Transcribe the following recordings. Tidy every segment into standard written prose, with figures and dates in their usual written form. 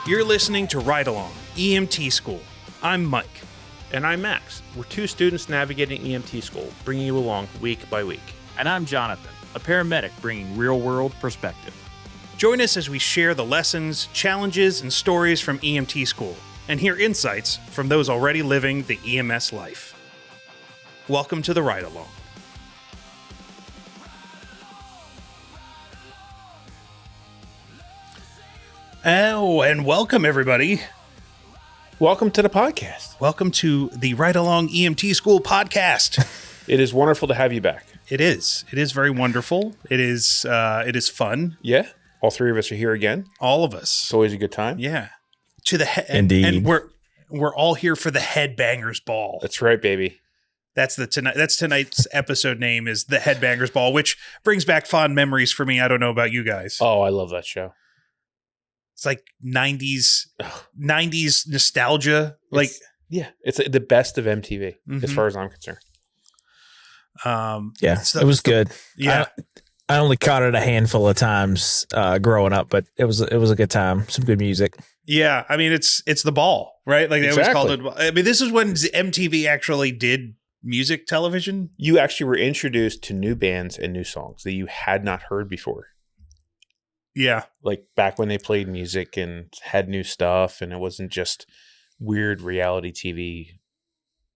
You're listening to Ride Along, EMT School. I'm Mike. And I'm Max. We're two students navigating EMT school, bringing you along week by week. And I'm Jonathon, a paramedic bringing real-world perspective. Join us as we share the lessons, challenges, and stories from EMT school, and hear insights from those already living the EMS life. Welcome to the Ride Along. Oh, and welcome everybody. Welcome to the podcast. Welcome to the Ride Along EMT School podcast. It is wonderful to have you back. It is. It is very wonderful. It is fun. Yeah. All three of us are here again. All of us. It's always a good time. Yeah. To the Indeed. And we're all here for the Headbangers Ball. That's right, baby. That's tonight's episode name is the Headbangers Ball, which brings back fond memories for me. I don't know about you guys. Oh, I love that show. It's like 90s nostalgia. It's the best of MTV as far as I'm concerned. It was good. Yeah. I only caught it a handful of times growing up, but it was a good time. Some good music. Yeah, I mean it's the ball, right? Like they always called it. I mean, this is when MTV actually did music television. You actually were introduced to new bands and new songs that you had not heard before. Yeah. Like back when they played music and had new stuff, and it wasn't just weird reality TV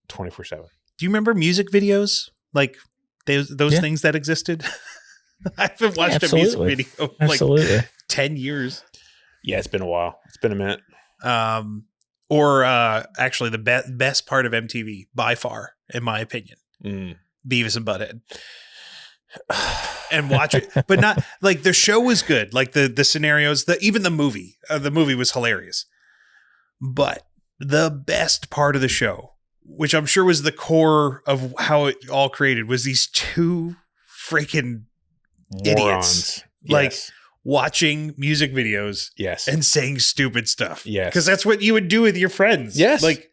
24/7. Do you remember music videos? Like those things that existed? I haven't watched a music video in like 10 years. Yeah, it's been a while. It's been a minute. Actually the best part of MTV by far, in my opinion, Beavis and Butthead. And watch it, but not like the show was good. Like the scenarios, even the movie was hilarious. But the best part of the show, which I'm sure was the core of how it all created, was these two freaking idiots, like watching music videos, and saying stupid stuff, because that's what you would do with your friends, like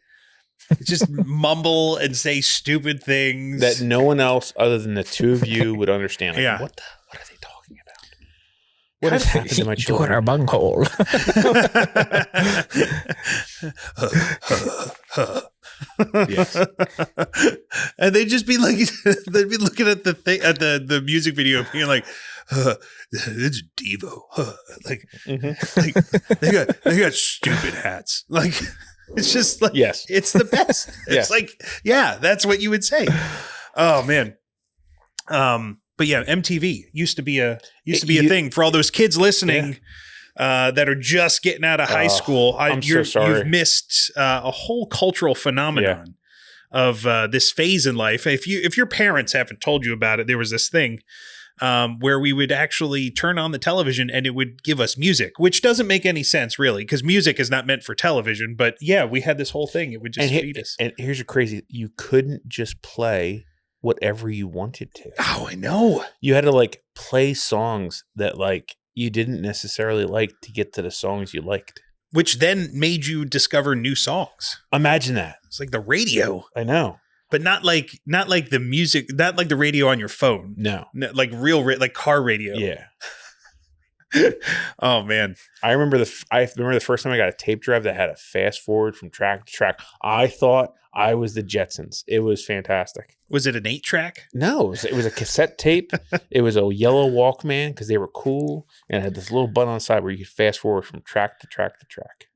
just mumble and say stupid things that no one else other than the two of you would understand. Like, what are they talking about? What has happened to my children? Our bunghole. Yes. And they'd just be like, they'd be looking at the music video, being like, it's Devo. Like, like they got stupid hats. Like, it's just like, it's the best. It's like, that's what you would say. Oh man. But yeah, MTV used to be a thing for all those kids listening that are just getting out of high school. I'm so sorry. You've missed a whole cultural phenomenon of this phase in life. If your parents haven't told you about it, there was this thing where we would actually turn on the television and it would give us music, which doesn't make any sense really, because music is not meant for television. But yeah, we had this whole thing. It would just feed us. And here's the crazy: you couldn't just play whatever you wanted to. Oh, I know. You had to like play songs that like you didn't necessarily like to get to the songs you liked, which then made you discover new songs. Imagine that. It's like the radio. I know. But not like the music, not like the radio on your phone. No. Like real, like car radio. Yeah. Oh man. I remember the first time I got a tape drive that had a fast forward from track to track. I thought I was the Jetsons. It was fantastic. Was it an 8-track? No, it was a cassette tape. It was a yellow Walkman because they were cool, and it had this little button on the side where you could fast forward from track to track to track.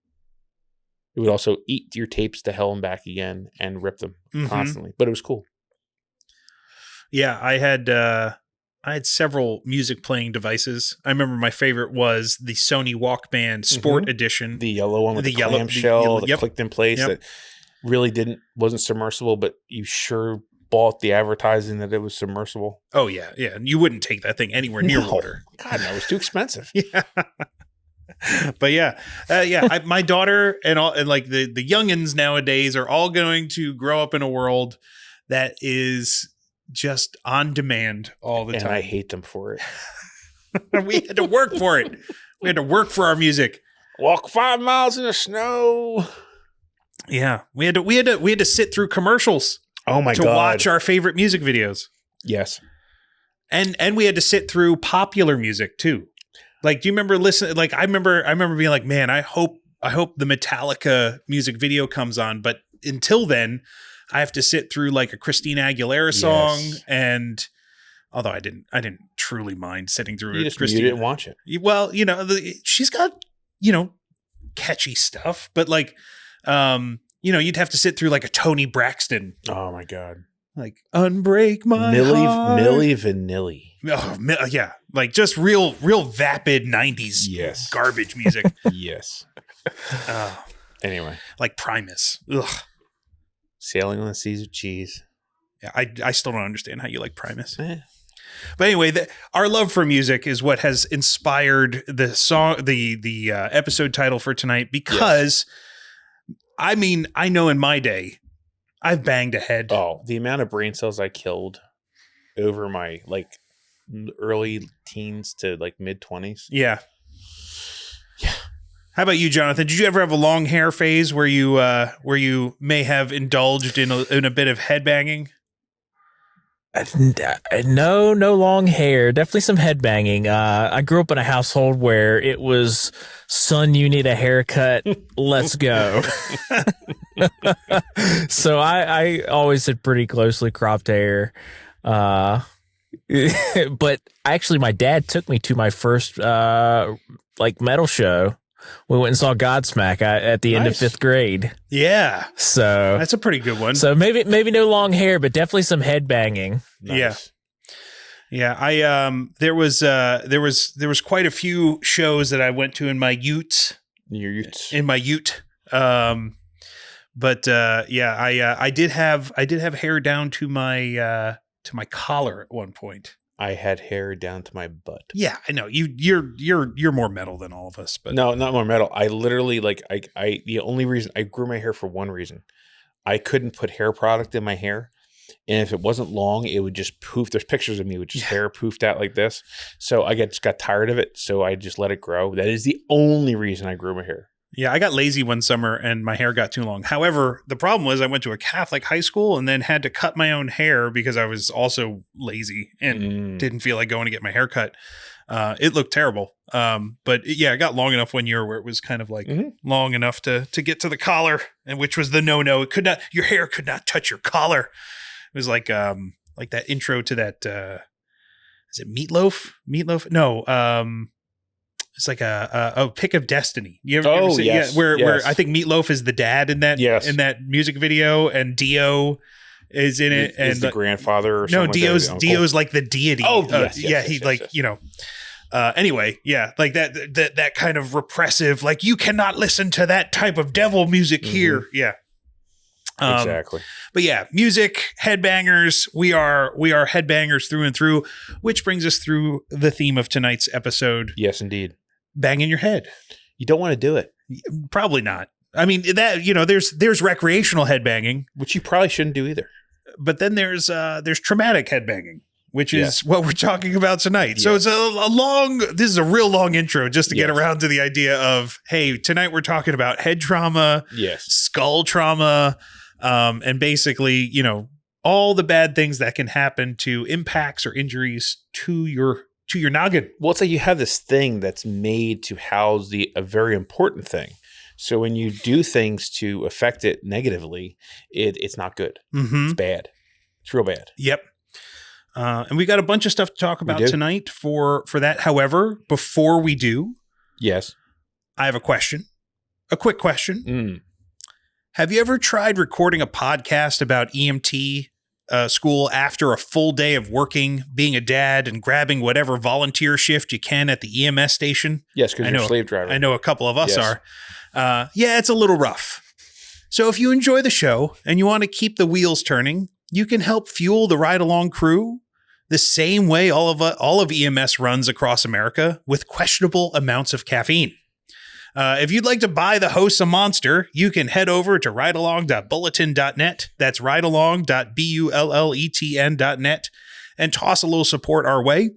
It would also eat your tapes to hell and back again and rip them constantly, but it was cool. Yeah, I had several music playing devices. I remember my favorite was the Sony Walkman Sport Edition, the yellow one with the clamshell that clicked in place that really wasn't submersible, but you sure bought the advertising that it was submersible. Oh yeah, yeah. And you wouldn't take that thing anywhere near water. God, no, it was too expensive. Yeah. But my daughter and like the youngins nowadays are all going to grow up in a world that is just on demand all the time. And I hate them for it. We had to work for it. We had to work for our music. Walk 5 miles in the snow. Yeah, we had to sit through commercials. Oh my God. To watch our favorite music videos. Yes. And we had to sit through popular music too. Like, do you remember listening? Like, I remember being like, man, I hope the Metallica music video comes on. But until then, I have to sit through like a Christina Aguilera song, and although I didn't truly mind sitting through You a just Christina. mute it and watch it. Well, she's got catchy stuff, but like you'd have to sit through like a Tony Braxton. Oh my God. Like Unbreak My Heart. Milli Vanilli. Oh, yeah. Like just real vapid 90s garbage music. Yes. Anyway. Like Primus. Ugh. Sailing on the Seas of Cheese. Yeah, I still don't understand how you like Primus. But anyway, our love for music is what has inspired the song, the episode title for tonight, because I mean, I know in my day, I've banged a head. Oh, the amount of brain cells I killed over my like early teens to like mid 20s. Yeah. How about you, Jonathan? Did you ever have a long hair phase where you may have indulged in a bit of headbanging? No long hair. Definitely some headbanging. I grew up in a household where it was, son, you need a haircut. Let's go. So I always had pretty closely cropped hair. But actually, my dad took me to my first metal show. We went and saw Godsmack at the end of 5th grade. Yeah. So that's a pretty good one. So maybe no long hair, but definitely some headbanging. Nice. Yeah. There was quite a few shows that I went to in my ute. I did have hair down to my collar at one point. I had hair down to my butt. Yeah, I know. You're more metal than all of us, but no, not more metal. I literally the only reason I grew my hair for one reason. I couldn't put hair product in my hair. And if it wasn't long, it would just poof. There's pictures of me with just hair poofed out like this. So I just got tired of it. So I just let it grow. That is the only reason I grew my hair. Yeah, I got lazy one summer and my hair got too long. However, the problem was I went to a Catholic high school and then had to cut my own hair because I was also lazy and didn't feel like going to get my hair cut. It looked terrible. But it got long enough one year where it was kind of like long enough to get to the collar, and which was the no. It could not. Your hair could not touch your collar. It was like that intro to that. Is it Meatloaf? Meatloaf? No. It's like a Pick of Destiny. You ever see? Yes. Yeah, where I think Meatloaf is the dad in that music video, and Dio is in it, and the grandfather. Or no, Dio's Dio's like the deity. Oh, Anyway, yeah, like that kind of repressive, like you cannot listen to that type of devil music here. Yeah. Exactly. But yeah, music, headbangers. We are headbangers through and through, which brings us through the theme of tonight's episode. Yes, indeed. Bang in your head. You don't want to do it. Probably not. I mean, that there's recreational headbanging, which you probably shouldn't do either. But then there's traumatic headbanging, which is what we're talking about tonight. Yes. So it's this is a real long intro just to get around to the idea of, hey, tonight we're talking about head trauma, skull trauma, and basically, all the bad things that can happen to impacts or injuries to your noggin. Well, it's like you have this thing that's made to house a very important thing. So when you do things to affect it negatively, it's not good. Mm-hmm. It's bad. It's real bad. Yep. And we got a bunch of stuff to talk about tonight for that. However, before we do, I have a question, a quick question. Have you ever tried recording a podcast about EMT school after a full day of working, being a dad, and grabbing whatever volunteer shift you can at the EMS station? Yes, because you're a slave driver. I know a couple of us are. It's a little rough. So if you enjoy the show and you want to keep the wheels turning, you can help fuel the ride-along crew the same way all of EMS runs across America, with questionable amounts of caffeine. If you'd like to buy the hosts a monster, you can head over to ridealong.bulletin.net. That's ridealong.bulletn.net, and toss a little support our way.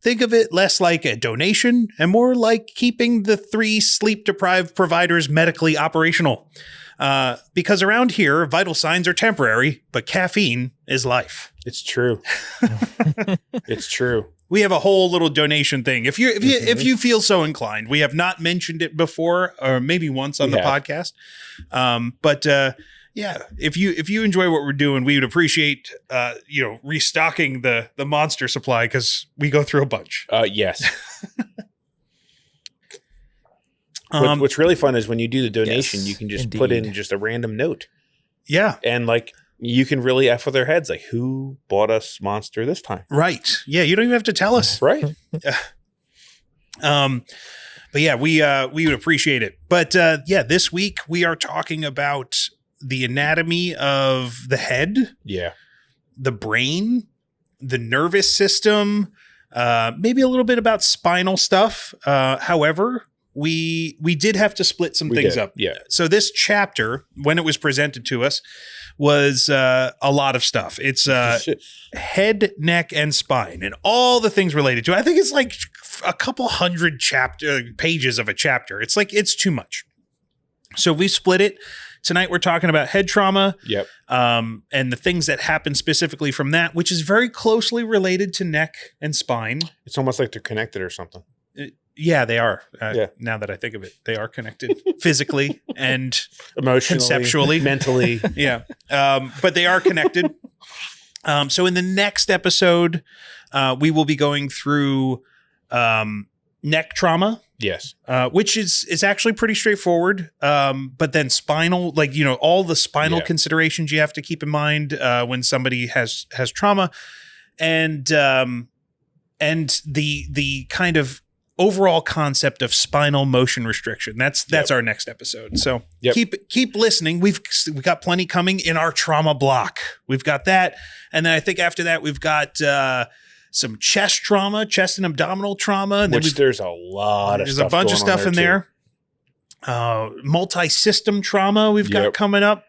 Think of it less like a donation and more like keeping the 3 sleep-deprived providers medically operational. Because around here, vital signs are temporary, but caffeine is life. It's true. It's true. We have a whole little donation thing. If you feel so inclined, we have not mentioned it before, or maybe once on the podcast. But if you enjoy what we're doing, we would appreciate restocking the monster supply, because we go through a bunch. Yes. What's really fun is when you do the donation, you can just put in just a random note. Yeah. And like, you can really F with their heads, like, who bought us Monster this time? Right. Yeah, you don't even have to tell us. Right. But yeah, we would appreciate it. But this week we are talking about the anatomy of the head, the brain, the nervous system, maybe a little bit about spinal stuff. However, we did have to split some things up. Yeah. So this chapter, when it was presented to us, was a lot of stuff. It's head, neck, and spine, and all the things related to it. I think it's like a couple hundred pages of a chapter. It's like, it's too much. So we split it. Tonight we're talking about head trauma. Yep. And the things that happen specifically from that, which is very closely related to neck and spine. It's almost like they're connected or something. Yeah, they are. Now that I think of it, they are connected physically and emotionally, conceptually, mentally. Yeah. But they are connected. So in the next episode, we will be going through neck trauma. Yes. Which is actually pretty straightforward. But then spinal, all the spinal considerations you have to keep in mind when somebody has trauma, and the kind of overall concept of spinal motion restriction. That's our next episode. So keep listening. We've got plenty coming in our trauma block. We've got that. And then I think after that, we've got some chest and abdominal trauma. And which there's a lot of stuff. There's a bunch of stuff in there. Multi-system trauma we've got coming up.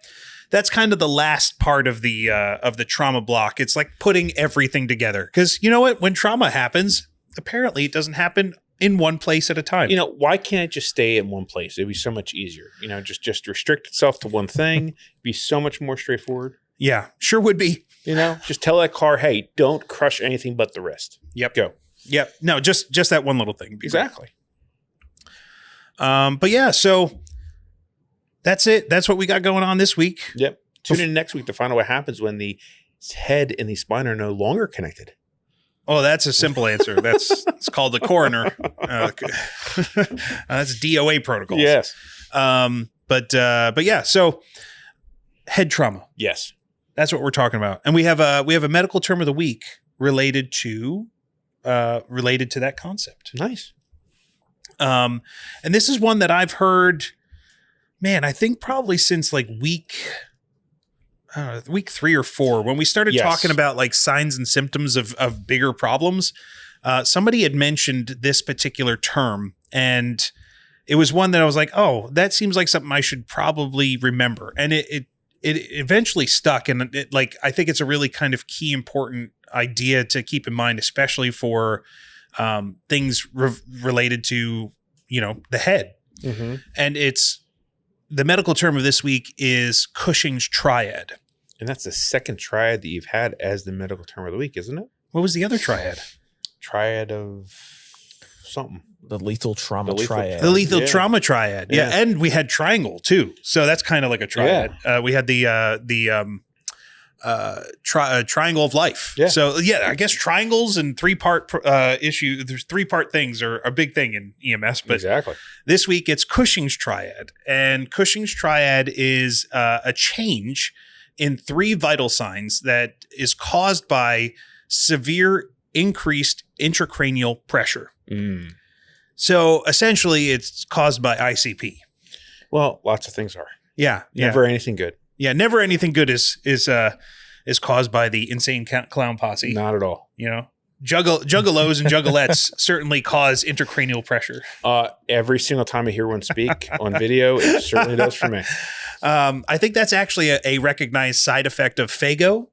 That's kind of the last part of the trauma block. It's like putting everything together. Because you know what? When trauma happens, apparently it doesn't happen in one place at a time. Why can't it just stay in one place? It'd be so much easier. Just restrict itself to one thing. Be so much more straightforward. Yeah, sure would be. Just tell that car, hey, don't crush anything but the wrist. Yep. Go. Yep. No, just that one little thing. Exactly. But yeah, so that's it. That's what we got going on this week. Yep. Tune in next week to find out what happens when the head and the spine are no longer connected. Oh, that's a simple answer. It's called the coroner. That's DOA protocols. Yes. But yeah, so head trauma. Yes. That's what we're talking about. And we have a medical term of the week related to that concept. Nice. And this is one that I've heard, man, I think probably since like week 3 or 4, when we started talking about like signs and symptoms of bigger problems. Somebody had mentioned this particular term, and it was one that I was like, oh, that seems like something I should probably remember. And it eventually stuck. And I think it's a really kind of key, important idea to keep in mind, especially for things related to, the head. Mm-hmm. And the medical term of this week is Cushing's Triad. And that's the second triad that you've had as the medical term of the week, isn't it? What was the other triad? Triad of something. The lethal trauma triad. The lethal trauma triad. Yeah. And we had triangle too. So that's kind of like a triad. Yeah. We had the triangle of life. Yeah. So I guess triangles and 3-part issue. There's 3-part things are a big thing in EMS. But exactly. This week it's Cushing's Triad, and Cushing's Triad is a change in 3 vital signs that is caused by severe increased intracranial pressure. Mm. So essentially it's caused by ICP. Well, lots of things are. Yeah. Never anything good. Yeah. Never anything good is caused by the insane clown posse. Not at all. Juggalos and juggalettes certainly cause intracranial pressure. Every single time I hear one speak on video, it certainly does for me. I think that's actually a recognized side effect of Fago.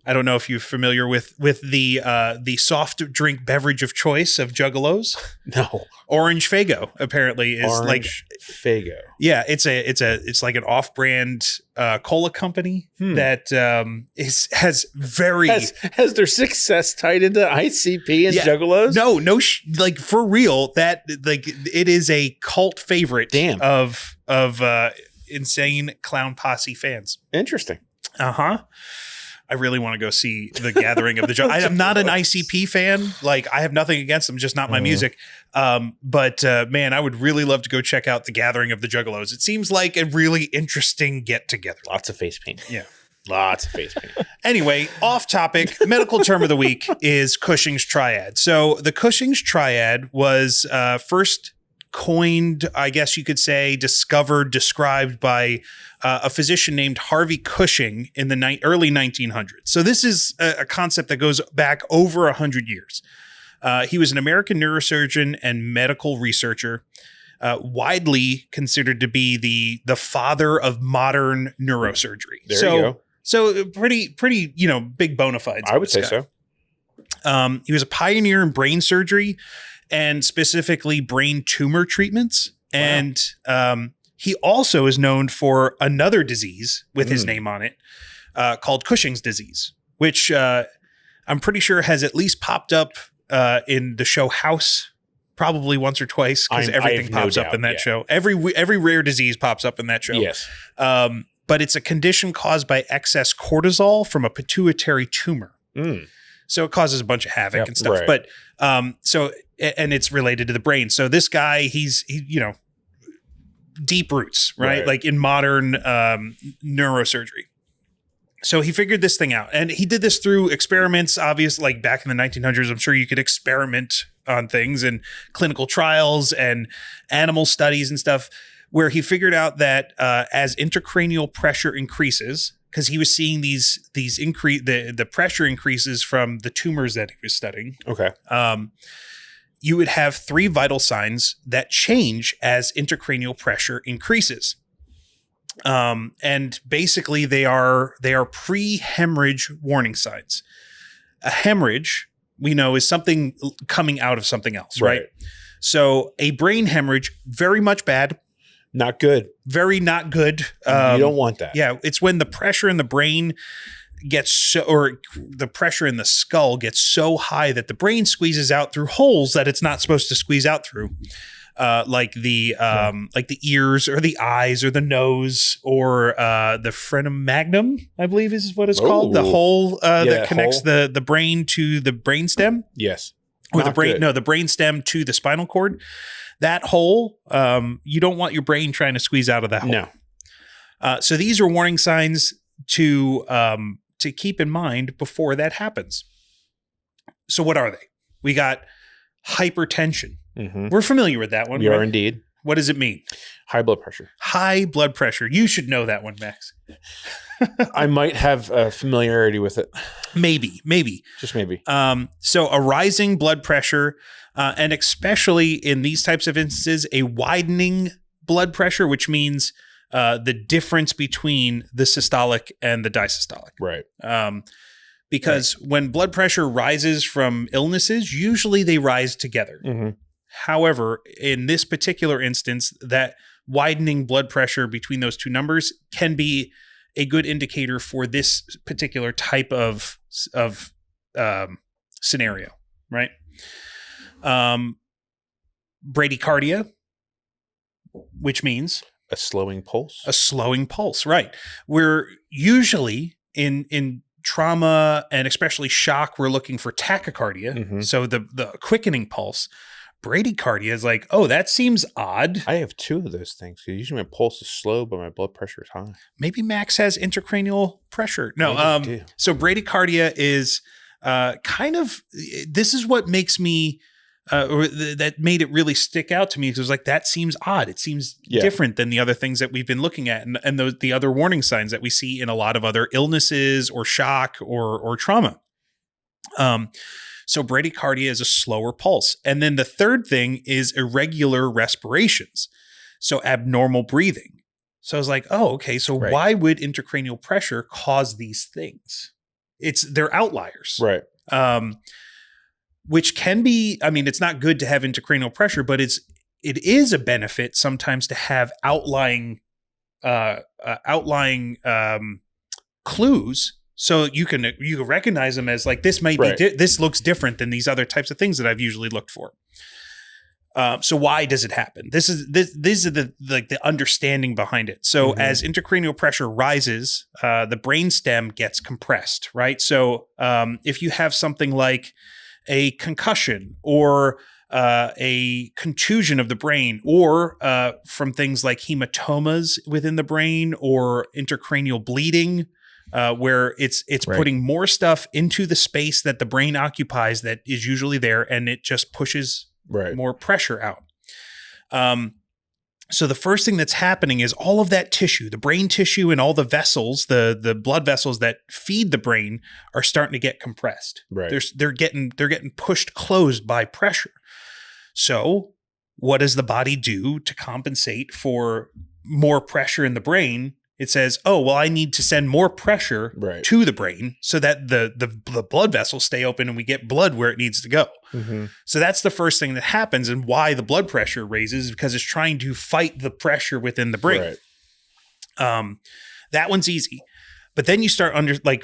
I don't know if you're familiar with the soft drink beverage of choice of Juggalos. No. Orange Faygo apparently is Orange Faygo. Yeah, it's like an off-brand cola company that has very has their success tied into ICP and Juggalos. No, like for real, that like it is a cult favorite of insane clown posse fans. Interesting. I really want to go see the Gathering of the Juggalos. I'm not an ICP fan. Like, I have nothing against them, just not my music. But man, I would really love to go check out the Gathering of the Juggalos. It seems like a really interesting get together. Lots of face paint. Yeah. Lots of face paint. Anyway, off topic, medical term of the week is Cushing's Triad. So the Cushing's Triad was first coined, I guess you could say, discovered, described by a physician named Harvey Cushing in the early 1900s. So this is a concept that goes back over 100 years. He was an American neurosurgeon and medical researcher, widely considered to be the father of modern neurosurgery. There you go. So pretty, big bona fides. I would say so. He was a pioneer in brain surgery and specifically brain tumor treatments. Wow. And he also is known for another disease with his name on it called Cushing's disease, which I'm pretty sure has at least popped up in the show House probably once or twice because everything pops up in that show. Every rare disease pops up in that show. Yes. But it's a condition caused by excess cortisol from a pituitary tumor. So it causes a bunch of havoc and stuff. Right. But and it's related to the brain. So this guy, he's deep roots, right? Like in modern neurosurgery. So he figured this thing out, and he did this through experiments. Obviously, like back in the 1900s, I'm sure you could experiment on things and clinical trials and animal studies and stuff, where he figured out that as intracranial pressure increases, because he was seeing the pressure increases from the tumors that he was studying. Okay. You would have 3 vital signs that change as intracranial pressure increases. And basically they are pre-hemorrhage warning signs. A hemorrhage, we know, is something coming out of something else, right? So a brain hemorrhage, very much bad. Not good. Very not good. You don't want that. Yeah. It's when the pressure in the brain or the pressure in the skull gets so high that the brain squeezes out through holes that it's not supposed to squeeze out through. Like the ears or the eyes or the nose or the frenum magnum, I believe is what it's called. The hole that connects the brain to the brainstem. Yes. Or the brainstem to the spinal cord. That hole, you don't want your brain trying to squeeze out of that hole. No. So these are warning signs to keep in mind before that happens. So what are they? We got hypertension. Mm-hmm. We're familiar with that one. We are indeed. What does it mean? High blood pressure. High blood pressure. You should know that one, Max. I might have a familiarity with it. Maybe. Just maybe. So a rising blood pressure, and especially in these types of instances, a widening blood pressure, which means the difference between the systolic and the diastolic. Right. Because when blood pressure rises from illnesses, usually they rise together. Mm-hmm. However, in this particular instance, that widening blood pressure between those two numbers can be a good indicator for this particular type of scenario, right? Bradycardia, which means a slowing pulse. A slowing pulse, right? We're usually in trauma and especially shock, we're looking for tachycardia. Mm-hmm. So the quickening pulse. Bradycardia is like, oh, that seems odd. I have 2 of those things. Usually my pulse is slow, but my blood pressure is high. Maybe Max has intracranial pressure. No, so bradycardia is kind of, this is what makes me, that made it really stick out to me, because it was like, that seems odd. It seems different than the other things that we've been looking at, and the other warning signs that we see in a lot of other illnesses or shock or trauma. So bradycardia is a slower pulse. And then the third thing is irregular respirations. So abnormal breathing. So I was like, oh, okay. So why would intracranial pressure cause these things? they're outliers. Right. Which can be, I mean, it's not good to have intracranial pressure, but it is a benefit sometimes to have outlying clues, so you can recognize them as like, this might be this looks different than these other types of things that I've usually looked for. So why does it happen? These are the understanding behind it. So as intracranial pressure rises, the brainstem gets compressed, right? So if you have something like a concussion or a contusion of the brain, or from things like hematomas within the brain or intracranial bleeding, where it's putting more stuff into the space that the brain occupies that is usually there, and it just pushes more pressure out. So the first thing that's happening is all of that tissue, the brain tissue and all the vessels, the blood vessels that feed the brain, are starting to get compressed. Right. They're getting pushed closed by pressure. So what does the body do to compensate for more pressure in the brain? It says, oh, well, I need to send more pressure to the brain so that the blood vessels stay open and we get blood where it needs to go. So that's the first thing that happens, and why the blood pressure raises, because it's trying to fight the pressure within the brain. That one's easy. But then you start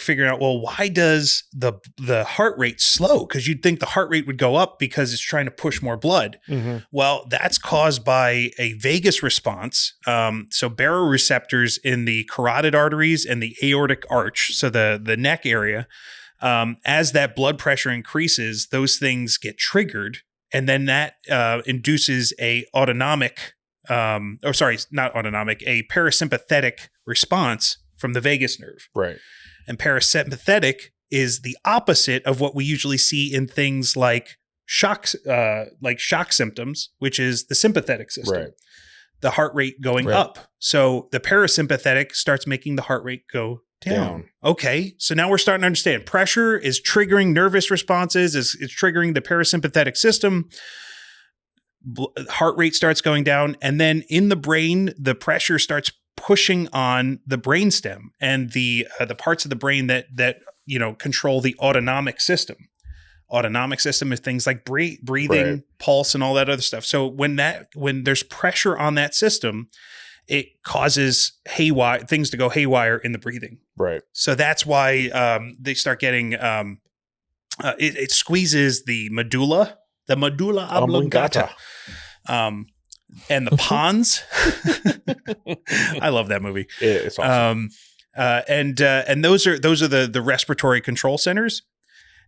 figuring out, well, why does the heart rate slow? Because you'd think the heart rate would go up because it's trying to push more blood. Well, that's caused by a vagus response. So baroreceptors in the carotid arteries and the aortic arch, so the neck area, as that blood pressure increases, those things get triggered, and then that induces a parasympathetic response from the vagus nerve. And parasympathetic is the opposite of what we usually see in things like shock symptoms, which is the sympathetic system. The heart rate going up. So the parasympathetic starts making the heart rate go down. Okay, so now we're starting to understand. Pressure is triggering nervous responses, it's triggering the parasympathetic system. Heart rate starts going down, and then in the brain, the pressure starts pushing on the brainstem and the parts of the brain that control the autonomic system. Autonomic system is things like breathing, pulse, and all that other stuff. So when there's pressure on that system, it causes things to go haywire in the breathing. So that's why they start getting it squeezes the medulla oblongata. And the pons. I love that movie. It's awesome. And those are the respiratory control centers.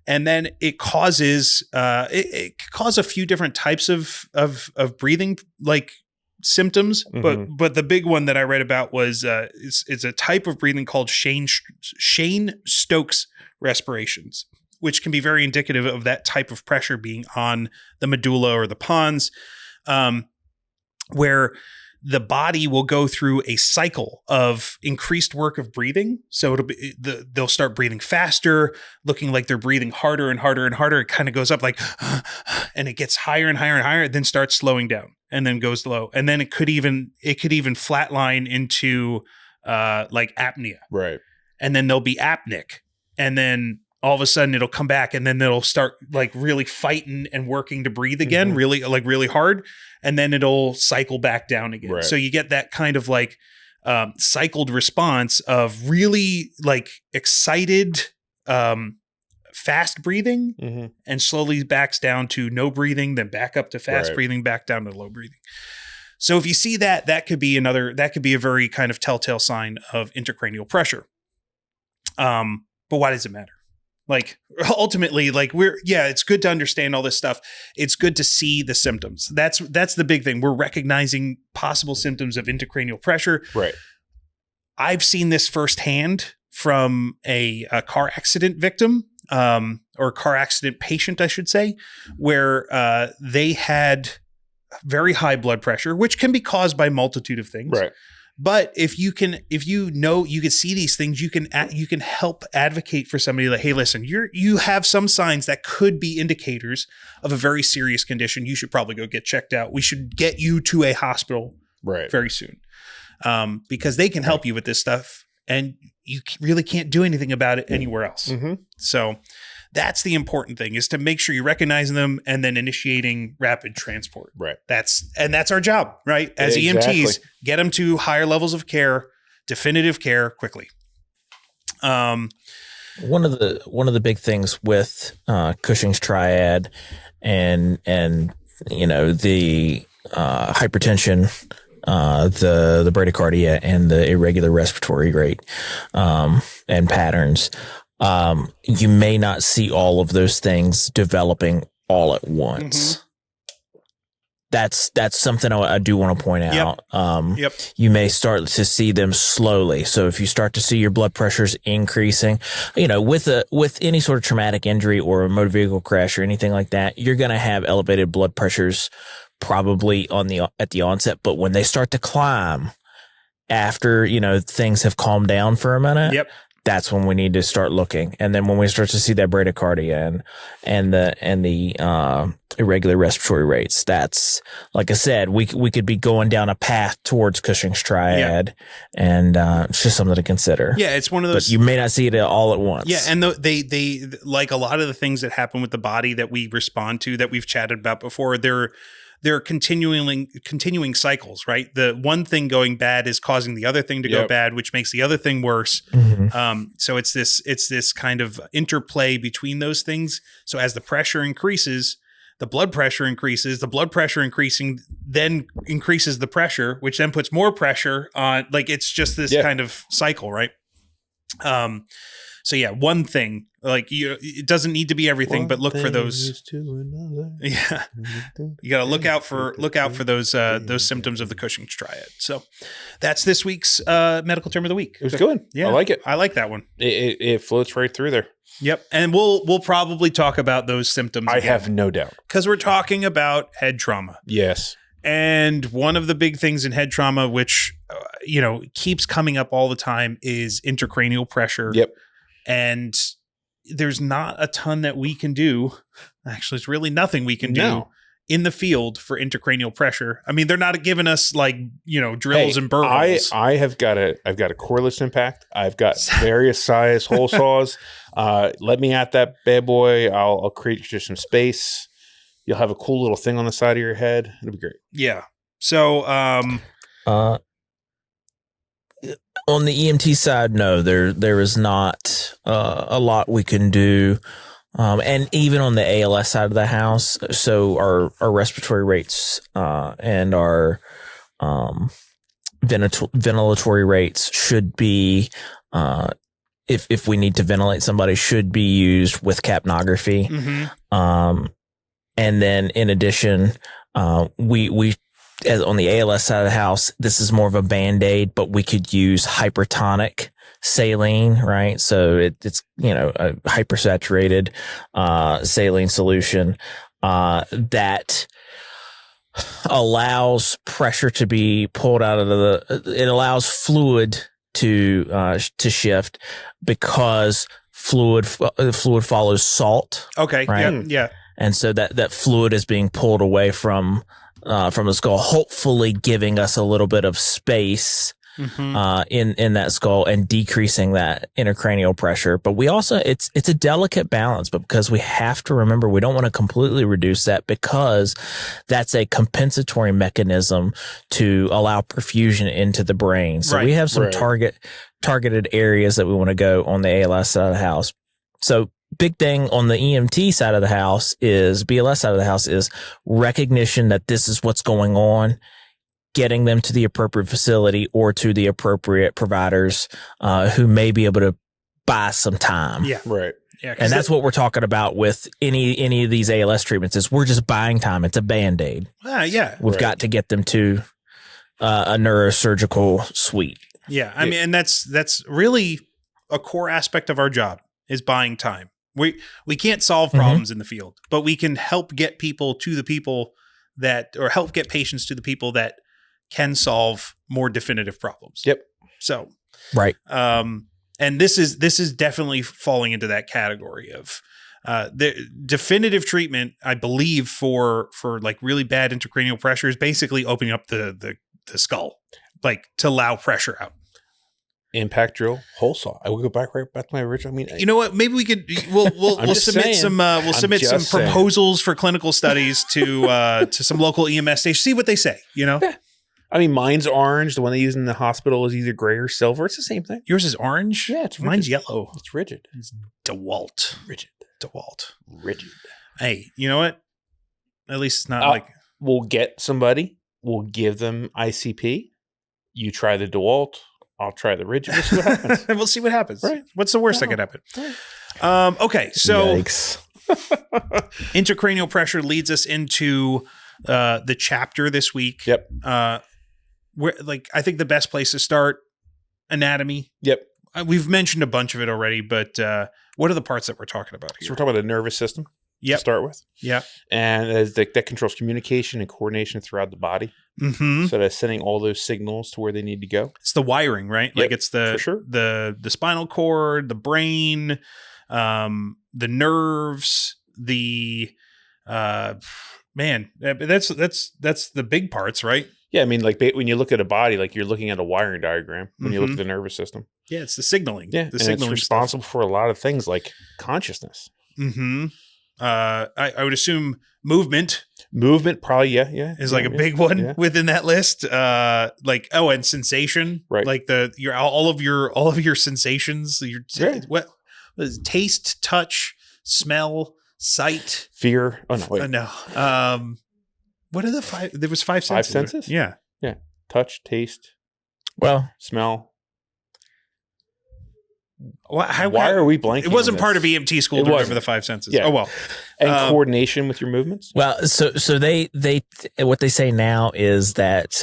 And then it causes it can cause a few different types of breathing like symptoms, but the big one that I read about was it's a type of breathing called Cheyne-Stokes respirations, which can be very indicative of that type of pressure being on the medulla or the pons. Where the body will go through a cycle of increased work of breathing. So they'll start breathing faster, looking like they're breathing harder and harder and harder. It kind of goes up like, and it gets higher and higher and higher, then starts slowing down and then goes low. And then it could even flatline into like apnea. And then there'll be apneic. And then all of a sudden it'll come back, and then it'll start like really fighting and working to breathe again, really hard. And then it'll cycle back down again. So you get that kind of like cycled response of really like excited, fast breathing, and slowly backs down to no breathing, then back up to fast breathing, back down to low breathing. So if you see that could be a very kind of telltale sign of intracranial pressure. But why does it matter? Like ultimately, like it's good to understand all this stuff. It's good to see the symptoms. That's the big thing. We're recognizing possible symptoms of intracranial pressure. I've seen this firsthand from a car accident victim, or car accident patient, I should say, where they had very high blood pressure, which can be caused by a multitude of things. But if you can see these things, you can help advocate for somebody like, hey, listen, you have some signs that could be indicators of a very serious condition. You should probably go get checked out. We should get you to a hospital very soon, because they can help you with this stuff. and you really can't do anything about it anywhere else. Mm-hmm. So that's the important thing, is to make sure you're recognizing them and then initiating rapid transport. Right. That's our job, right? As Exactly. EMTs, get them to higher levels of care, definitive care quickly. One of the big things with Cushing's Triad and the hypertension, the bradycardia, and the irregular respiratory rate and patterns, you may not see all of those things developing all at once. Mm-hmm. That's something I do want to point out. Yep. You may start to see them slowly. So if you start to see your blood pressures increasing, with any sort of traumatic injury or a motor vehicle crash or anything like that, you're going to have elevated blood pressures probably at the onset. But when they start to climb after, things have calmed down for a minute, Yep. that's when we need to start looking. And then when we start to see that bradycardia and the irregular respiratory rates, that's, like I said, we could be going down a path towards Cushing's Triad, and it's just something to consider. Yeah, it's one of those. But you may not see it all at once. Yeah, and they like a lot of the things that happen with the body that we respond to, that we've chatted about before, they're continuing cycles, right? The one thing going bad is causing the other thing to go bad, which makes the other thing worse. Mm-hmm. So it's this kind of interplay between those things. So as the pressure increases, the blood pressure increases. The blood pressure increasing then increases the pressure, which then puts more pressure on. Like, it's just this kind of cycle, right? So yeah, one thing, like, it doesn't need to be everything, but look for those. Yeah, you got to look out for those symptoms of the Cushing's Triad. So that's this week's medical term of the week. It was good. Yeah, I like it. I like that one. It floats right through there. Yep, and we'll probably talk about those symptoms. I have no doubt, because we're talking about head trauma. Yes. And one of the big things in head trauma, which keeps coming up all the time, is intracranial pressure. Yep. And there's not a ton that we can do. Actually, it's really nothing we can do in the field for intracranial pressure. I mean, they're not giving us drills and burr holes. I've got a cordless impact. I've got various size hole saws. Let me at that bad boy. I'll create just some space. You'll have a cool little thing on the side of your head. It'll be great. Yeah. So, on the EMT side, no, there is not a lot we can do. And even on the ALS side of the house, so our respiratory rates and our ventilatory rates should be, if we need to ventilate somebody, should be used with capnography. Mm-hmm. And then in addition, we as on the ALS side of the house, this is more of a Band-Aid, but we could use hypertonic saline, right? So it's a hypersaturated saline solution that allows pressure to be pulled out of it allows fluid to shift, because fluid follows salt. Okay. Right? Yeah. And so that fluid is being pulled away from the skull, hopefully giving us a little bit of space in that skull and decreasing that intracranial pressure. But we also, it's a delicate balance, but because we have to remember, we don't want to completely reduce that, because that's a compensatory mechanism to allow perfusion into the brain. So we have some targeted areas that we want to go on the ALS side of the house. So big thing on the EMT side of the house is BLS side of the house is recognition that this is what's going on, getting them to the appropriate facility or to the appropriate providers who may be able to buy some time. Yeah. Right. Yeah. And that's what we're talking about with any of these ALS treatments is we're just buying time. It's a Band-Aid. Yeah. We've got to get them to a neurosurgical suite. Yeah. I mean, and that's really a core aspect of our job is buying time. We can't solve problems in the field, but we can help get people to the people or help get patients to the people that can solve more definitive problems. Yep. So, right. And this is definitely falling into that category of the definitive treatment, I believe, for like really bad intracranial pressure is basically opening up the skull, like to allow pressure out. Impact drill, hole saw. I will go back right back to my original. I mean, You know what? Maybe we could. We'll submit saying. we'll submit some just saying. proposals for clinical studies to some local EMS stations. See what they say. You know, Yeah. I mean, mine's orange. The one they use in the hospital is either gray or silver. It's the same thing. yours is orange. Yeah, it's mine's rigid. yellow. It's rigid. DeWalt. Rigid. DeWalt. Rigid. Hey, you know what? At least it's not like. We'll get somebody. We'll give them ICP. You try the DeWalt. I'll try the rigid. We'll see what happens. We'll see what happens. Right. What's the worst that could happen? Okay, so Yikes. intracranial pressure leads us into the chapter this week. Yep. Where I think the best place to start, anatomy. Yep. We've mentioned a bunch of it already, but what are the parts that we're talking about So here? we're talking about the nervous system Yep. to start with. Yeah. And that controls communication and coordination throughout the body. Mm-hmm. So that's sending all those signals to where they need to go. It's the wiring, right? Yep, Like it's the for sure. the spinal cord, the brain, the nerves, the man. That's the big parts, right? Yeah, I mean, like when you look at a body, like you're looking at a wiring diagram when you look Mhm. at the nervous system. Yeah, it's the signaling. Yeah, the and signaling it's responsible for a lot of things like consciousness. Mm-hmm. I would assume movement Movement, probably, yeah. is like a big one yeah. within that list. And sensation, Right. Like all of your sensations, Right. what is it? Taste, touch, smell, sight. Fear. Oh, no, wait. No. What are the five? There was five Five senses. senses? Yeah. Touch, taste, Well, smell. Why are we blanking? It wasn't on part of this? EMT school It to remember wasn't. the five senses. Yeah. Oh well. And coordination with your movements? well, so they what they say now is that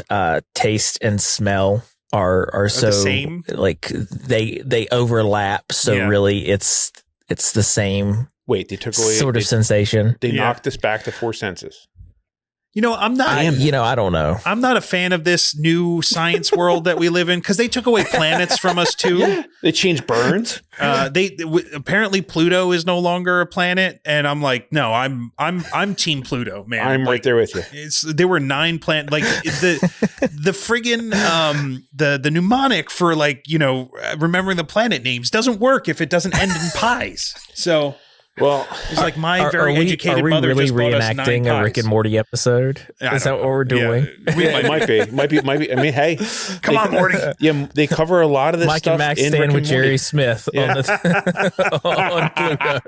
taste and smell are so the same? like they overlap. So Yeah. really, it's the same Wait, they took away sort of sensation. They Yeah. knocked us back to four senses. I'm not. I don't know. I'm not a fan of this new science world that we live in because they took away planets from us too. Yeah, they changed burns. Apparently Pluto is no longer a planet, and I'm like, no, I'm Team Pluto, man. I'm right there with you. There were 9 planets. Like the friggin' the mnemonic for remembering the planet names doesn't work if it doesn't end in pies. So. Well, It's like my very are educated we mother really just bought us 9 reenacting a Rick pies. and Morty episode? I Is that don't what we're know. doing? Yeah, we it might be. I mean, hey, Come on, Morty. Yeah, they cover a lot of this Mike stuff and Max in stand Rick with and Jerry Morty. Smith on Pluto.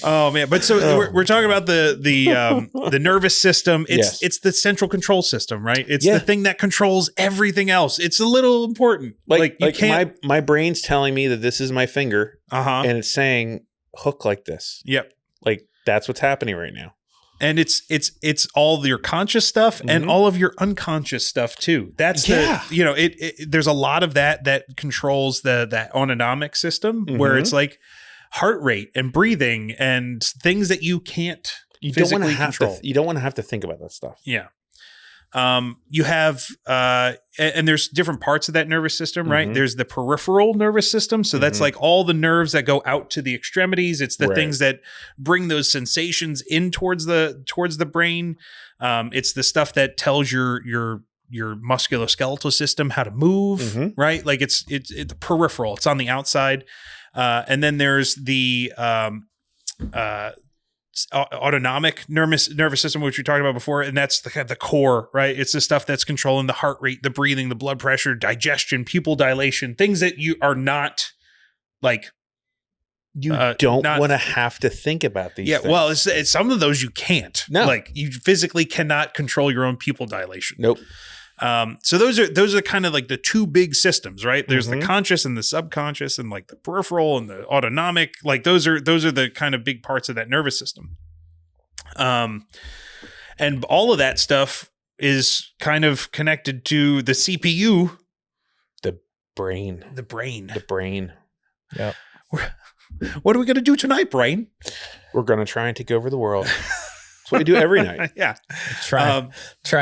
Oh man! But so we're talking about the nervous system. Yes. It's the central control system, right? It's Yeah. the thing that controls everything else. It's a little important. Like you can't. my brain's telling me that this is my finger, Uh-huh. and it's saying hook like this. Yep. Like that's what's happening right now. And it's all your conscious stuff and Mhm. all of your unconscious stuff too. That's Yeah. there's a lot of that controls that autonomic system where Mhm. it's like heart rate and breathing and things that you can't You don't want physically to have control. to. You don't want to have to think about that stuff. Yeah. You have, and there's different parts of that nervous system, right? Mhm. There's the peripheral nervous system. So that's Mhm. like all the nerves that go out to the extremities. It's the Right. things that bring those sensations in towards the brain. It's the stuff that tells your musculoskeletal system how to move, Mhm. right? Like it's the peripheral. It's on the outside. And then there's the, autonomic nervous system, which we talked about before, and that's the core, right? It's the stuff that's controlling the heart rate, the breathing, the blood pressure, digestion, pupil dilation, things that you are not like. You not- don't want to have to think about these. Yeah, things. well, it's some of those you can't. No. Like you physically cannot control your own pupil dilation. Nope. So those are kind of like the two big systems, right? There's the Mhm. conscious and the subconscious, and like the peripheral and the autonomic. Like those are the kind of big parts of that nervous system. And all of that stuff is kind of connected to the CPU, Brain. the brain. The brain. Yeah. What are we going to do tonight, brain? We're gonna try and take over the world. That's what we do every night. Yeah. Try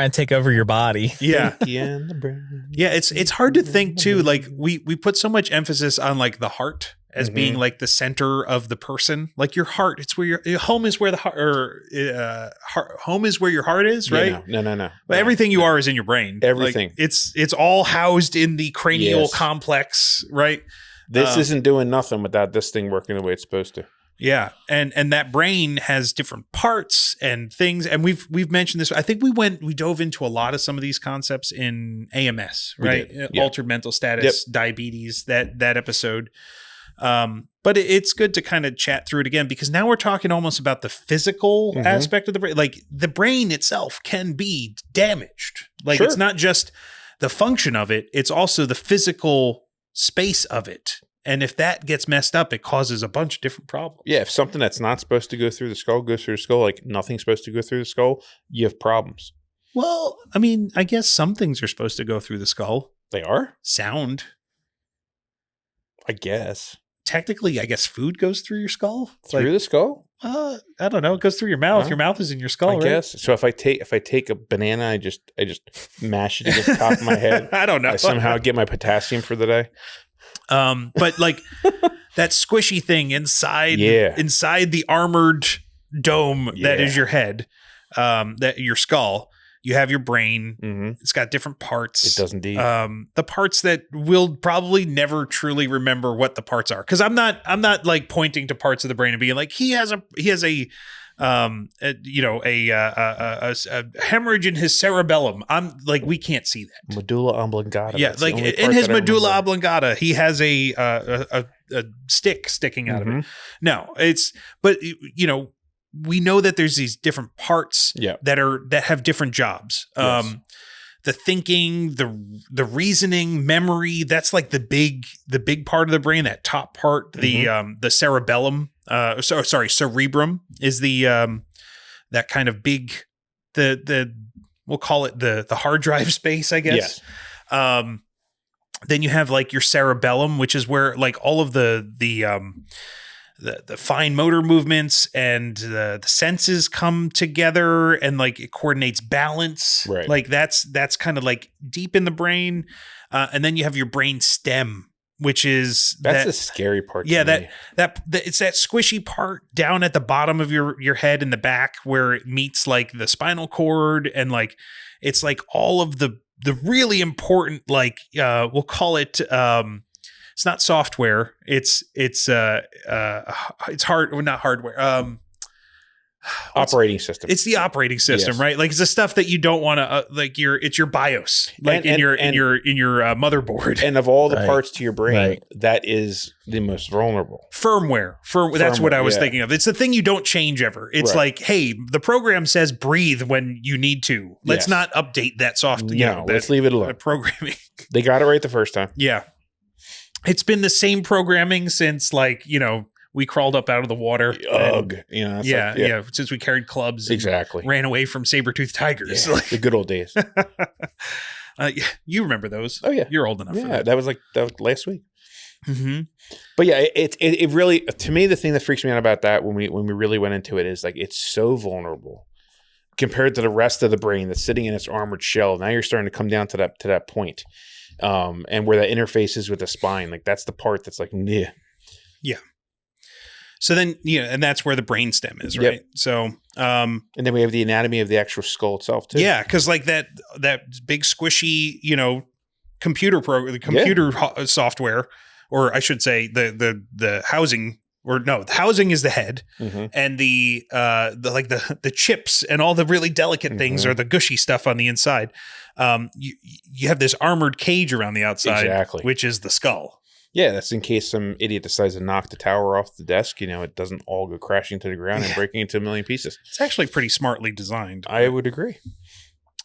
and take over your body. Yeah. Pinky and the brain. Yeah, it's hard to think too. Like we put so much emphasis on like the heart as being like the center of the person, like your heart. It's where your home is, where the heart, or home is where your heart is, right? Yeah, no. But everything you are is in your brain. Everything. Like, it's all housed in the cranial complex, right? This isn't doing nothing without this thing working the way it's supposed to. Yeah, and that brain has different parts and things, and we've mentioned this. I think we dove into a lot of some of these concepts in AMS, right? Altered mental status, diabetes, that episode. But it's good to kind of chat through it again, because now we're talking almost about the physical aspect of the brain. Like the brain itself can be damaged. Like it's not just the function of it; it's also the physical space of it. And if that gets messed up, it causes a bunch of different problems. Yeah, if something that's not supposed to go through the skull goes through the skull, like nothing's supposed to go through the skull, you have problems. Well, I mean, I guess some things are supposed to go through the skull. They are? Sound. I guess. Technically, I guess food goes through your skull. Through the skull? I don't know. It goes through your mouth. Your mouth is in your skull, I right? guess. So if I take a banana, I just mash it against the top of my head. I don't know. I somehow get my potassium for the day. But like that squishy thing inside the armored dome that is your head, that your skull. You have your brain. It's got different parts. It does indeed. The parts that we'll probably never truly remember what the parts are, because I'm not like pointing to parts of the brain and being like he has a hemorrhage in his cerebellum. I'm like, we can't see that. Medulla oblongata. Yeah, like in his medulla oblongata, he has a stick sticking out of it. No, but we know that there's these different parts that have different jobs. Yes. The thinking, the reasoning, memory, that's like the big part of the brain, that top part, the cerebellum, cerebrum is that kind of big, we'll call it the hard drive space, I guess. Yes. Then you have like your cerebellum, which is where like all of the fine motor movements and the senses come together, and like it coordinates balance. Right. Like that's kind of like deep in the brain. And then you have your brain stem, which is the scary part. Yeah. That it's that squishy part down at the bottom of your head in the back where it meets like the spinal cord, and like, it's like all of the really important, like, we'll call it, it's not software. It's hard, well, not hardware. Operating system. It's the operating system, right? Like it's the stuff that you don't want to like. It's your BIOS, like in your motherboard. And of all the parts to your brain, that is the most vulnerable. Firmware. That's what I was thinking of. It's the thing you don't change ever. It's like, hey, the program says breathe when you need to. Let's not update that software. Let's leave it alone. Programming. They got it right the first time. Yeah. It's been the same programming since we crawled up out of the water. Ugh. Since we carried clubs. Exactly. Ran away from saber-toothed tigers. Yeah, the good old days. You remember those. Oh, yeah. You're old enough for that. That was last week. But yeah, it really, to me, the thing that freaks me out about that when we really went into it is like, it's so vulnerable compared to the rest of the brain that's sitting in its armored shell. Now you're starting to come down to that point. And where that interfaces with the spine, like that's the part that's like, yeah. Yeah. So then, and that's where the brain stem is, right? Yep. So, and then we have the anatomy of the actual skull itself too. Yeah. Cause like that big squishy, computer software, or I should say the housing, or no, the housing is the head, and the chips and all the really delicate things are the gushy stuff on the inside. You have this armored cage around the outside, which is the skull. Yeah, that's in case some idiot decides to knock the tower off the desk. It doesn't all go crashing to the ground and breaking into a million pieces. It's actually pretty smartly designed. I would agree.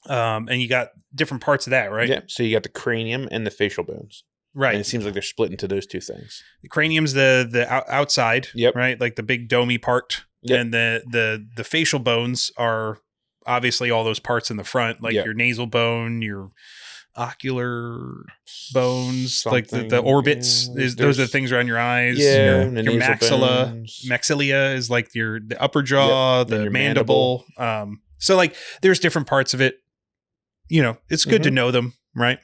And you got different parts of that, right? Yeah. So you got the cranium and the facial bones. Right. And it seems like they're split into those two things. The cranium's the outside, right? Like the big domey part. Yep. And the facial bones are obviously all those parts in the front, like your nasal bone, your ocular bones, like the orbits. Those are the things around your eyes. Yeah, your maxilla is like the upper jaw, the mandible. So like there's different parts of it. It's good to know them, right?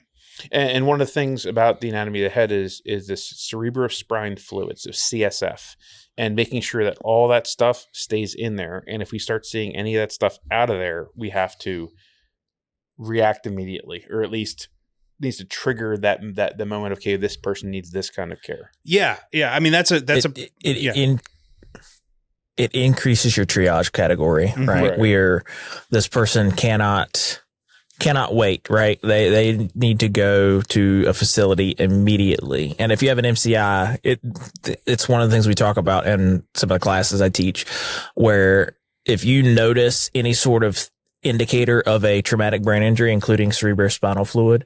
And one of the things about the anatomy of the head is this cerebrospinal fluid, so CSF, and making sure that all that stuff stays in there. And if we start seeing any of that stuff out of there, we have to react immediately, or at least needs to trigger that the moment of, okay, this person needs this kind of care. Yeah. I mean, it increases your triage category, right? Right. This person cannot wait, right? They need to go to a facility immediately. And if you have an MCI, it's one of the things we talk about in some of the classes I teach, where if you notice any sort of indicator of a traumatic brain injury, including cerebrospinal fluid,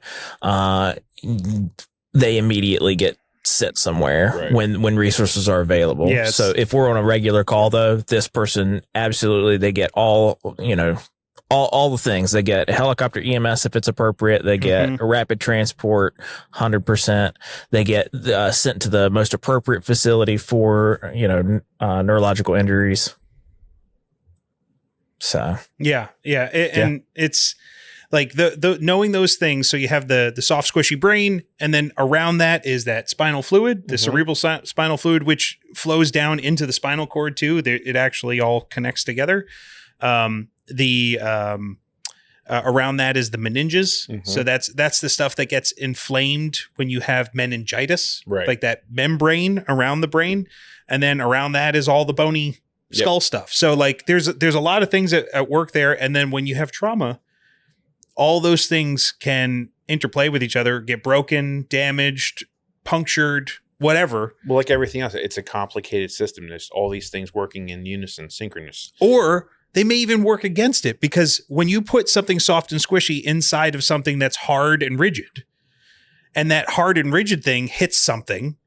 they immediately get sent somewhere when resources are available. Yes. So if we're on a regular call, though, this person absolutely, they get all the things. They get a helicopter EMS if it's appropriate. They get a rapid transport, 100%. They get sent to the most appropriate facility for neurological injuries. So and it's like the knowing those things. So you have the soft squishy brain, and then around that is that spinal fluid, the cerebral spinal fluid, which flows down into the spinal cord too. It actually all connects together. Around that is the meninges. So that's the stuff that gets inflamed when you have meningitis, like that membrane around the brain. And then around that is all the bony skull stuff. So like there's a lot of things at work there. And then when you have trauma, all those things can interplay with each other, get broken, damaged, punctured, whatever. Well, like everything else, it's a complicated system. There's all these things working in unison, synchronous. Or they may even work against it, because when you put something soft and squishy inside of something that's hard and rigid, and that hard and rigid thing hits something,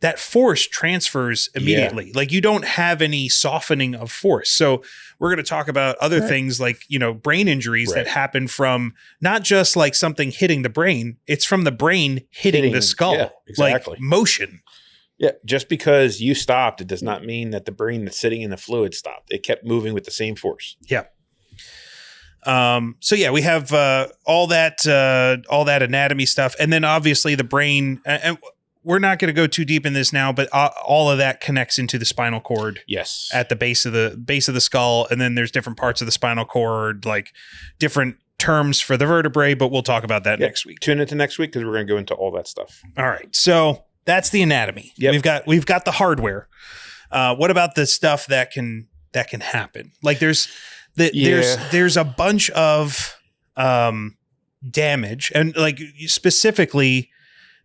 that force transfers immediately. Like you don't have any softening of force. So we're going to talk about other things like, brain injuries that happen from not just like something hitting the brain, it's from the brain hitting the skull. Yeah, exactly. Like motion. Yeah, just because you stopped, it does not mean that the brain that's sitting in the fluid stopped. It kept moving with the same force. Yeah. We have all that anatomy stuff, and then obviously the brain. And we're not going to go too deep in this now, but all of that connects into the spinal cord. Yes, at the base of the skull, and then there's different parts of the spinal cord, like different terms for the vertebrae. But we'll talk about that next week. Tune into next week because we're going to go into all that stuff. All right, so that's the anatomy. Yep. We've got the hardware. What about the stuff that can happen? Like there's a bunch of damage, and like specifically,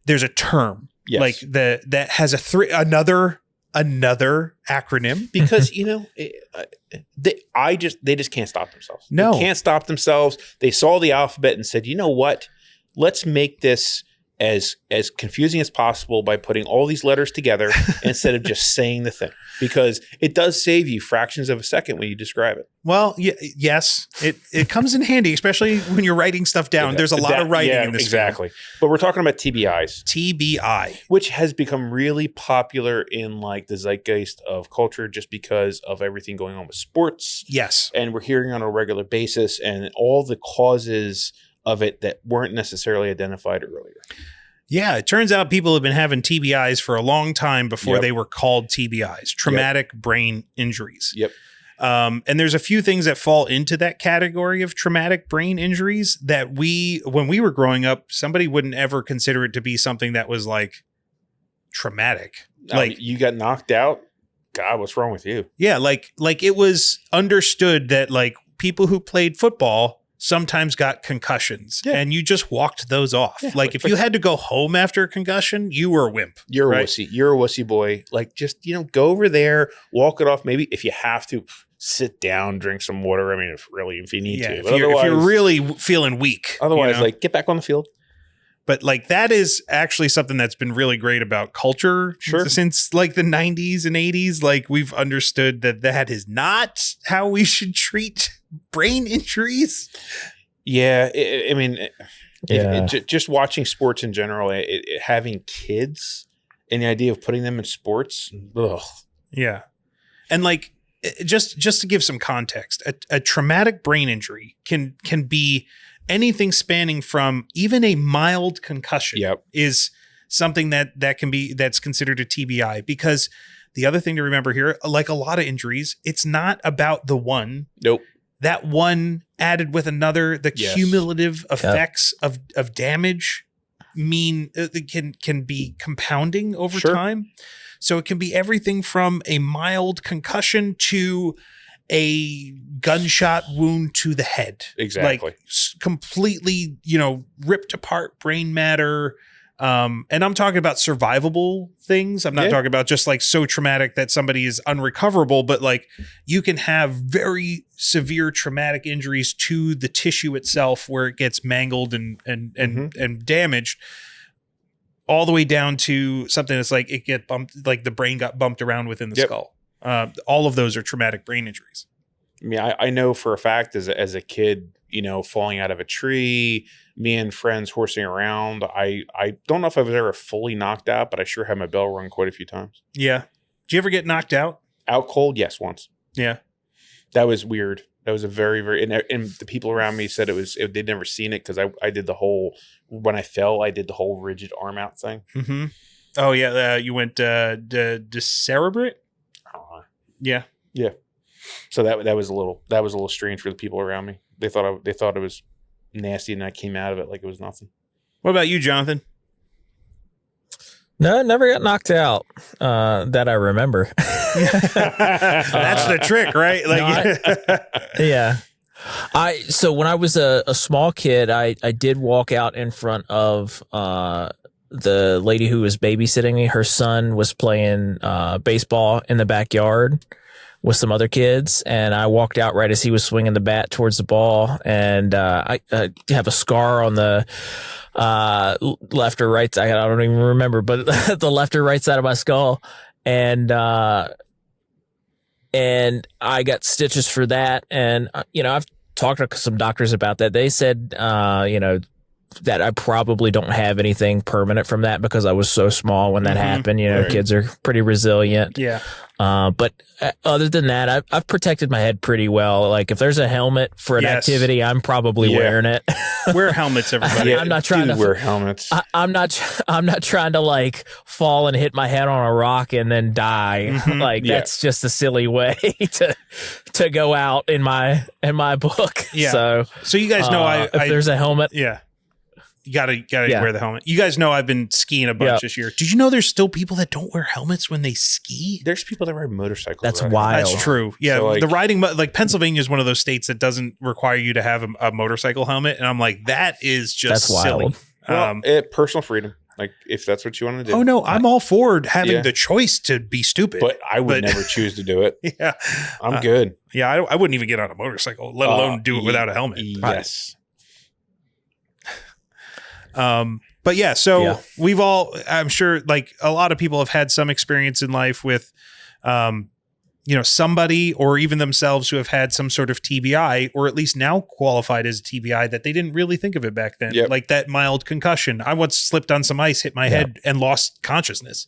there's a term like that has another acronym, because they just can't stop themselves. No, they can't stop themselves. They saw the alphabet and said, you know what? Let's make this as confusing as possible by putting all these letters together instead of just saying the thing, because it does save you fractions of a second when you describe it. Well, yes, it comes in handy, especially when you're writing stuff down. There's a lot of writing in this. Exactly. But we're talking about TBIs. TBI, which has become really popular in like the zeitgeist of culture just because of everything going on with sports. Yes. And we're hearing on a regular basis, and all the causes of it that weren't necessarily identified earlier. Yeah, it turns out people have been having TBIs for a long time before they were called TBIs, traumatic brain injuries. Yep. And there's a few things that fall into that category of traumatic brain injuries that when we were growing up, somebody wouldn't ever consider it to be something that was like traumatic. Like you got knocked out. God, what's wrong with you? Yeah, like it was understood that like people who played football sometimes got concussions, and you just walked those off. Yeah, like if you had to go home after a concussion, you were a wimp. You're a wussy. You're a wussy boy. Like just, go over there, walk it off. Maybe if you have to, sit down, drink some water. I mean, if you need to. If you're really feeling weak. Otherwise, get back on the field. But like that is actually something that's been really great about culture since like the 90s and 80s. Like we've understood that is not how we should treat brain injuries. Yeah. Just watching sports in general, having kids and the idea of putting them in sports. Ugh. Yeah. And like, just to give some context, a traumatic brain injury can be anything spanning from even a mild concussion is something that's considered a TBI. Because the other thing to remember here, like a lot of injuries, it's not about the one. Nope. That one added with another, the cumulative effects of damage can be compounding over time. So it can be everything from a mild concussion to a gunshot wound to the head. Exactly. Like completely, ripped apart brain matter. And I'm talking about survivable things. I'm not talking about just like so traumatic that somebody is unrecoverable, but like you can have very severe traumatic injuries to the tissue itself where it gets mangled and damaged, all the way down to something that's like it get bumped, like the brain got bumped around within the skull. All of those are traumatic brain injuries. I mean, I know for a fact as a kid, falling out of a tree, me and friends horsing around. I don't know if I was ever fully knocked out, but I sure had my bell rung quite a few times. Yeah. Did you ever get knocked out? Out cold? Yes, once. Yeah. That was weird. That was a very, very, and the people around me said they'd never seen it because I did the whole, when I fell, I did the whole rigid arm out thing. Mm-hmm. Oh yeah. You went decerebrate? Yeah. Yeah. So that was a little strange for the people around me. They thought it was nasty, and I came out of it like it was nothing. What about you, Jonathan? No, I never got knocked out that I remember. That's the trick, right? Like, yeah. So when I was a small kid, I did walk out in front of the lady who was babysitting me. Her son was playing baseball in the backyard with some other kids, and I walked out right as he was swinging the bat towards the ball, and I have a scar on the left or right side. I don't even remember, but the left or right side of my skull, and I got stitches for that. And I've talked to some doctors about that. They said that I probably don't have anything permanent from that because I was so small when that happened. Kids are pretty resilient. Yeah. But other than that, I've protected my head pretty well. Like if there's a helmet for an activity, I'm probably wearing it. Wear helmets, everybody. I'm not trying to wear helmets. I'm not trying to like fall and hit my head on a rock and then die. That's just a silly way to go out in my book. Yeah. So you guys know if there's a helmet. Yeah. You gotta wear the helmet. You guys know I've been skiing a bunch this year. Did you know there's still people that don't wear helmets when they ski? There's people that ride motorcycles. That's wild. That's true. Yeah, so the riding, like Pennsylvania is one of those states that doesn't require you to have a motorcycle helmet, and I'm like, that is just silly. Well, personal freedom. Like if that's what you want to do. Oh no, I'm all for having the choice to be stupid, but I would never choose to do it. Yeah, I'm good. Yeah, I wouldn't even get on a motorcycle, let alone do it without a helmet. Yes. But yeah, so we've all, I'm sure like a lot of people have had some experience in life with, somebody or even themselves who have had some sort of TBI or at least now qualified as a TBI that they didn't really think of it back then. Like that mild concussion. I once slipped on some ice, hit my head and lost consciousness.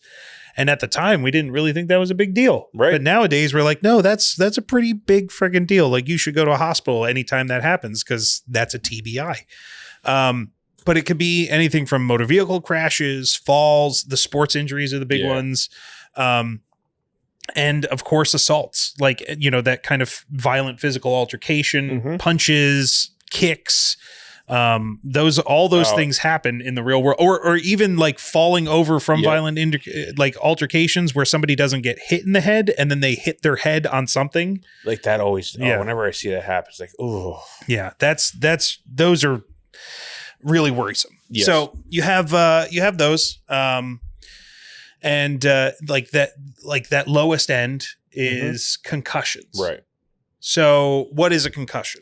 And at the time we didn't really think that was a big deal. Right. But nowadays we're like, no, that's a pretty big friggin' deal. Like you should go to a hospital anytime that happens because that's a TBI. But it could be anything from motor vehicle crashes, falls, the sports injuries are the big ones. And of course, assaults, like, that kind of violent physical altercation, punches, kicks, all those things happen in the real world, or even like falling over from violent altercations where somebody doesn't get hit in the head and then they hit their head on something like that. Always. Whenever I see that happen, it's like, oh yeah, those are really worrisome. Yes. So you have those, and that lowest end is concussions. Right. So what is a concussion?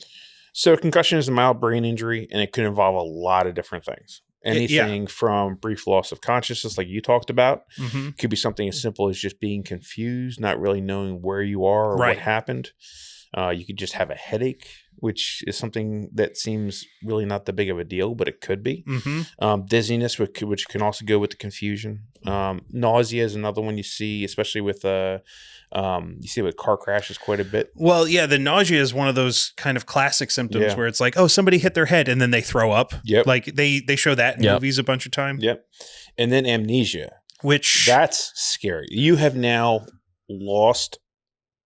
So a concussion is a mild brain injury, and it could involve a lot of different things. Anything from brief loss of consciousness, like you talked about, could be something as simple as just being confused, not really knowing where you are or what happened. You could just have a headache. which is something that seems really not that big of a deal, but it could be. Dizziness, which can also go with the confusion. Nausea is another one you see, especially with you see with car crashes quite a bit. Well, yeah, the nausea is one of those kind of classic symptoms where it's like, oh, somebody hit their head and then they throw up. Yep. Like they show that in movies a bunch of times. Yep. And then amnesia, which that's scary. You have now lost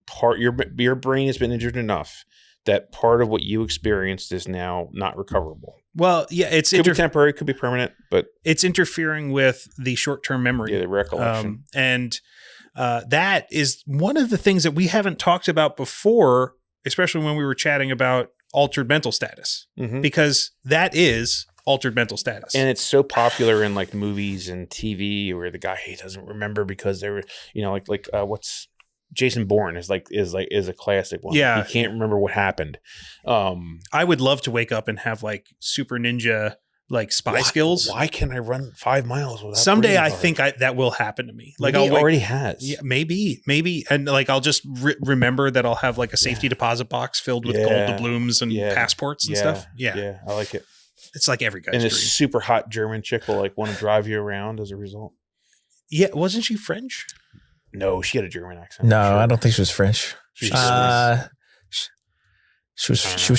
part. Your brain has been injured enough that part of what you experienced is now not recoverable. Well, yeah, it could be temporary, could be permanent, but it's interfering with the short-term memory, the recollection, and that is one of the things that we haven't talked about before, especially when we were chatting about altered mental status, because that is altered mental status, and it's so popular in like movies and TV where the guy he doesn't remember because they were, like what's Jason Bourne is a classic one. Yeah, he can't remember what happened. I would love to wake up and have like super ninja like spy skills. Why can I run 5 miles without? Someday I think that will happen to me. Like maybe already has. Yeah, maybe, and like I'll just remember that I'll have like a safety deposit box filled with gold doubloons and passports and stuff. Yeah, I like it. It's like every guy's and dream. this super hot German chick will like want to drive you around as a result. Yeah, wasn't she French? No, she had a German accent. No, I don't think she was French. She was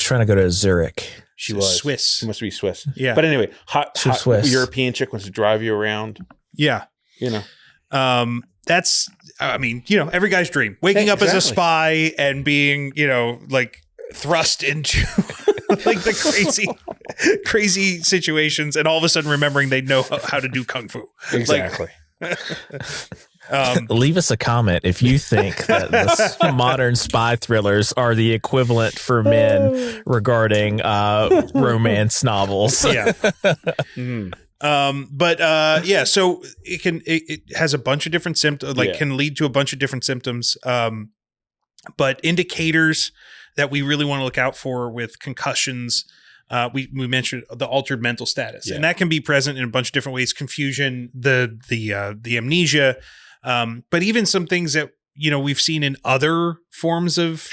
trying to go to Zurich. She was Swiss. She must be Swiss. Yeah. But anyway, hot Swiss. European chick wants to drive you around. Yeah. That's, every guy's dream. Waking up as a spy and being, like thrust into like the crazy situations, and all of a sudden remembering they know how to do kung fu. Exactly. Leave us a comment if you think that the modern spy thrillers are the equivalent for men regarding romance novels. Yeah. So it has a bunch of different symptoms, can lead to a bunch of different symptoms. But indicators that we really want to look out for with concussions, we mentioned the altered mental status, and that can be present in a bunch of different ways: confusion, the amnesia, but even some things that we've seen in other forms of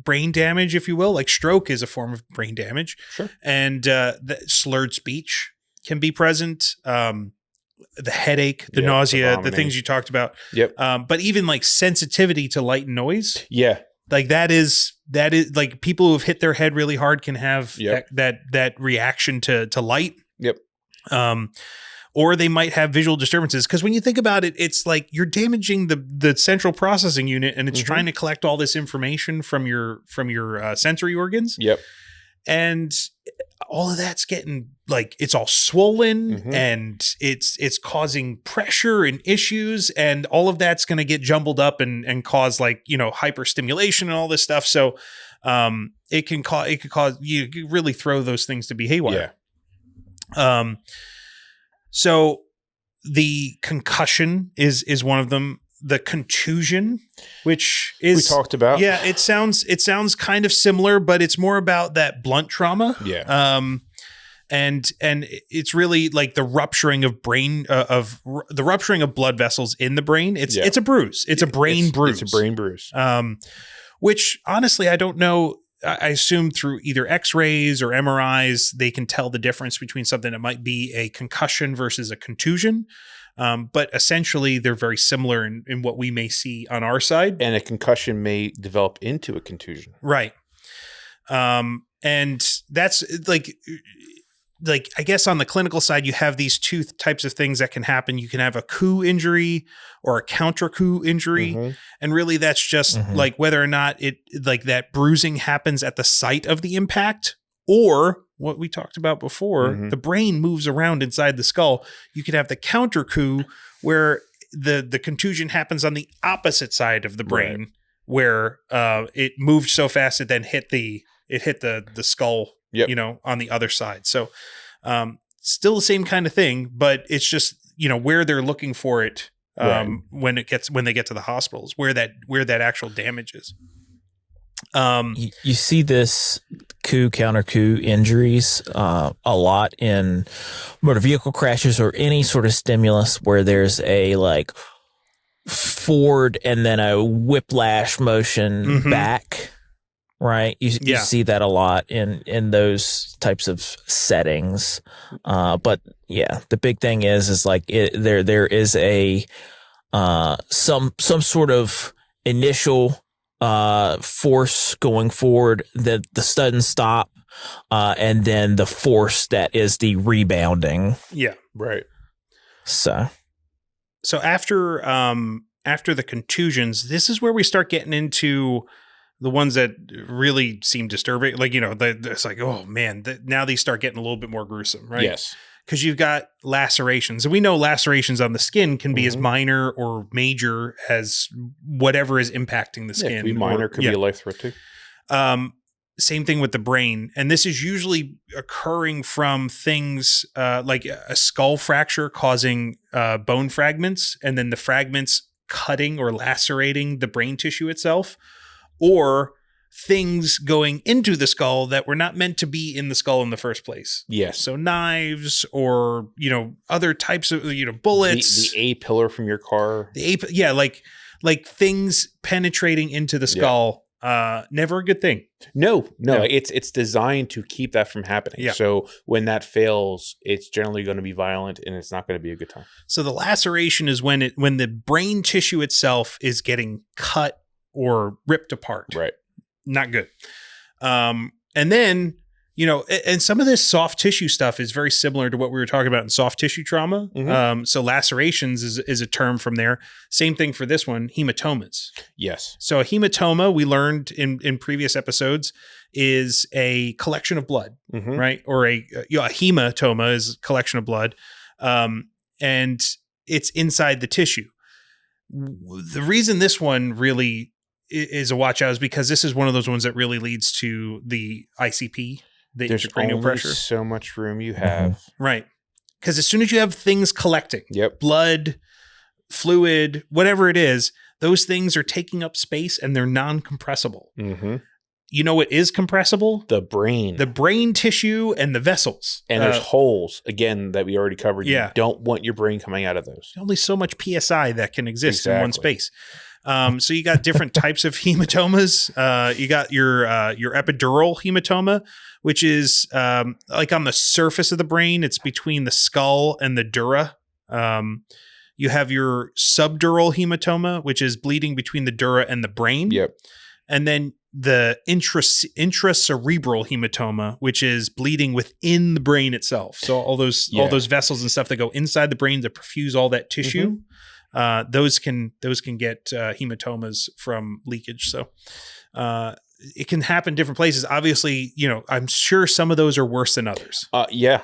brain damage, if you will. Like stroke is a form of brain damage, and the slurred speech can be present. The headache, the nausea, the things you talked about. Yep. But even like sensitivity to light and noise. Yeah. Like that is like people who have hit their head really hard can have that reaction to light. Yep. Or they might have visual disturbances, because when you think about it, it's like you're damaging the central processing unit, and it's trying to collect all this information from your sensory organs. Yep. And all of that's getting like, it's all swollen, and it's causing pressure and issues, and all of that's going to get jumbled up and cause like, hyperstimulation and all this stuff. So it could cause you really throw those things to be haywire. Yeah. So the concussion is one of them. The contusion, which is we talked about. Yeah, it sounds kind of similar, but it's more about that blunt trauma. Yeah. And it's really like the rupturing of the rupturing of blood vessels in the brain. It's a bruise. It's a brain bruise. It's a brain bruise. Which honestly, I don't know. I assume through either X-rays or MRIs, they can tell the difference between something that might be a concussion versus a contusion. But essentially, they're very similar in what we may see on our side. And a concussion may develop into a contusion. Right. And that's like I guess on the clinical side, you have these two types of things that can happen. You can have a coup injury or a counter coup injury. And really that's just like whether or not it like that bruising happens at the site of the impact, or what we talked about before, the brain moves around inside the skull. You could have the counter coup where the contusion happens on the opposite side of the brain, where it moved so fast it then hit the skull, on the other side. So still the same kind of thing, but it's just, where they're looking for it when they get to the hospitals, where that actual damage is. You see this counter coup injuries a lot in motor vehicle crashes or any sort of stimulus where there's a like forward and then a whiplash motion back. right? You see that a lot in those types of settings. But yeah, the big thing is like there is a some sort of initial force going forward, the sudden stop, and then the force that is the rebounding. Yeah. Right. So after the contusions, this is where we start getting into the ones that really seem disturbing. Like, it's like, oh man, now these start getting a little bit more gruesome, right? Yes. Because you've got lacerations, and we know lacerations on the skin can be as minor or major as whatever is impacting the skin. Could be minor, could be a life threat too. Same thing with the brain. And this is usually occurring from things like a skull fracture causing bone fragments, and then the fragments cutting or lacerating the brain tissue itself, or things going into the skull that were not meant to be in the skull in the first place. Yes. So knives or, other types of, bullets. The A-pillar from your car. Like things penetrating into the skull. Never a good thing. No. It's designed to keep that from happening. Yeah. So when that fails, it's generally going to be violent and it's not going to be a good time. So the laceration is when the brain tissue itself is getting cut or ripped apart. Right. Not good. And then, and some of this soft tissue stuff is very similar to what we were talking about in soft tissue trauma. Mm-hmm. So lacerations is a term from there. Same thing for this one, hematomas. Yes. So a hematoma, we learned in previous episodes, is a collection of blood, right? Or a hematoma is a collection of blood. And it's inside the tissue. The reason this one really is a watch out is because this is one of those ones that really leads to the ICP, the intracranial pressure. There's so much room you have. Right. Because as soon as you have things collecting, blood, fluid, whatever it is, those things are taking up space and they're non-compressible. Mm-hmm. You know what is compressible? The brain tissue and the vessels. And there's holes, again, that we already covered. Yeah. You don't want your brain coming out of those. Only so much PSI that can exist in one space. So you got different types of hematomas. You got your epidural hematoma, which is like on the surface of the brain. It's between the skull and the dura. You have your subdural hematoma, which is bleeding between the dura and the brain. Yep. And then the intracerebral hematoma, which is bleeding within the brain itself. So all those vessels and stuff that go inside the brain to perfuse all that tissue. Those can get hematomas from leakage. So it can happen different places. Obviously, I'm sure some of those are worse than others. Yeah.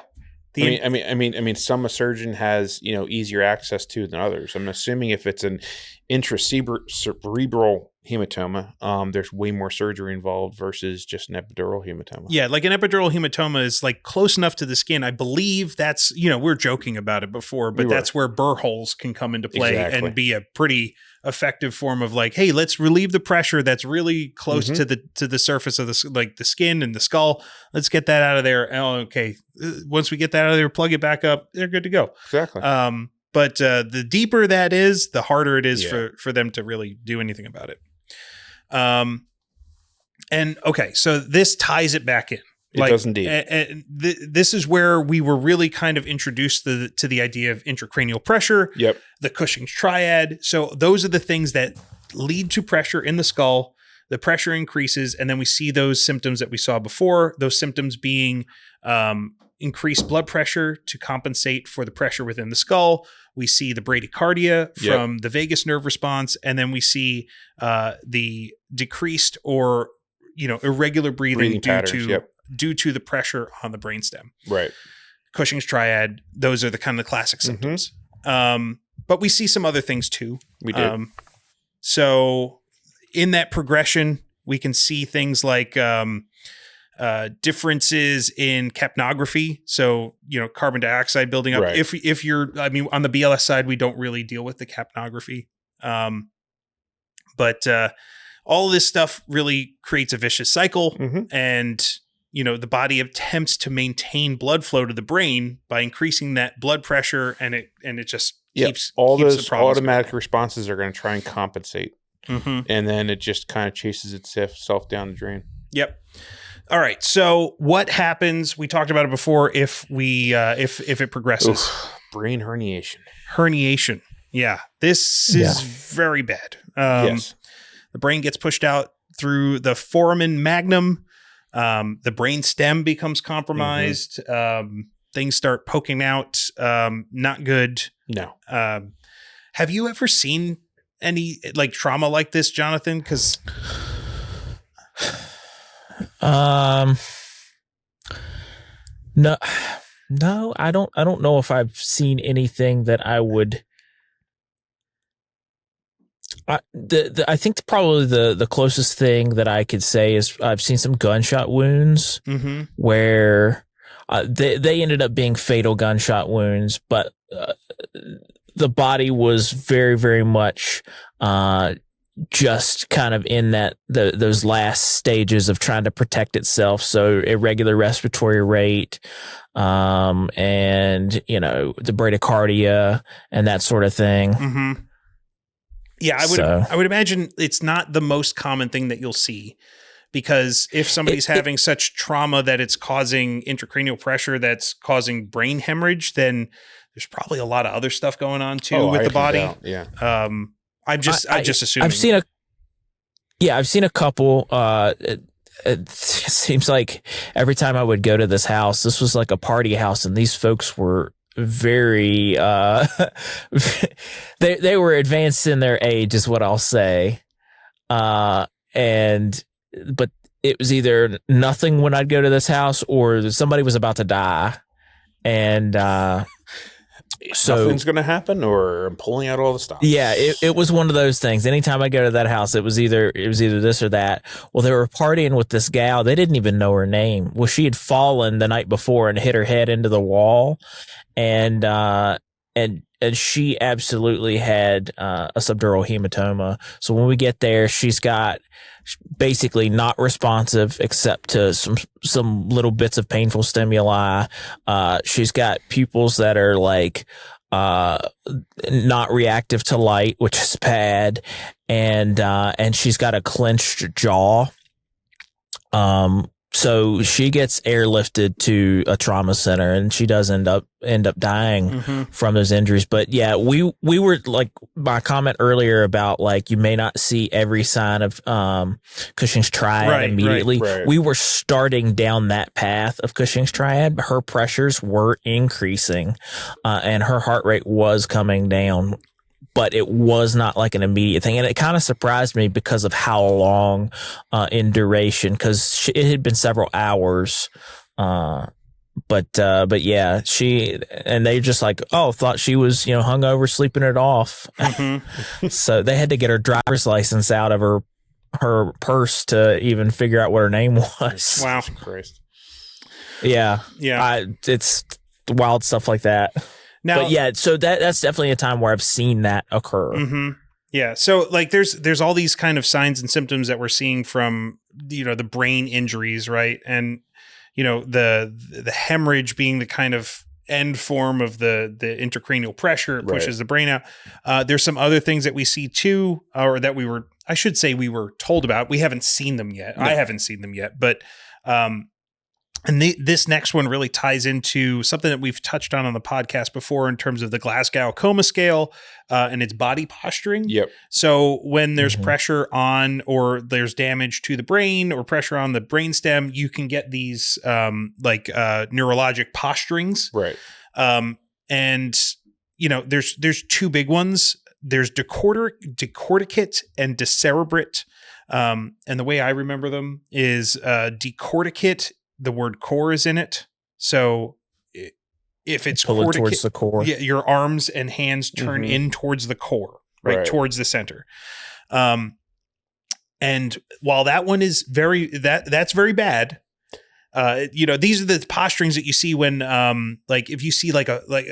I mean, some a surgeon has, easier access to than others. I'm assuming if it's an intracerebral hematoma, there's way more surgery involved versus just an epidural hematoma. Yeah, like an epidural hematoma is like close enough to the skin. I believe that's, we're joking about it before, but that's where burr holes can come into play and be a pretty effective form of like, hey, let's relieve the pressure that's really close to the surface of the skin and the skull. Let's get that out of there. Oh, okay. Once we get that out of there, plug it back up. They're good to go. Exactly. But the deeper that is, the harder it is for them to really do anything about it. And okay, so this ties it back in. It does indeed. And this is where we were really kind of introduced to the idea of intracranial pressure. Yep. The Cushing's Triad. So those are the things that lead to pressure in the skull. The pressure increases, and then we see those symptoms that we saw before. Those symptoms being increased blood pressure to compensate for the pressure within the skull. We see the bradycardia from the vagus nerve response, and then we see the decreased or irregular breathing due to the pressure on the brainstem. Right. Cushing's Triad. Those are the kind of the classic symptoms. But we see some other things too. We do. So in that progression, we can see things like differences in capnography. So, carbon dioxide building up. Right. If you're, on the BLS side, we don't really deal with the capnography. But all of this stuff really creates a vicious cycle. And, the body attempts to maintain blood flow to the brain by increasing that blood pressure, and it just keeps those the automatic responses are going to try and compensate. Mm-hmm. And then it just kind of chases itself down the drain. Yep. All right. So what happens? We talked about it before. If it progresses, brain herniation. Herniation. Yeah. This is very bad. Yes. The brain gets pushed out through the foramen magnum. The brain stem becomes compromised. Things start poking out. Not good. No. Have you ever seen any like trauma like this, Jonathon? Because no, I don't know if I've seen anything that I would. I think probably the closest thing that I could say is I've seen some gunshot wounds where they ended up being fatal gunshot wounds, but the body was very, very much just kind of in those last stages of trying to protect itself. So irregular respiratory rate, and the bradycardia and that sort of thing. Yeah, I would imagine it's not the most common thing that you'll see, because if somebody's having such trauma that it's causing intracranial pressure that's causing brain hemorrhage, then there's probably a lot of other stuff going on too with the body. Yeah. I just assume I've seen a couple. It seems like every time I would go to this house, this was like a party house, and these folks were very they were advanced in their age, is what I'll say. But it was either nothing when I'd go to this house, or somebody was about to die, and so nothing's going to happen, or I'm pulling out all the stops. Yeah, it was one of those things. Anytime I go to that house, it was either this or that. Well, they were partying with this gal. They didn't even know her name. Well, she had fallen the night before and hit her head into the wall, and she absolutely had a subdural hematoma. So when we get there, she's got basically not responsive except to some little bits of painful stimuli. She's got pupils that are like not reactive to light, which is bad, and she's got a clenched jaw. So she gets airlifted to a trauma center, and she does end up dying from those injuries. But yeah, we were like, my comment earlier about like you may not see every sign of Cushing's triad immediately. Right. We were starting down that path of Cushing's triad. Her pressures were increasing, and her heart rate was coming down. But it was not like an immediate thing. And it kind of surprised me because of how long in duration, because it had been several hours. But yeah, they just like, thought she was, hungover, sleeping it off. So they had to get her driver's license out of her purse to even figure out what her name was. Wow. Christ. Yeah. It's wild stuff like that. Now, but yeah, so that's definitely a time where I've seen that occur. Yeah. So like there's all these kind of signs and symptoms that we're seeing from, the brain injuries, right? And, the hemorrhage being the kind of end form of the intracranial pressure, it pushes the brain out. There's some other things that we see too, or that we were told about. We haven't seen them yet. No. I haven't seen them yet, but, and this next one really ties into something that we've touched on the podcast before in terms of the Glasgow Coma Scale and its body posturing. Yep. So when there's pressure on, or there's damage to the brain, or pressure on the brainstem, you can get these neurologic posturings. Right. And there's two big ones. There's decorticate and decerebrate. And the way I remember them is decorticate. The word core is in it. So if it's towards the core, your arms and hands turn in towards the core, right? Towards the center. And while that one is that's very bad. These are the posturings that you see when, if you see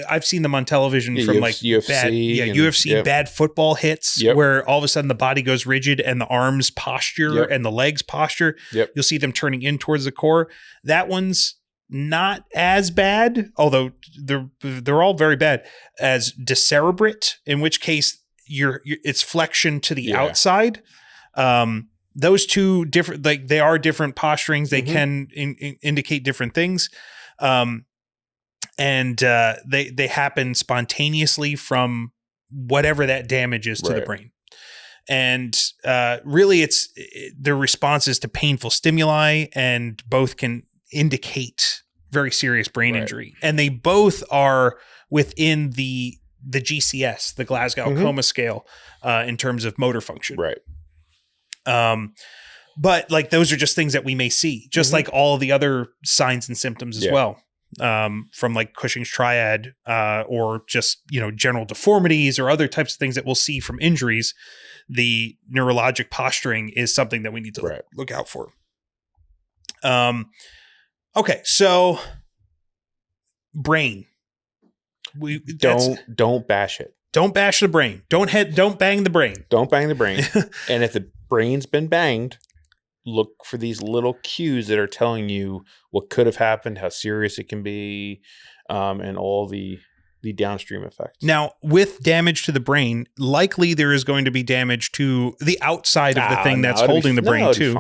I've seen them on television from UFC, bad football hits where all of a sudden the body goes rigid and the arms posture and the legs posture. Yep. You'll see them turning in towards the core. That one's not as bad, although they're all very bad, as decerebrate, in which case it's flexion to the outside. those two different, like they are different posturings. They can indicate different things. And they happen spontaneously from whatever that damage is to the brain. And really their responses to painful stimuli, and both can indicate very serious brain injury. And they both are within the GCS, the Glasgow Coma Scale, in terms of motor function. Right. But like those are just things that we may see, just like all the other signs and symptoms as well. From like Cushing's Triad, or just, general deformities or other types of things that we'll see from injuries. The neurologic posturing is something that we need to look out for. Okay. So brain, don't bash it. Don't bash the brain. Don't bang the brain. Don't bang the brain. And if the brain's been banged, look for these little cues that are telling you what could have happened, how serious it can be, and all the downstream effects. Now, with damage to the brain, likely there is going to be damage to the outside of the thing that's holding the brain too.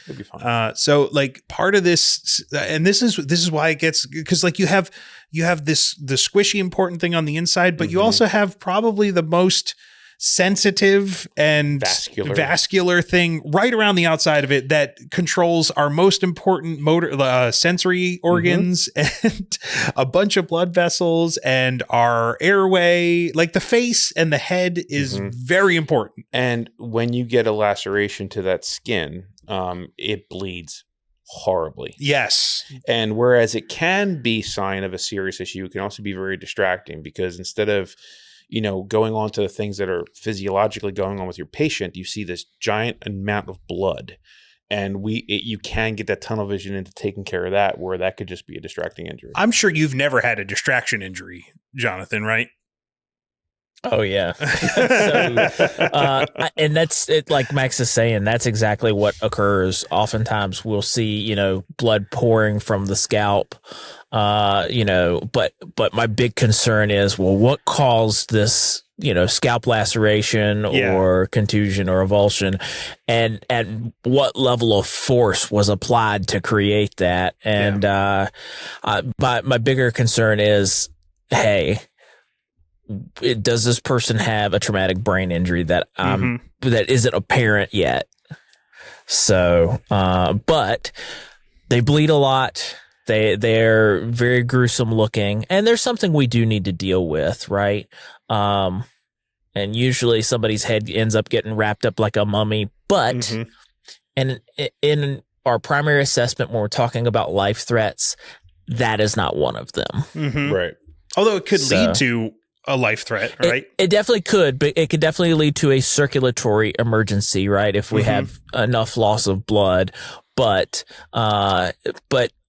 It'll be fine. So like part of this, and this is why it gets, because like you have the squishy important thing on the inside, but you also have probably the most sensitive and vascular thing right around the outside of it that controls our most important motor sensory organs and a bunch of blood vessels and our airway. Like the face and the head is very important. And when you get a laceration to that skin, it bleeds horribly. Yes. And whereas it can be sign of a serious issue, it can also be very distracting, because instead of going on to the things that are physiologically going on with your patient, you see this giant amount of blood, and you can get that tunnel vision into taking care of that, where that could just be a distracting injury. I'm sure you've never had a distraction injury, Jonathon, right? Oh yeah. And that's it. Like Max is saying, that's exactly what occurs. Oftentimes we'll see, blood pouring from the scalp, but my big concern is, well, what caused this, scalp laceration or contusion or avulsion, and at what level of force was applied to create that? And, my bigger concern is, hey, does this person have a traumatic brain injury that that isn't apparent yet? So, but they bleed a lot. They're very gruesome looking, and there's something we do need to deal with, right? And usually somebody's head ends up getting wrapped up like a mummy, but and in our primary assessment, when we're talking about life threats, that is not one of them. Right. Although it could lead to a life threat, right? It definitely could, but it could definitely lead to a circulatory emergency, right? If we have enough loss of blood, but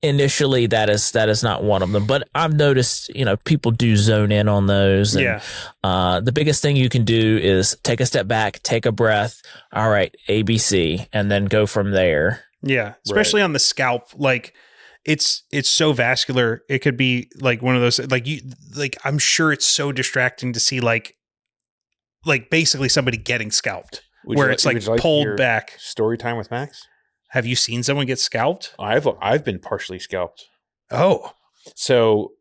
initially that is not one of them. But I've noticed, people do zone in on those. And, the biggest thing you can do is take a step back, take a breath. All right, ABC, and then go from there. Yeah. Especially on the scalp. Like, it's so vascular. It could be like one of those, I'm sure it's so distracting to see like basically somebody getting scalped, where it's like pulled back. Story time with Max. Have you seen someone get scalped? I've been partially scalped. Oh, so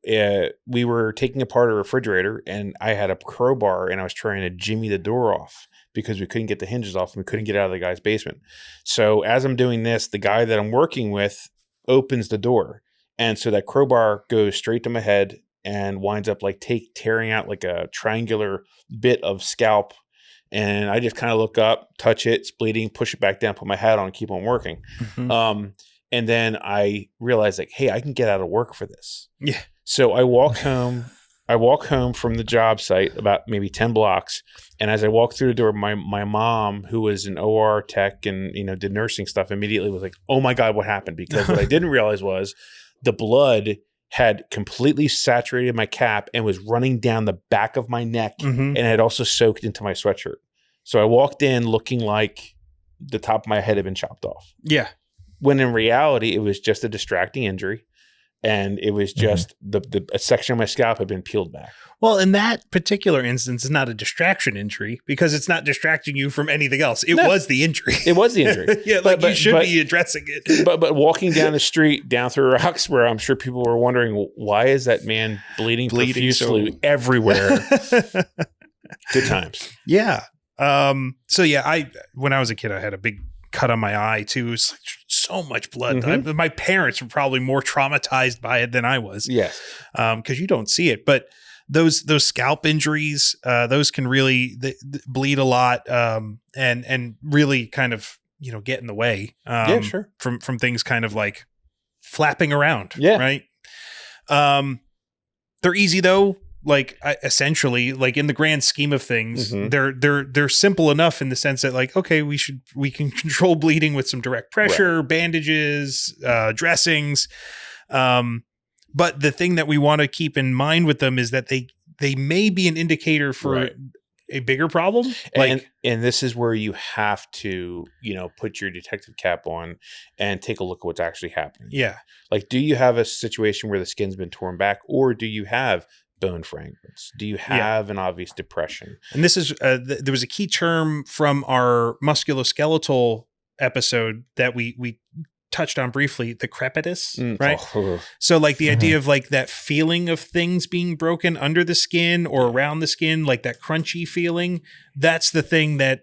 we were taking apart a refrigerator, and I had a crowbar, and I was trying to jimmy the door off because we couldn't get the hinges off, and we couldn't get out of the guy's basement. So as I'm doing this, the guy that I'm working with opens the door, and so that crowbar goes straight to my head and winds up like tearing out like a triangular bit of scalp. And I just kind of look up, touch it, it's bleeding, push it back down, put my hat on, keep on working. And then I realized, like, hey, I can get out of work for this. Yeah. So I walk home. I walk home from the job site about maybe 10 blocks. And as I walk through the door, my mom, who was an OR tech and, did nursing stuff, immediately was like, oh my God, what happened? Because what I didn't realize was the blood had completely saturated my cap and was running down the back of my neck and had also soaked into my sweatshirt. So I walked in looking like the top of my head had been chopped off. Yeah. When in reality, it was just a distracting injury. and it was just a section of my scalp had been peeled back. Well, in that particular instance, it's not a distraction injury because it's not distracting you from anything else. It was the injury. It was the injury. Yeah, like you should be addressing it. But walking down the street, down through Roxborough, I'm sure people were wondering, why is that man bleeding profusely everywhere? Good times. Yeah. When I was a kid, I had a big cut on my eye too. It was like so much blood. My parents were probably more traumatized by it than I was. Yes. Because you don't see it. But those scalp injuries, those can really bleed a lot and really kind of, get in the way sure. from things kind of like flapping around. Yeah. Right. They're easy though. Like essentially, like in the grand scheme of things, they're simple enough in the sense that like, okay, we can control bleeding with some direct pressure, bandages, dressings. But the thing that we want to keep in mind with them is that they may be an indicator for a bigger problem. And this is where you have to, put your detective cap on and take a look at what's actually happening. Yeah. Like, do you have a situation where the skin's been torn back, or do you have bone fragments? Do you have an obvious depression? And this is there was a key term from our musculoskeletal episode that we touched on briefly, the crepitus, right? So like the idea of like that feeling of things being broken under the skin or around the skin, like that crunchy feeling, that's the thing that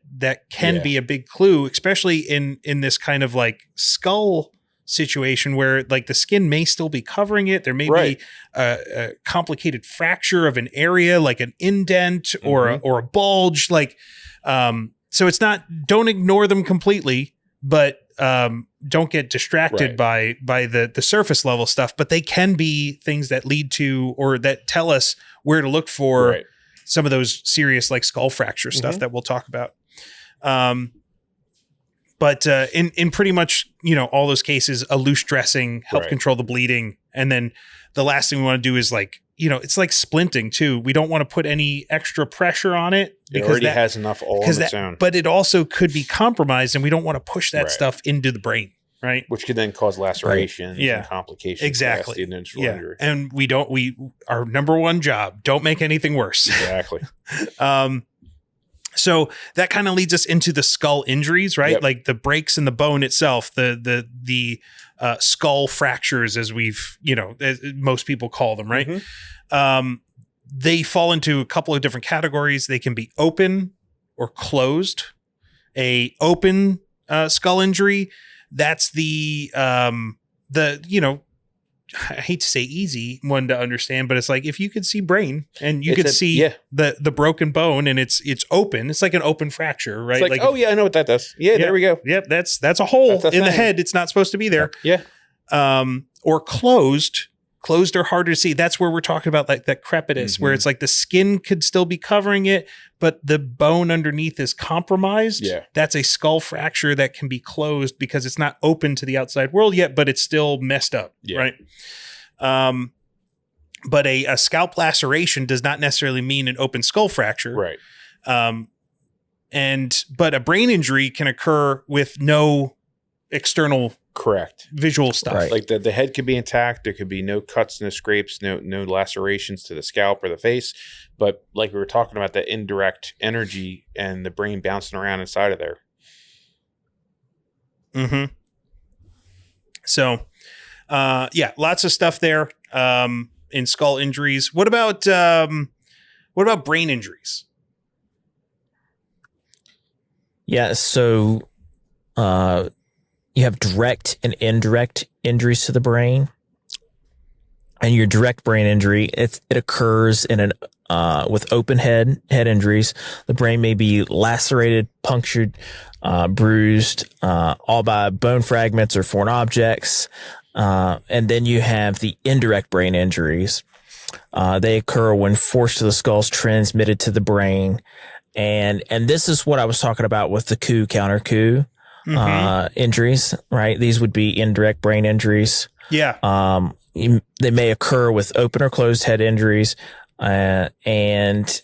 can be a big clue, especially in this kind of like skull situation where like the skin may still be covering it. There may be a complicated fracture of an area, like an indent or a bulge. Like, so it's not, don't ignore them completely, but don't get distracted by the surface level stuff, but they can be things that lead to, or that tell us where to look for some of those serious like skull fracture stuff that we'll talk about. But in pretty much, all those cases, a loose dressing help control the bleeding. And then the last thing we want to do is like, it's like splinting too. We don't want to put any extra pressure on it because it already has enough all on its own. But it also could be compromised, and we don't want to push that stuff into the brain, right? Which could then cause lacerations and complications. Exactly. Injury. And our number one job, don't make anything worse. Exactly. So that kind of leads us into the skull injuries, right? Yep. Like the breaks in the bone itself, the skull fractures, as as most people call them, right? They fall into a couple of different categories. They can be open or closed. A open skull injury, that's I hate to say easy one to understand, but it's like if you could see brain and you could see the broken bone and it's open, it's like an open fracture, right? It's like I know what that does. Yeah, there we go. Yep, that's a hole in the head. It's not supposed to be there. Yeah. Or closed are harder to see. That's where we're talking about like that crepitus, where it's like the skin could still be covering it, but the bone underneath is compromised. Yeah. That's a skull fracture that can be closed because it's not open to the outside world yet, but it's still messed up. Yeah. Right. But a scalp laceration does not necessarily mean an open skull fracture. Right. But a brain injury can occur with no external visual stuff. Right. Like the head could be intact. There could be no cuts, no scrapes, no lacerations to the scalp or the face. But like we were talking about, that indirect energy and the brain bouncing around inside of there. So, lots of stuff there in skull injuries. What about brain injuries? Yeah, so you have direct and indirect injuries to the brain. And your direct brain injury, it occurs in with open head injuries. The brain may be lacerated, punctured, bruised, all by bone fragments or foreign objects. And then you have the indirect brain injuries. They occur when force to the skull is transmitted to the brain. And this is what I was talking about with the coup-counter-coup injuries, right? These would be indirect brain injuries. Yeah. They may occur with open or closed head injuries. And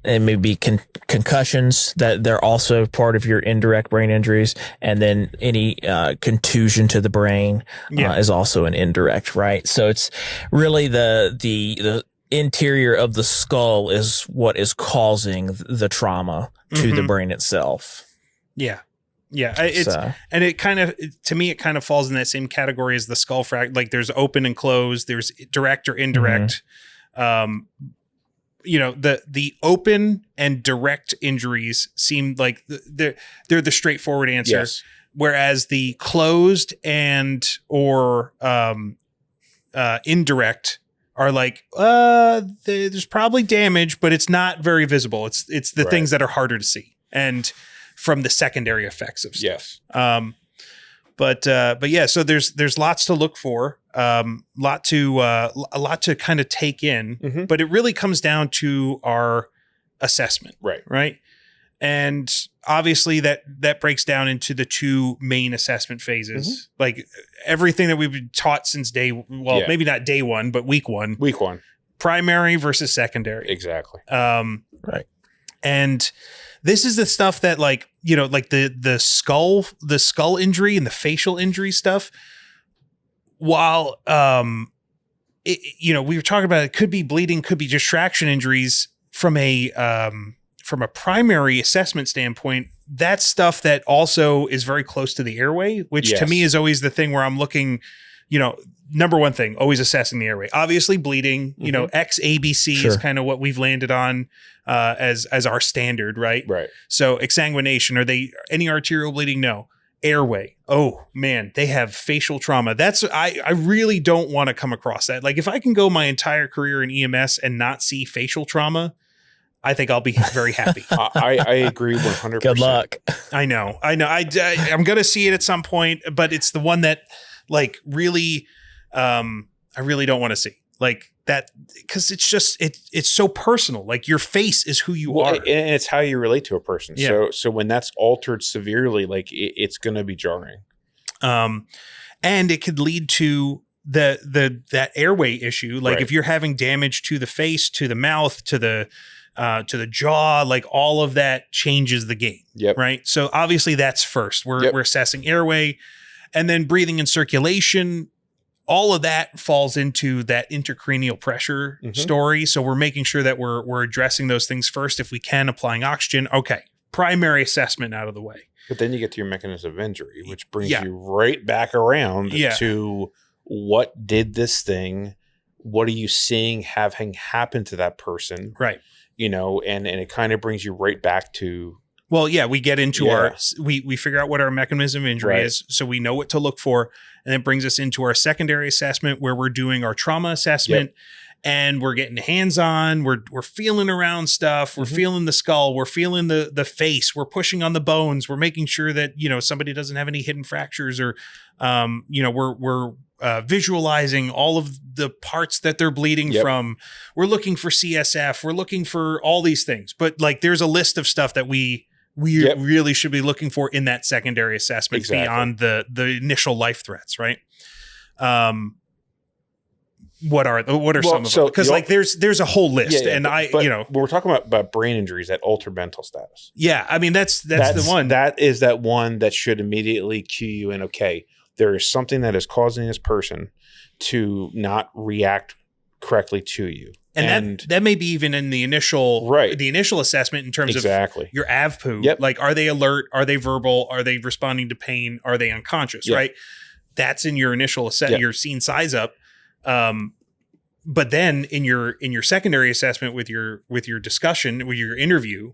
and maybe concussions, that they're also part of your indirect brain injuries. And then any contusion to the brain is also an indirect, right? So it's really the interior of the skull is what is causing the trauma to the brain itself. Yeah. And it kind of, to me, it kind of falls in that same category as the skull fracture. Like there's open and closed, there's direct or indirect. The open and direct injuries seem like they're the straightforward answer. Yes. Whereas the closed and or indirect are like, there's probably damage, but it's not very visible. It's the things that are harder to see. And from the secondary effects of stuff. Yes. But yeah, so there's lots to look for, a lot to kind of take in, but it really comes down to our assessment. Right. And obviously that breaks down into the two main assessment phases, like everything that we've been taught since maybe not day one, but week one, primary versus secondary. Exactly. Right. And this is the stuff that like the skull injury and the facial injury stuff. While, we were talking about, it could be bleeding, could be distraction injuries from a primary assessment standpoint. That's stuff that also is very close to the airway, which to me is always the thing where I'm looking, number one thing, always assessing the airway. Obviously bleeding, XABC is kind of what we've landed on as our standard, right? Right. So exsanguination, are they any arterial bleeding? No. Airway. Oh man, they have facial trauma. I really don't want to come across that. Like if I can go my entire career in EMS and not see facial trauma, I think I'll be very happy. I agree 100%. Good luck. I know. I'm going to see it at some point, but it's the one that like really, I really don't want to see like that, because it's just, it's so personal. Like your face is who you are. And it's how you relate to a person. Yeah. So when that's altered severely, like it's going to be jarring. And it could lead to that airway issue. Like if you're having damage to the face, to the mouth, to the jaw, like all of that changes the game. Yep. Right. So obviously that's first. We're assessing airway, and then breathing and circulation. All of that falls into that intracranial pressure story. So we're making sure that we're addressing those things first. If we can, applying oxygen. Okay. Primary assessment out of the way. But then you get to your mechanism of injury, which brings you right back around to what did this thing? What are you seeing having happened to that person? Right. And it kind of brings you right back to. Well, yeah, we get into we figure out what our mechanism of injury is, so we know what to look for, and it brings us into our secondary assessment where we're doing our trauma assessment, and we're getting hands-on, we're feeling around stuff, we're feeling the skull, we're feeling the face, we're pushing on the bones, we're making sure that, somebody doesn't have any hidden fractures, or, we're visualizing all of the parts that they're bleeding from. We're looking for CSF, we're looking for all these things, but like there's a list of stuff that we really should be looking for in that secondary assessment beyond the initial life threats, right? What are some of them? Because like there's a whole list, and we're talking about brain injuries that alter mental status. Yeah, I mean that's the one. That is that one that should immediately cue you in. Okay, there is something that is causing this person to not react correctly to you. And that may be even in the initial assessment in terms of your AVPU. Yep. Like, are they alert? Are they verbal? Are they responding to pain? Are they unconscious? Yep. Right. That's in your initial assessment, your scene size up. But then in your secondary assessment with your discussion, with your interview,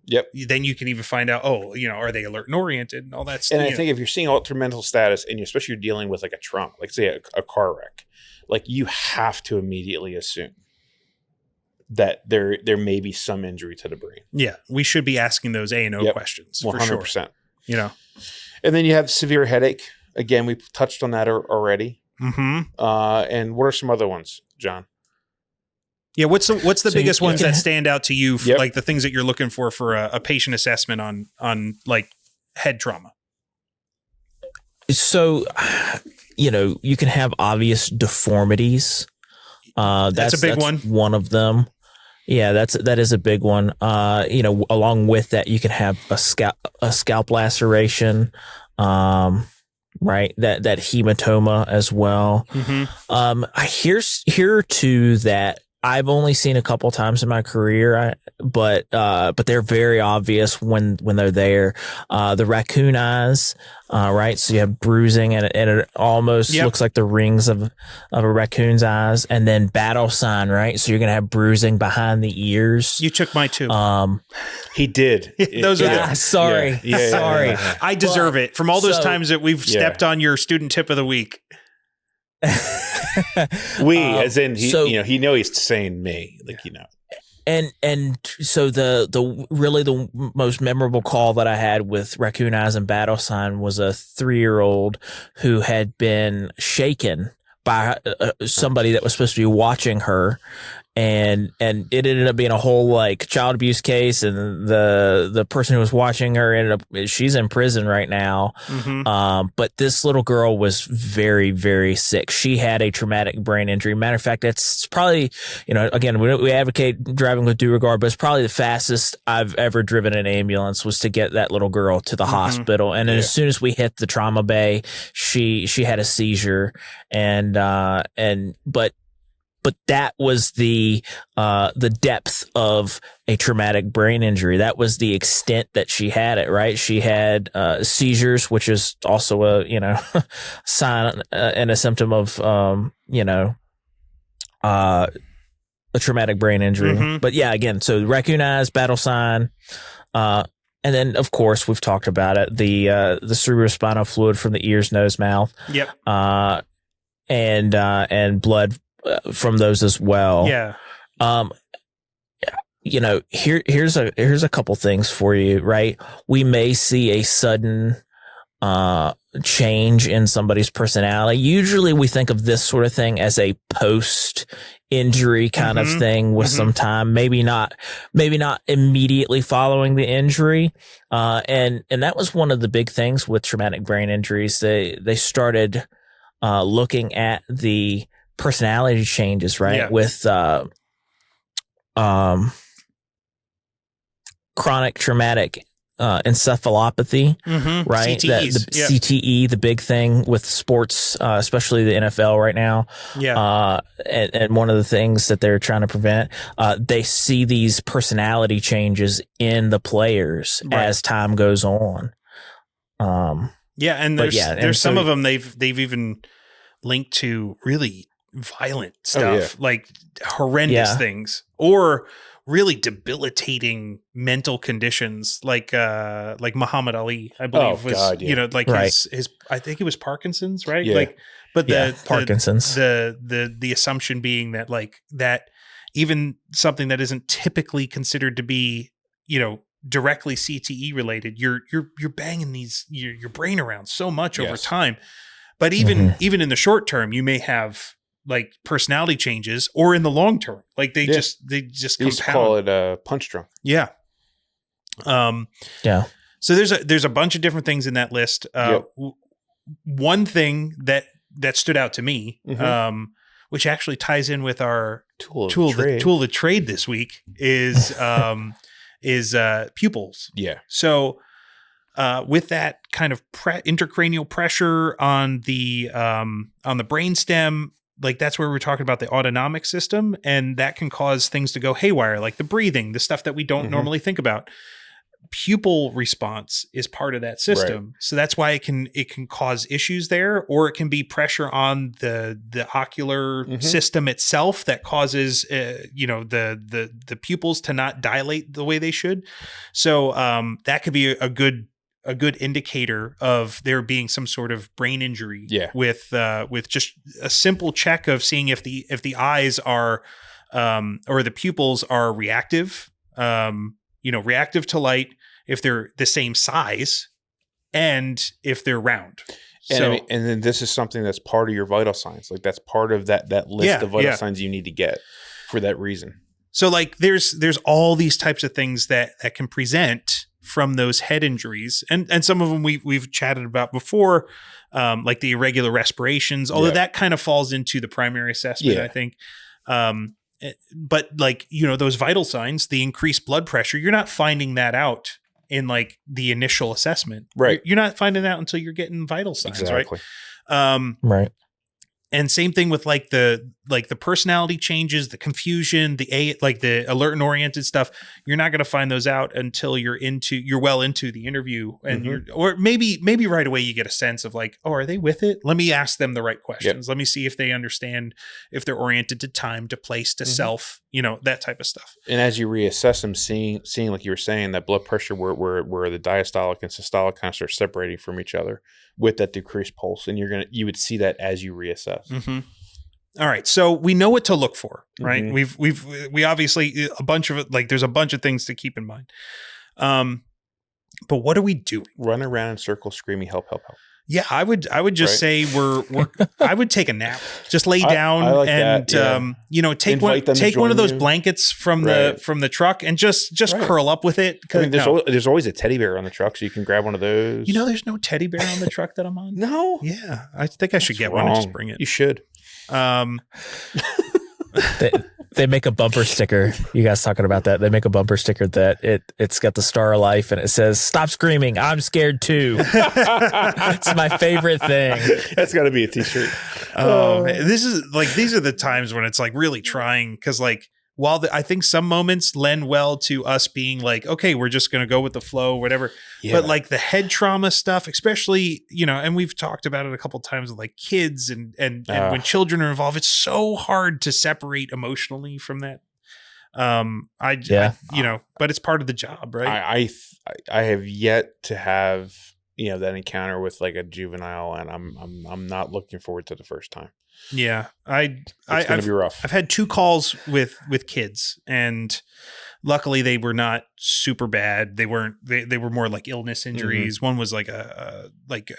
then you can even find out, are they alert and oriented and all that stuff. And I think if you're seeing altered mental status, and especially you're dealing with like a trauma, like say a car wreck, like you have to immediately assume that there may be some injury to the brain. Yeah, we should be asking those A&O questions 100%. For sure. And then you have severe headache. Again, we touched on that already. And what are some other ones, John? Yeah, what's the biggest ones that stand out to you for like the things that you're looking for a patient assessment on like head trauma? So, you can have obvious deformities. That's a big one. One of them. Yeah, that is a big one. Along with that, you can have a scalp laceration, right? That hematoma as well. I hear too that I've only seen a couple times in my career, but they're very obvious when they're there. The raccoon eyes, right? So you have bruising and it almost looks like the rings of a raccoon's eyes, and then battle sign, right? So you're gonna have bruising behind the ears. You took my two. He did. Those are Yeah, sorry. Sorry. I deserve it from all those times that we've stepped on your student tip of the week. As in he he's saying me, and so the most memorable call that I had with Raccoon Eyes and Battle Sign was a 3-year-old who had been shaken by somebody that was supposed to be watching her. And it ended up being a whole like child abuse case, and the person who was watching her she's in prison right now. But this little girl was very, very sick. She had a traumatic brain injury. Matter of fact, that's probably, again, we advocate driving with due regard, but it's probably the fastest I've ever driven an ambulance was to get that little girl to the hospital. And as soon as we hit the trauma bay, she had a seizure, but that was the depth of a traumatic brain injury. That was the extent that she had it, right? She had seizures, which is also a sign and a symptom of a traumatic brain injury. But yeah, again, so raccoon eyes, battle sign, and then of course we've talked about it, the cerebrospinal fluid from the ears, nose, mouth. And blood from those as well. Here's a couple things for you, right? We may see a sudden change in somebody's personality. Usually we think of this sort of thing as a post injury kind of thing with some time, maybe not immediately following the injury. And that was one of the big things with traumatic brain injuries. They started looking at the personality changes, right? With chronic traumatic encephalopathy, right? CTEs. CTE, the big thing with sports, especially the NFL right now. And one of the things that they're trying to prevent, they see these personality changes in the players as time goes on. And there's some of them they've even linked to really violent stuff, like horrendous things, or really debilitating mental conditions, like Muhammad Ali, I believe, his I think it was Parkinson's, right? Parkinson's. The assumption being that that even something that isn't typically considered to be directly CTE related, you're banging your brain around so much over time. But even in the short term, you may have like personality changes, or in the long term, like they just compound. Call it a punch drunk. So there's a bunch of different things in that list. One thing that stood out to me, which actually ties in with our tool of the trade this week, is pupils. So with that kind of intracranial pressure on the brainstem, like that's where we're talking about the autonomic system, and that can cause things to go haywire, like the breathing, the stuff that we don't normally think about. Pupil response is part of that system. So that's why it can cause issues there, or it can be pressure on the ocular system itself that causes the pupils to not dilate the way they should. So that could be a good indicator of there being some sort of brain injury. With just a simple check of seeing if the eyes are or the pupils are reactive, reactive to light, if they're the same size, and if they're round. And then this is something that's part of your vital signs. Like that's part of that list of vital signs you need to get for that reason. So like there's all these types of things that can present from those head injuries, and some of them we've chatted about before, like the irregular respirations, although that kind of falls into the primary assessment, I think. But like, those vital signs, the increased blood pressure, you're not finding that out in like the initial assessment. Right. You're not finding that until you're getting vital signs, Exactly. right? Right. And same thing with like the personality changes, the confusion, the alert and oriented stuff. You're not going to find those out until you're well into the interview, and or maybe right away you get a sense of like, oh, are they with it? Let me ask them the right questions. Yep. Let me see if they understand, if they're oriented to time, to place, to self, that type of stuff. And as you reassess them, seeing like you were saying, that blood pressure where the diastolic and systolic kind of start separating from each other with that decreased pulse, and you would see that as you reassess. All right, so we know what to look for, right? We obviously a bunch of it, like there's a bunch of things to keep in mind. But what are we doing? Run around in circles screaming, help, help, help. Yeah, I would just say we're I would take a nap. Just lay down I like and that, yeah. Take one of those you. blankets from the truck and just curl up with it. I mean, there's always a teddy bear on the truck, so you can grab one of those. There's no teddy bear on the truck that I'm on. No. Yeah, I think I should get one and just bring it. You should. They make a bumper sticker. You guys talking about that? They make a bumper sticker that it's got the Star of Life and it says, "Stop screaming, I'm scared too." It's my favorite thing. That's got to be a t-shirt. This is like, these are the times when it's like really trying, because like, while I think some moments lend well to us being like, okay, we're just going to go with the flow, whatever. Yeah. But like the head trauma stuff, especially, and we've talked about it a couple of times with like kids and when children are involved, it's so hard to separate emotionally from that. But it's part of the job, right? I have yet to have, that encounter with like a juvenile, and I'm not looking forward to the first time. Yeah, it's going to be rough. I've had 2 calls with kids, and luckily they were not super bad. They weren't. They were more like illness injuries. One was like a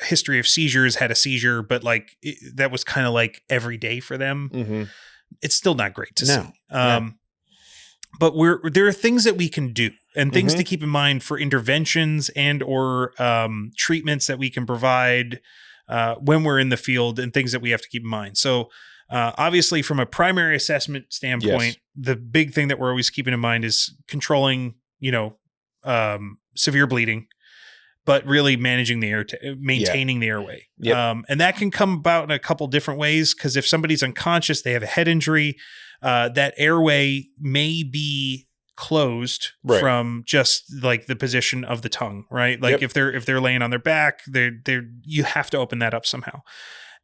history of seizures, had a seizure, but like that was kind of like every day for them. It's still not great to see. But there are things that we can do and things to keep in mind for interventions and or treatments that we can provide when we're in the field, and things that we have to keep in mind. So obviously from a primary assessment standpoint, the big thing that we're always keeping in mind is controlling, severe bleeding, but really managing maintaining the airway. And that can come about in a couple different ways, because if somebody's unconscious, they have a head injury, that airway may be closed from just like the position of the tongue, right? Like if they're laying on their back, you have to open that up somehow.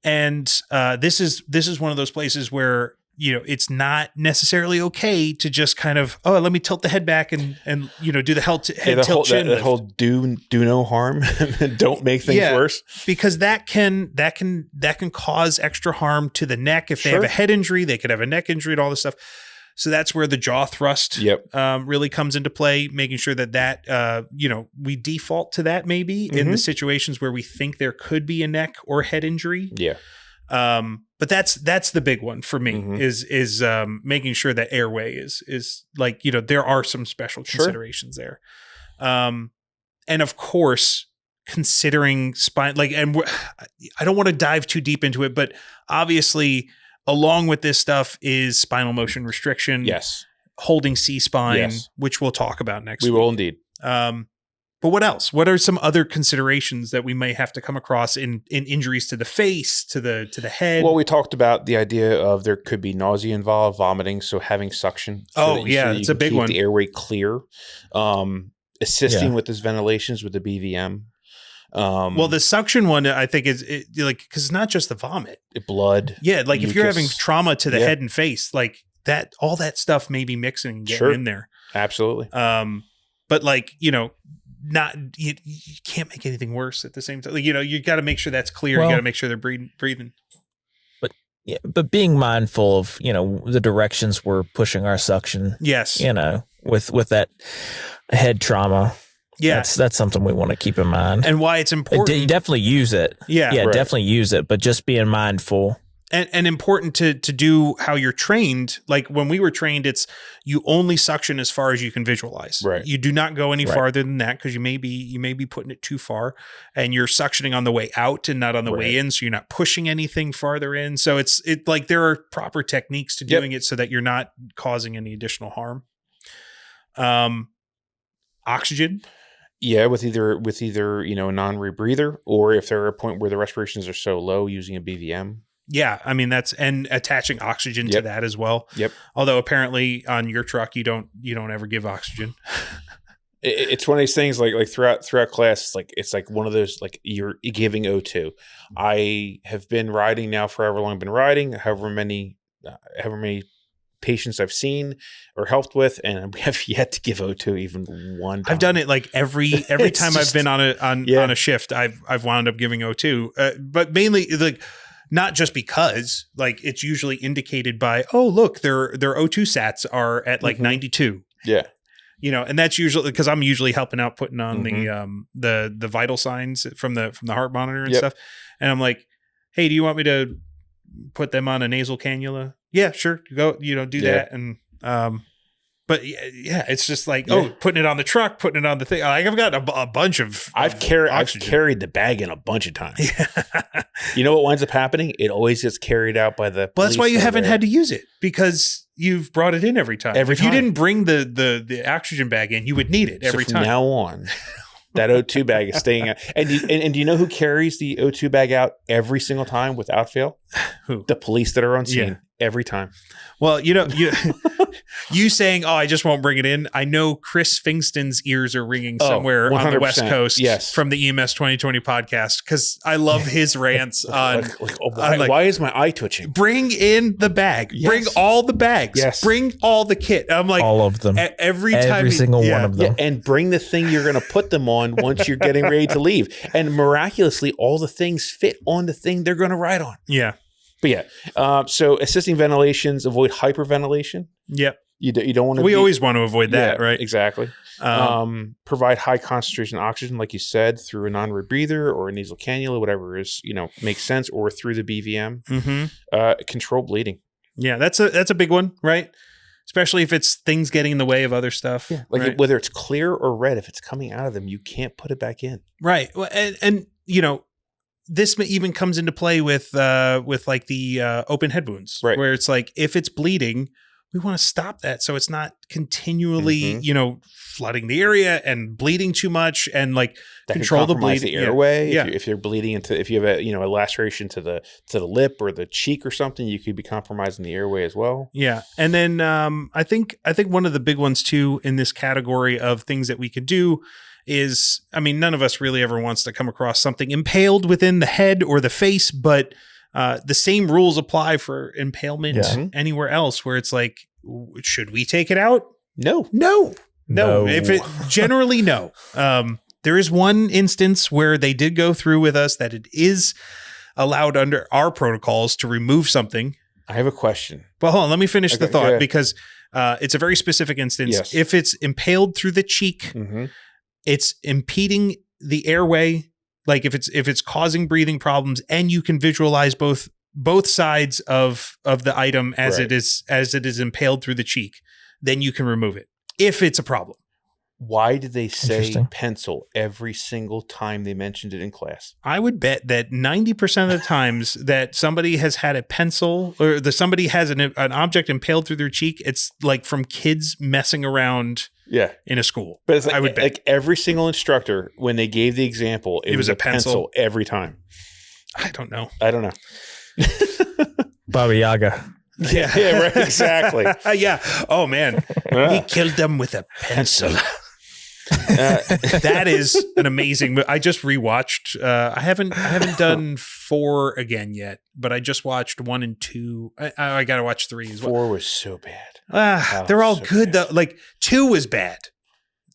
And this is one of those places where it's not necessarily okay to just kind of, let me tilt the head back and do the head tilt chin. That whole do no harm and don't make things worse, because that can cause extra harm to the neck. If they have a head injury, they could have a neck injury and all this stuff. So that's where the jaw thrust really comes into play, making sure that we default to that maybe in the situations where we think there could be a neck or head injury. Yeah. But that's the big one for me is making sure that airway is like, there are some special considerations there. And of course, considering spine, like, and I don't want to dive too deep into it, but obviously along with this stuff is spinal motion restriction. Yes. Holding C-spine, which we'll talk about next week. We will indeed. But what else? What are some other considerations that we may have to come across in injuries to the face, to the head? Well, we talked about the idea of there could be nausea involved, vomiting, so having suction. It's a big one. The airway clear. Assisting with these ventilations with the BVM. Well, the suction one, I think is because it's not just the vomit, blood. Yeah, like if you're having trauma to the head and face, like that, all that stuff may be mixing and getting in there. Absolutely. But like not you can't make anything worse at the same time. Like, you got to make sure that's clear. You got to make sure they're breathing. But being mindful of the directions we're pushing our suction. Yes. With that head trauma. Yeah, that's something we want to keep in mind, and why it's important. You definitely use it. Yeah, definitely use it, but just being mindful and important to do how you're trained. Like when we were trained, it's you only suction as far as you can visualize. Right. You do not go any Right. farther than that because you may be putting it too far, and you're suctioning on the way out and not on the way in. So you're not pushing anything farther in. So it's like there are proper techniques to doing it so that you're not causing any additional harm. Oxygen. Yeah, with either a non-rebreather, or if they're at a point where the respirations are so low, using a BVM. Yeah, I mean and attaching oxygen to that as well. Yep. Although apparently on your truck you don't ever give oxygen. It's one of these things like throughout class, it's like one of those, like you're giving O2. I have been riding now for however long I've been riding, however many patients I've seen or helped with, and we have yet to give O2 even one time. I've done it like every time I've been on a shift, I've wound up giving O2, but mainly like not just because like it's usually indicated by, oh look, their O2 sats are at like 92. Yeah. And that's usually because I'm usually helping out putting on the vital signs from the heart monitor and stuff, and I'm like, hey, do you want me to put them on a nasal cannula? Yeah, sure. Go, do that. And, but yeah, it's just like, putting it on the truck, putting it on the thing. Like I've got a bunch of, I've carried the bag in a bunch of times. Yeah. You know what winds up happening? It always gets carried out by the. Well, that's why you haven't had to use it, because you've brought it in every time. If you didn't bring the oxygen bag in, you would need it every time. From now on, that O2 bag is staying out. And do you know who carries the O2 bag out every single time without fail? Who? The police that are on scene. Yeah. Every time. Well, you saying, "Oh, I just won't bring it in." I know Chris Fingston's ears are ringing somewhere 100%. On the West Coast, from the EMS 2020 podcast, because I love his rants on. Why is my eye twitching? Bring in the bag. Yes. Bring all the bags. Yes. Bring all the kit. I'm like all of them. Every single one of them. Yeah, and bring the thing you're going to put them on once you're getting ready to leave. And miraculously, all the things fit on the thing they're going to ride on. Yeah. But yeah, so assisting ventilations, avoid hyperventilation. Yep. You don't want to. We always want to avoid that, right? Exactly. Provide high concentration oxygen, like you said, through a non-rebreather or a nasal cannula, whatever is makes sense, or through the BVM. Mm-hmm. Control bleeding. Yeah, that's a big one, right? Especially if it's things getting in the way of other stuff. Yeah, like whether it's clear or red, if it's coming out of them, you can't put it back in. Right. Well, and this even comes into play with like the open head wounds, right? Where it's like, if it's bleeding, we want to stop that so it's not continually, flooding the area and bleeding too much, and like that control the bleeding, the airway. Yeah. If you're bleeding if you have a laceration to the lip or the cheek or something, you could be compromising the airway as well. Yeah, and then I think one of the big ones too in this category of things that we could do is, I mean, none of us really ever wants to come across something impaled within the head or the face, but the same rules apply for impalement anywhere else, where it's like, should we take it out? No. If it generally, no. There is one instance where they did go through with us that it is allowed under our protocols to remove something. I have a question. Well, hold on. Let me finish the thought, because it's a very specific instance. Yes. If it's impaled through the cheek, it's impeding the airway. Like if it's causing breathing problems, and you can visualize both sides of the item as it is impaled through the cheek, then you can remove it if it's a problem. Why did they say pencil every single time they mentioned it in class? I would bet that 90% of the times that somebody has had a pencil, or somebody has an object impaled through their cheek, it's like from kids messing around in a school. But it's like, I would bet. Like every single instructor, when they gave the example, it was a pencil every time. I don't know. Baba Yaga. Yeah, right. Exactly. Yeah. Oh man, he killed them with a pencil. That is an amazing. I just rewatched. I haven't done 4 again yet, but I just watched 1 and 2. I got to watch 3 as well. 4 was so bad. They're all so good though. Like 2 was bad.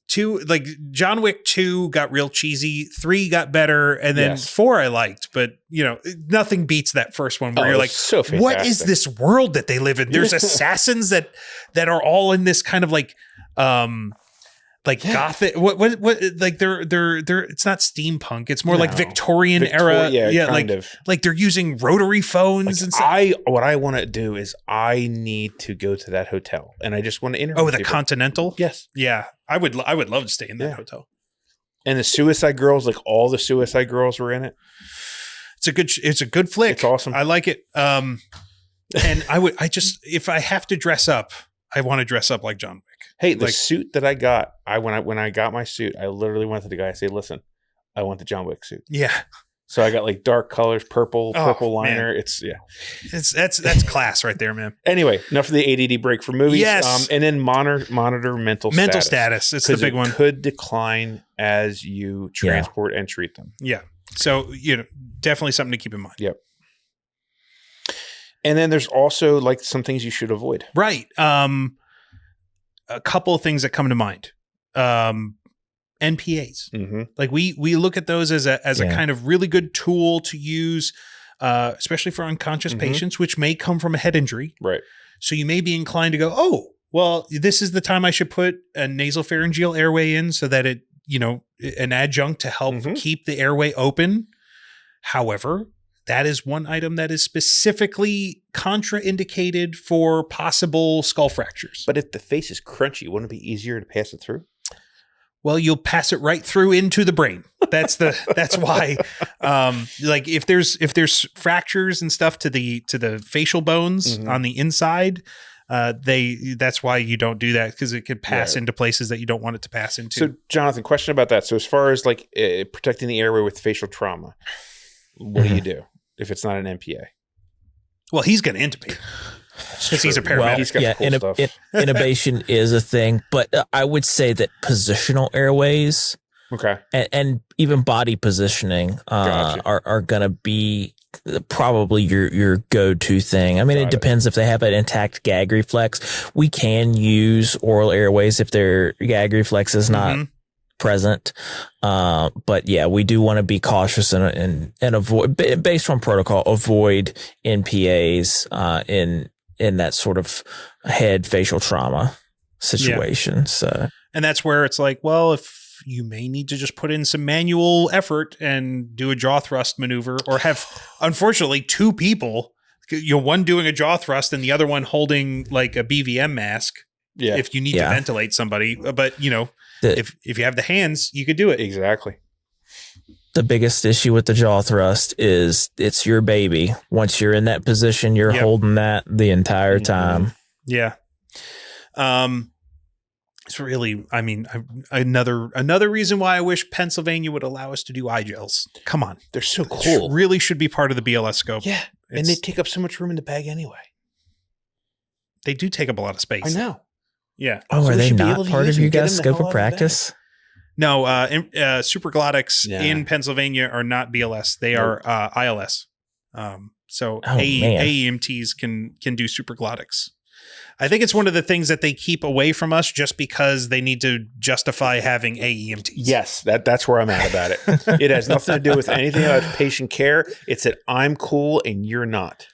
2, like John Wick 2 got real cheesy. 3 got better, and then 4 I liked. But nothing beats that first one where you're like, so fantastic. What is this world that they live in? There's assassins that are all in this kind of like like gothic. What? Like they're. It's not steampunk. It's more like No. Victorian era. Yeah, kind of. Like they're using rotary phones and stuff. What I want to do is I need to go to that hotel and I just want to interview. Oh, the people. Continental. Yes. Yeah, I would love to stay in that hotel. And the Suicide Girls, like all the Suicide Girls were in it. It's a good flick. It's awesome. I like it. And if I have to dress up, I want to dress up like John Wick. Hey, the suit that I got, when I got my suit, I literally went to the guy and said, "Listen, I want the John Wick suit." Yeah. So I got like dark colors, purple liner. Man. That's class right there, man. Anyway, enough of the ADD break for movies. Yes. And then monitor mental status. It's the big one. Could decline as you transport and treat them. Yeah. So, definitely something to keep in mind. Yep. And then there's also like some things you should avoid. Right. A couple of things that come to mind. NPAs. Mm-hmm. Like we look at those as a kind of really good tool to use, especially for unconscious patients, which may come from a head injury. Right. So you may be inclined to go, oh, well, this is the time I should put a nasopharyngeal airway in so that it, an adjunct to help keep the airway open. However, that is one item that is specifically contraindicated for possible skull fractures. But if the face is crunchy, wouldn't it be easier to pass it through? Well, you'll pass it right through into the brain. That's why, like if there's fractures and stuff to the facial bones on the inside, that's why you don't do that, because it could pass into places that you don't want it to pass into. So, Jonathan, question about that. So, as far as like protecting the airway with facial trauma, what do you do if it's not an NPA? Well, he's going to intubate because he's a paramedic. Well, he's got cool stuff. Intubation is a thing, but I would say that positional airways, and even body positioning, are going to be probably your go-to thing. I mean, it depends if they have an intact gag reflex. We can use oral airways if their gag reflex is not present. But yeah, we do want to be cautious and avoid, based on protocol, avoid NPAs in that sort of head facial trauma situation. So, and that's where it's like, well, if you may need to just put in some manual effort and do a jaw thrust maneuver, or have, unfortunately, two people, one doing a jaw thrust and the other one holding like a BVM mask. Yeah. If you need to ventilate somebody, but if you have the hands, you could do it. Exactly. The biggest issue with the jaw thrust is it's your baby. Once you're in that position, you're holding that the entire time. Yeah. It's really, I mean, another reason why I wish Pennsylvania would allow us to do eye gels. Come on. They're so cool. It really should be part of the BLS scope. Yeah. And they take up so much room in the bag anyway. They do take up a lot of space. I know. Yeah. Oh, are they not part of you guys' scope of practice? No, supraglottics in Pennsylvania are not BLS. They are ILS. So AEMTs can do supraglottics. I think it's one of the things that they keep away from us just because they need to justify having AEMTs. Yes, that's where I'm at about it. It has nothing to do with anything about patient care. It's that I'm cool and you're not.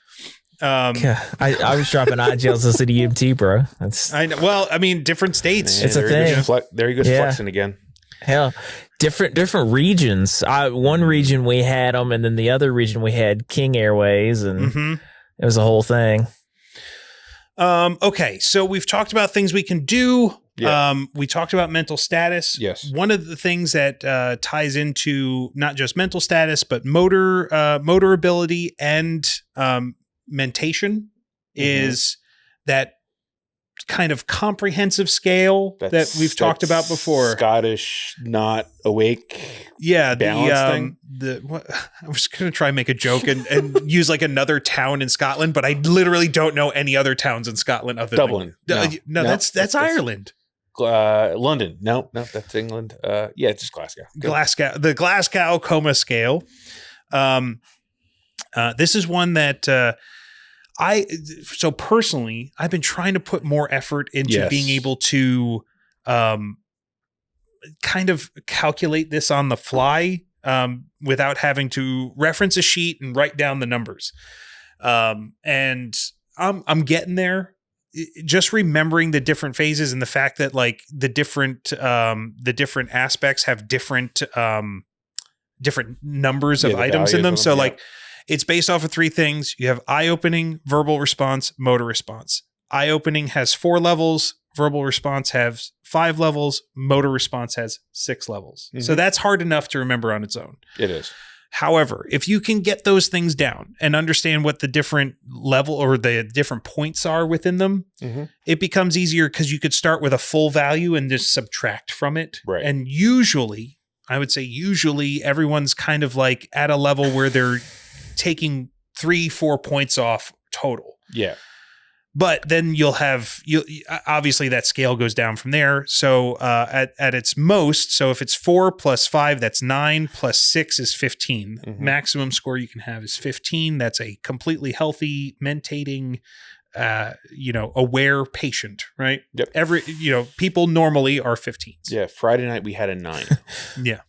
I was dropping eye gels as an EMT, bro. I know. Well, I mean, different states. It's a thing. There he goes flexing again. Hell, different regions. One region we had them, and then the other region we had King Airways, and it was a whole thing. Okay, so we've talked about things we can do. Yeah. We talked about mental status. Yes. One of the things that ties into not just mental status, but motor ability and mentation is that kind of comprehensive scale that we've talked about before. Scottish, not awake. Yeah, balance thing. I was going to try and make a joke and use like another town in Scotland, but I literally don't know any other towns in Scotland other Dublin. than no, that's Ireland. London. No, that's England. Yeah, it's just Glasgow. The Glasgow coma scale. This is one that so personally, I've been trying to put more effort into being able to kind of calculate this on the fly without having to reference a sheet and write down the numbers. And I'm getting there. just remembering the different phases and the fact that like the different aspects have different numbers of items in them. So like it's based off of 3 things. You have eye-opening, verbal response, motor response. Eye-opening has 4 levels. Verbal response has 5 levels. Motor response has 6 levels. So that's hard enough to remember on its own. It is. However, if you can get those things down and understand what the different level or the different points are within them, it becomes easier because you could start with a full value and just subtract from it. Right. And usually, I would say everyone's kind of like at a level where they're taking 3-4 points off total. Yeah. But then you obviously that scale goes down from there. So at its most, so if it's 4 plus 5, that's 9 plus 6 is 15. Maximum score you can have is 15. That's a completely healthy, mentating, aware patient, right? Yep. People normally are 15s. Yeah. Friday night we had a 9. Yeah.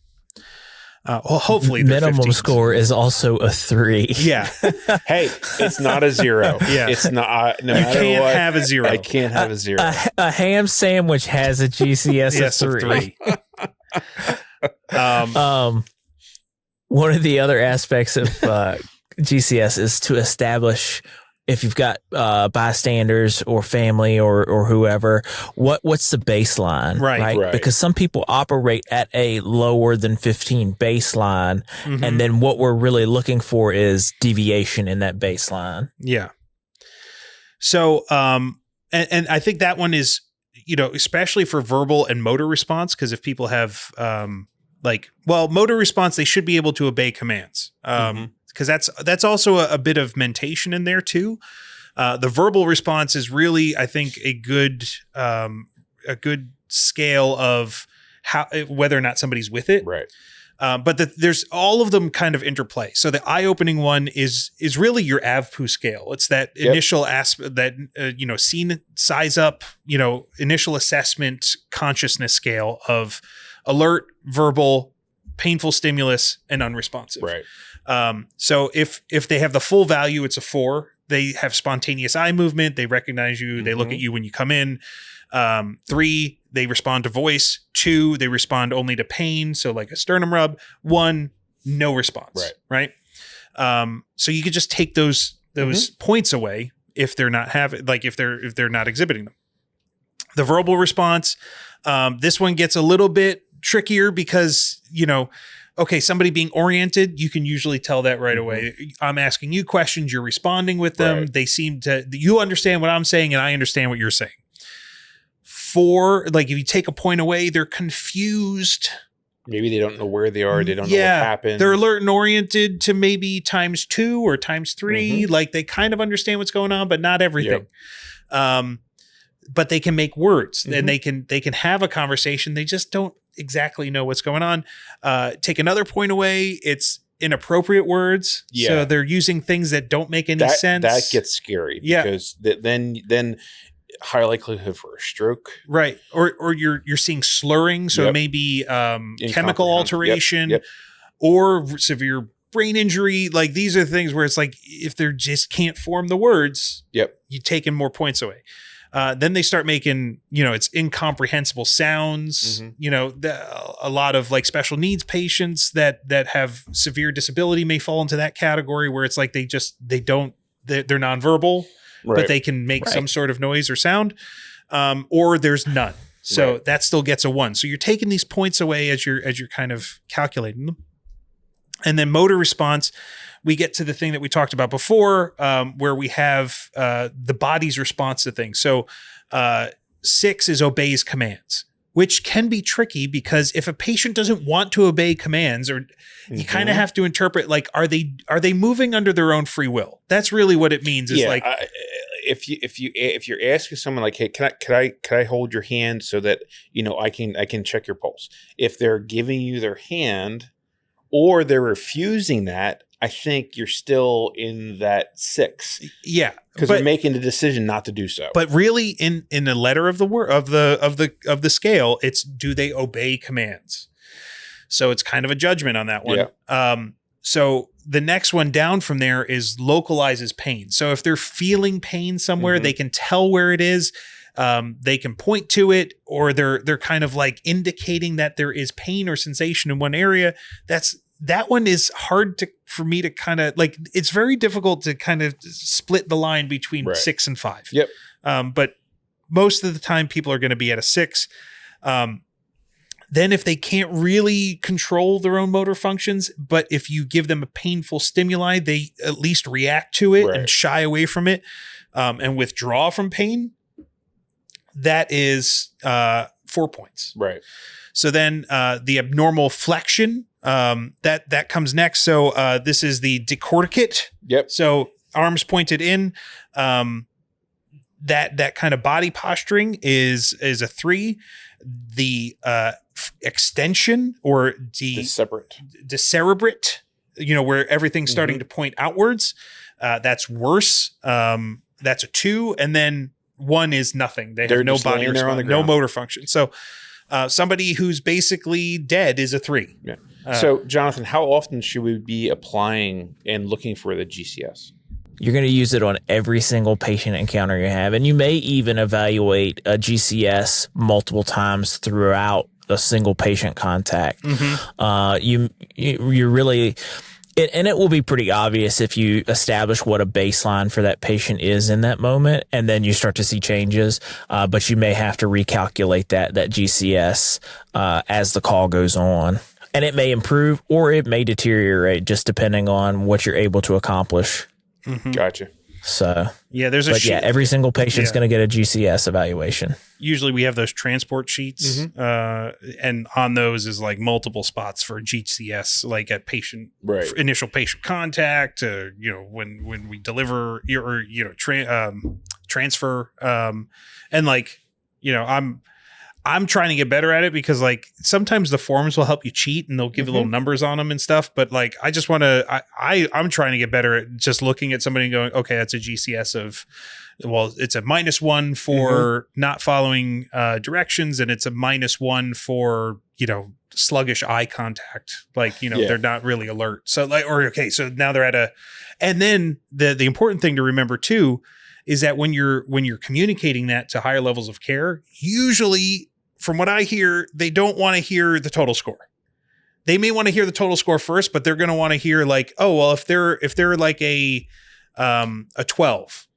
Well, hopefully minimum 15s. score is also a 3. Yeah. Hey, it's not a 0. Yeah. It's not. No You matter can't what, have a 0. I can't have a 0. A ham sandwich has a GCS Yes, of of 3. 3. One of the other aspects of GCS is to establish if you've got bystanders or family or whoever, what's the baseline, right? Because some people operate at a lower than 15 baseline, and then what we're really looking for is deviation in that baseline. Yeah. So, and I think that one is, especially for verbal and motor response, because if people have motor response, they should be able to obey commands. Because that's also a bit of mentation in there too. The verbal response is really, I think, a good scale of how whether or not somebody's with it. Right. But there's all of them kind of interplay. So the eye-opening one is really your AVPU scale. It's that initial aspect that scene size up, initial assessment consciousness scale of alert, verbal, painful stimulus, and unresponsive. Right. So if they have the full value, it's a 4. They have spontaneous eye movement. They recognize you. They look at you when you come in. 3, they respond to voice. 2, they respond only to pain. So like a sternum rub. 1, no response. Right. So you could just take those points away if they're not if they're not exhibiting them. The verbal response, this one gets a little bit trickier because, okay, somebody being oriented, you can usually tell that right away. I'm asking you questions, you're responding with them. Right. They seem you understand what I'm saying and I understand what you're saying. 4, if you take a point away, they're confused. Maybe they don't know where they are. They don't know what happened. They're alert and oriented to maybe ×2 or ×3. Like they kind of understand what's going on, but not everything. But they can make words and they can have a conversation. They just don't exactly know what's going on. Take another point away. It's inappropriate words. Yeah. So they're using things that don't make any sense. That gets scary because then higher likelihood for a stroke. Right. Or you're seeing slurring. So it may be chemical alteration or severe brain injury. Like these are things where it's like, if they just can't form the words, you're taking more points away. Then they start making, it's incomprehensible sounds. A lot of like special needs patients that have severe disability may fall into that category where it's like they're nonverbal, but they can make some sort of noise or sound, or there's none. So that still gets a 1. So you're taking these points away as you're kind of calculating them. And then motor response, we get to the thing that we talked about before, where we have the body's response to things. So 6 is obeys commands, which can be tricky because if a patient doesn't want to obey commands, or you kind of have to interpret, like, are they moving under their own free will? That's really what it means. Is if you're asking someone like, hey, can I hold your hand so that I can check your pulse? If they're giving you their hand or they're refusing that, I think you're still in that 6. Yeah, because they're making the decision not to do so. But really, in the letter of the word of the scale, it's do they obey commands? So it's kind of a judgment on that one. Yeah. So the next one down from there is localizes pain. So if they're feeling pain somewhere, they can tell where it is. They can point to it, or they're kind of like indicating that there is pain or sensation in one area. That one is hard for me to kind of like, it's very difficult to kind of split the line between 6 and 5. Yep. But most of the time people are going to be at a 6. Then if they can't really control their own motor functions, but if you give them a painful stimuli, they at least react to it and shy away from it, and withdraw from pain. That is 4 points. Right. So then the abnormal flexion, that comes next. So this is the decorticate. Yep. So arms pointed in. That kind of body posturing is a 3. The extension or decerebrate, where everything's starting to point outwards, that's worse. That's a 2. And then 1 is nothing. They're have no body response, no motor function. So somebody who's basically dead is a 3. Yeah. So Jonathon, how often should we be applying and looking for the GCS? You're going to use it on every single patient encounter you have. And you may even evaluate a GCS multiple times throughout a single patient contact. You really, and it will be pretty obvious if you establish what a baseline for that patient is in that moment, and then you start to see changes. But you may have to recalculate that GCS as the call goes on. And it may improve or it may deteriorate just depending on what you're able to accomplish. Gotcha. So yeah, every single patient's going to get a GCS evaluation. Usually we have those transport sheets, and on those is like multiple spots for GCS, like at patient initial patient contact, when we deliver or transfer, and like I'm trying to get better at it because like sometimes the forms will help you cheat and they'll give you little numbers on them and stuff. But like, I just want to, I'm trying to get better at just looking at somebody and going, okay, that's a GCS of, well, it's a -1 for not following directions. And it's a -1 for, sluggish eye contact. Like, they're not really alert. So like, so now they're at and then the important thing to remember too, is that when you're communicating that to higher levels of care, usually from what I hear, they don't want to hear the total score. They may want to hear the total score first, but they're going to want to hear like, oh, well, if they're like a 12,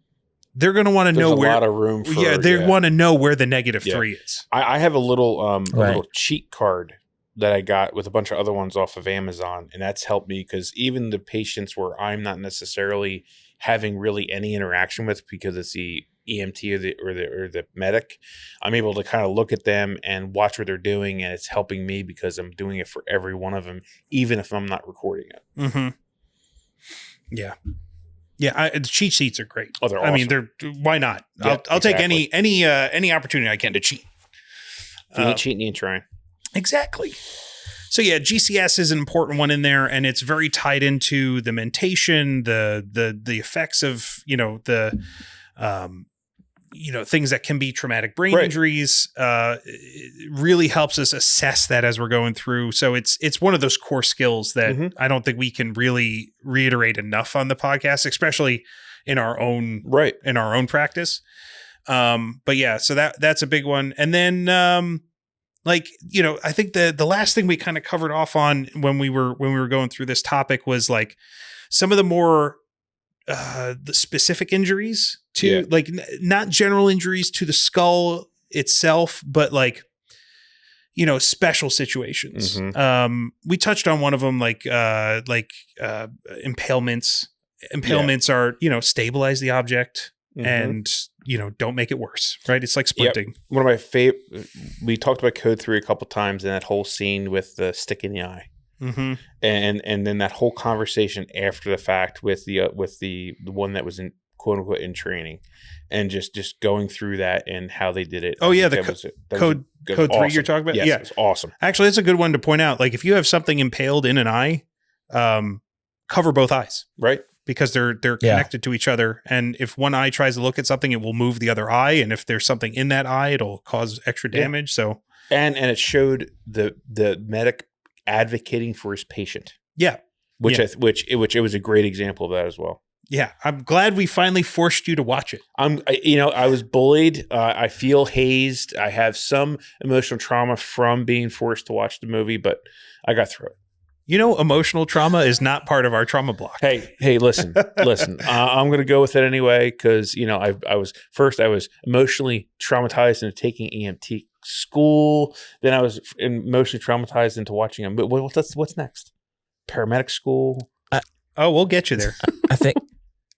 they're going to want to know where. There's a lot of room for. They want to know where the -3 is. I have a little little cheat card that I got with a bunch of other ones off of Amazon, and that's helped me because even the patients where I'm not necessarily having really any interaction with because it's the EMT or the medic, I'm able to kind of look at them and watch what they're doing, and it's helping me because I'm doing it for every one of them, even if I'm not recording it. Yeah. The cheat sheets are great. Oh, they're awesome. I mean, why not? Yeah, I'll take any opportunity I can to cheat. If you ain't cheating, you ain't trying. Exactly. So yeah, GCS is an important one in there, and it's very tied into the mentation, the effects of things that can be traumatic brain injuries. It really helps us assess that as we're going through. So it's one of those core skills that I don't think we can really reiterate enough on the podcast, especially in our own practice. But yeah, so that's a big one, and then. I think the last thing we kind of covered off on when we were going through this topic was like some of the more the specific injuries to like not general injuries to the skull itself, but like special situations. We touched on one of them, like impalements. Impalements are stabilize the object and don't make it worse, right? It's like splinting. Yep. One of my favorite, we talked about Code 3 a couple times in that whole scene with the stick in the eye. And then that whole conversation after the fact with the one that was in quote unquote in training, and just going through that and how they did it. Oh yeah, Code 3 awesome. You're talking about? Yes, it's awesome. Actually, that's a good one to point out. Like if you have something impaled in an eye, cover both eyes. Right. Because they're connected to each other. And if one eye tries to look at something, it will move the other eye. And if there's something in that eye, it'll cause extra damage. So and it showed the medic advocating for his patient. Yeah. which it was a great example of that as well. Yeah, I'm glad we finally forced you to watch it. I was bullied. I feel hazed. I have some emotional trauma from being forced to watch the movie, but I got through it. Emotional trauma is not part of our trauma block. Hey, listen. I'm going to go with it anyway because I was emotionally traumatized into taking EMT school. Then I was emotionally traumatized into watching a movie. What's next? Paramedic school. We'll get you there.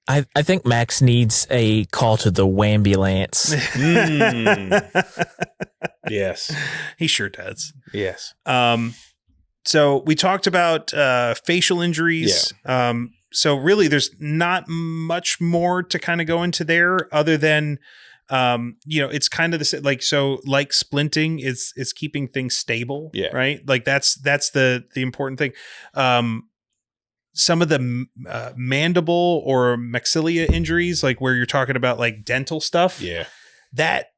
I think Max needs a call to the wambulance. Yes, he sure does. Yes. So we talked about facial injuries. Yeah. So really, there's not much more to kind of go into there, other than it's kind of like splinting is keeping things stable. Yeah. Right. Like that's the important thing. Some of the mandible or maxilla injuries, like where you're talking about like dental stuff. Yeah. That,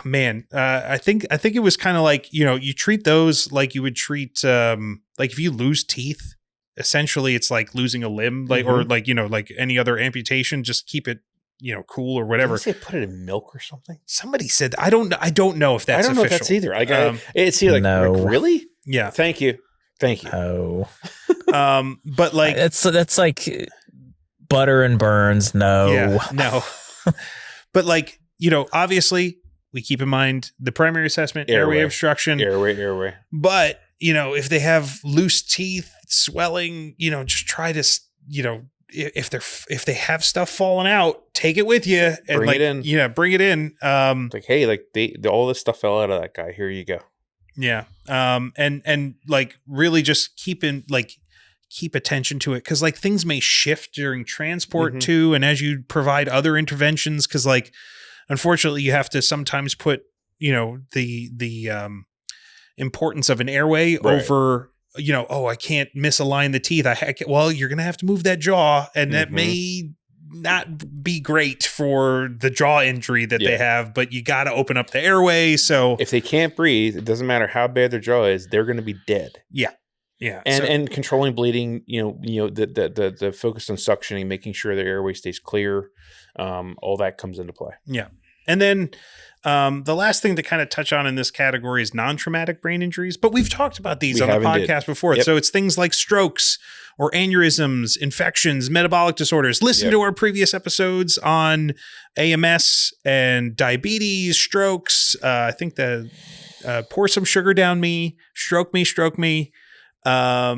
man, I think it was kind of like, you treat those like you would treat, like if you lose teeth, essentially it's like losing a limb, like, or like, like any other amputation, just keep it, cool or whatever. Did they say put it in milk or something? Somebody said, I don't know if that's official. I don't know if that's either. It's either no. like, really? Yeah. Thank you. Oh. But like, that's like butter and burns. No. Yeah, no. But like, obviously we keep in mind the primary assessment, airway obstruction, airway. But, if they have loose teeth, swelling, just try to, if they have stuff falling out, take it with you and bring it in. Yeah, bring it in. Like, hey, like all this stuff fell out of that guy. Here you go. Yeah. And like really just keep attention to it. Cause like things may shift during transport too. And as you provide other interventions, cause like, unfortunately you have to sometimes put, the importance of an airway over, I can't misalign the teeth. Well, you're going to have to move that jaw, and that may not be great for the jaw injury that they have, but you got to open up the airway. So if they can't breathe, it doesn't matter how bad their jaw is, they're going to be dead. Yeah. Yeah. And controlling bleeding, the focus on suctioning, making sure the airway stays clear. All that comes into play. Yeah. And then the last thing to kind of touch on in this category is non-traumatic brain injuries, but we've talked about these on the podcast before. Yep. So it's things like strokes or aneurysms, infections, metabolic disorders. Listen to our previous episodes on AMS and diabetes, strokes. I think pour some sugar down me, stroke me. Those are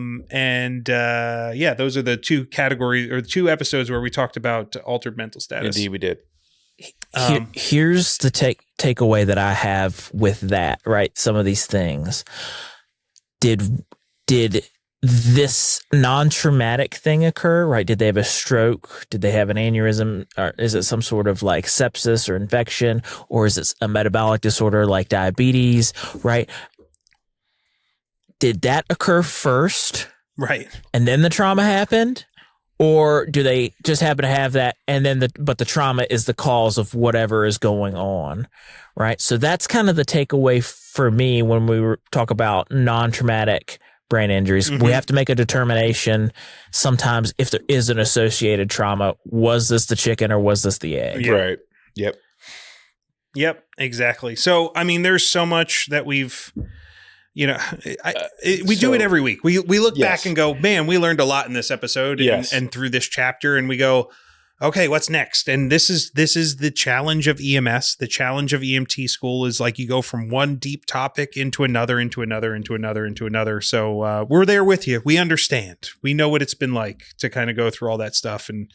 the two categories or the two episodes where we talked about altered mental status. Indeed, we did. Here's the takeaway that I have with that, right? Some of these things. Did this non-traumatic thing occur, right? Did they have a stroke? Did they have an aneurysm? Or is it some sort of like sepsis or infection? Or is it a metabolic disorder like diabetes, right? Did that occur first? Right. And then the trauma happened? Or do they just happen to have that and then but the trauma is the cause of whatever is going on, right? So that's kind of the takeaway for me when we talk about non-traumatic brain injuries. We have to make a determination sometimes if there is an associated trauma. Was this the chicken or was this the egg? Yeah. Right. Yep, exactly. So, I mean, there's so much that we've... we do it every week. We look back and go, man, we learned a lot in this episode and through this chapter, and we go, okay, what's next? And this is the challenge of EMS. The challenge of EMT school is like you go from one deep topic into another. So we're there with you. We understand. We know what it's been like to kind of go through all that stuff, and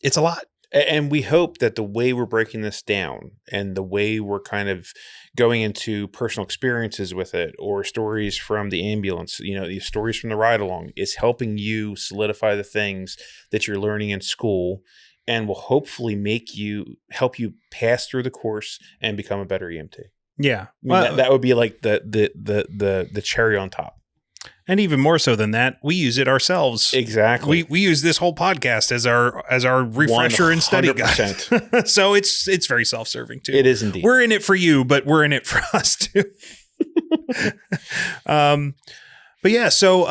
it's a lot. And we hope that the way we're breaking this down and the way we're kind of going into personal experiences with it or stories from the ambulance, these stories from the ride along is helping you solidify the things that you're learning in school and will hopefully help you pass through the course and become a better EMT. Yeah. That would be like the cherry on top. And even more so than that, we use it ourselves. Exactly. We use this whole podcast as our refresher 100%. And study guide. So it's very self-serving too. It is indeed. We're in it for you, but we're in it for us too. But yeah, so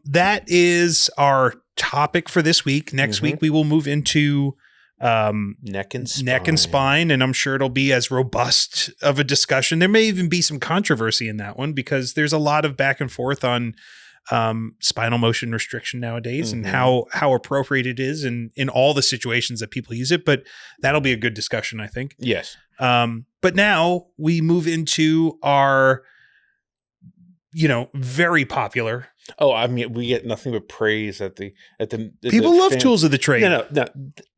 that is our topic for this week. Next week we will move into neck and spine, and I'm sure it'll be as robust of a discussion. There may even be some controversy in that one because there's a lot of back and forth on spinal motion restriction nowadays and how appropriate it is in all the situations that people use it. But that'll be a good discussion, I think. Yes. But now we move into our, very popular. Oh, I mean, we get nothing but praise at the people love Tools of the Trade. No.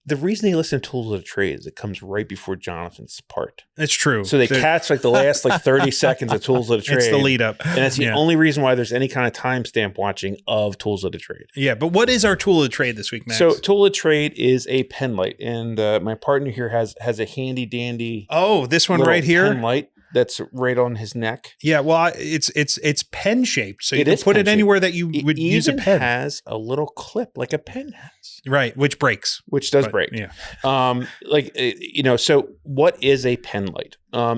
The reason they listen to Tools of the Trade is it comes right before Jonathon's part. It's true. So they catch like the last 30 seconds of Tools of the Trade. It's the lead up. And that's the only reason why there's any kind of timestamp watching of Tools of the Trade. Yeah, but what is our Tool of the Trade this week, Max? So Tool of the Trade is a Penlight. And my partner here has a handy dandy. Oh, this one right here? Penlight that's right on his neck. Yeah, well, it's pen shaped. So you can put it anywhere that you would use a pen. It has a little clip like a pen has. Right, which breaks. Which does break. Yeah. So what is a Penlight?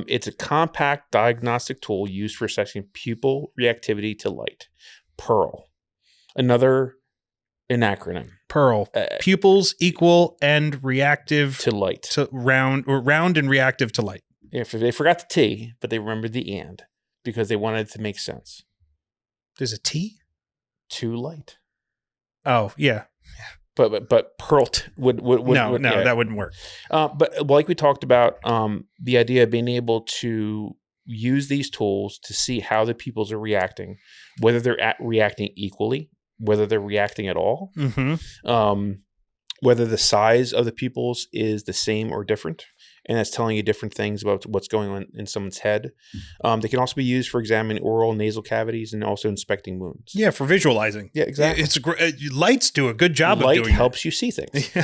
It's a compact diagnostic tool used for assessing pupil reactivity to light. Pearl. An acronym. Pearl. Pupils equal and reactive to light. To round and reactive to light. If they forgot the T, but they remembered the and because they wanted it to make sense. There's a T? To light. Oh, yeah. But Pearl would that wouldn't work. But like we talked about, the idea of being able to use these tools to see how the pupils are reacting, whether they're reacting equally, whether they're reacting at all, whether the size of the pupils is the same or different. And that's telling you different things about what's going on in someone's head. They can also be used for examining oral and nasal cavities and also inspecting wounds. Yeah, for visualizing. Yeah, exactly. Lights do a good job of doing Light helps you see things.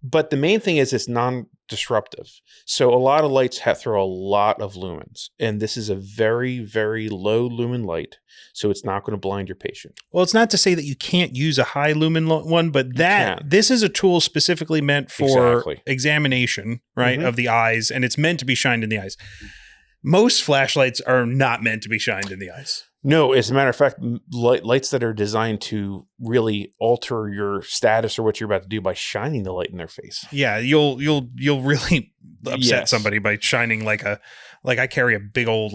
But the main thing is it's non-disruptive. So a lot of lights throw a lot of lumens. And this is a very, very low lumen light. So it's not going to blind your patient. Well, it's not to say that you can't use a high lumen one, but this is a tool specifically meant for examination, right, of the eyes, and it's meant to be shined in the eyes. Most flashlights are not meant to be shined in the eyes. No, as a matter of fact, lights that are designed to really alter your status or what you're about to do by shining the light in their face. Yeah, you'll really upset somebody by shining like I carry a big old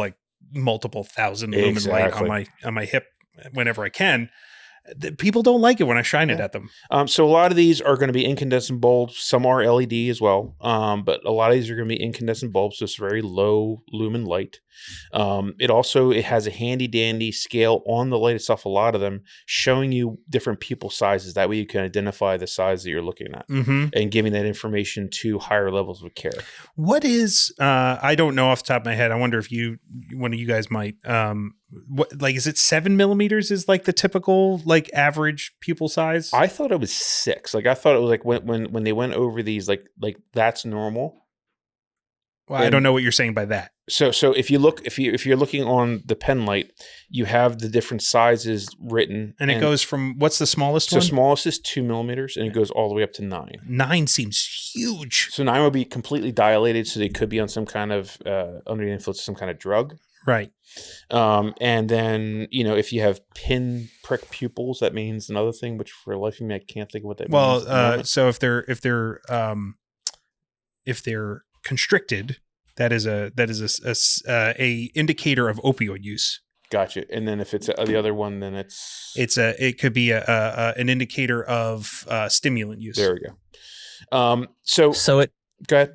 multiple thousand lumen light on my hip whenever I can. People don't like it when I shine it at them. So a lot of these are going to be incandescent bulbs. Some are LED as well. But a lot of these are going to be incandescent bulbs. So it's very low lumen light. It has a handy dandy scale on the light itself, a lot of them showing you different pupil sizes. That way you can identify the size that you're looking at and giving that information to higher levels of care. What is, I don't know off the top of my head. I wonder if one of you guys might, is it 7 millimeters is the typical average pupil size? I thought it was 6. I thought it was when they went over these, that's normal. Well, I don't know what you're saying by that. So if you're looking on the Penlight, you have the different sizes written, and it goes from what's the smallest one? So smallest is 2 millimeters, and it goes all the way up to 9. 9 seems huge. So 9 would be completely dilated, so they could be on some kind of under the influence of some kind of drug, right? And then if you have pin prick pupils, that means another thing, which for the life of me I can't think of what that means. Well, so if they're constricted, that is a indicator of opioid use. Gotcha. And then if it's the other one, then it could be an indicator of stimulant use. There we go. So it go ahead.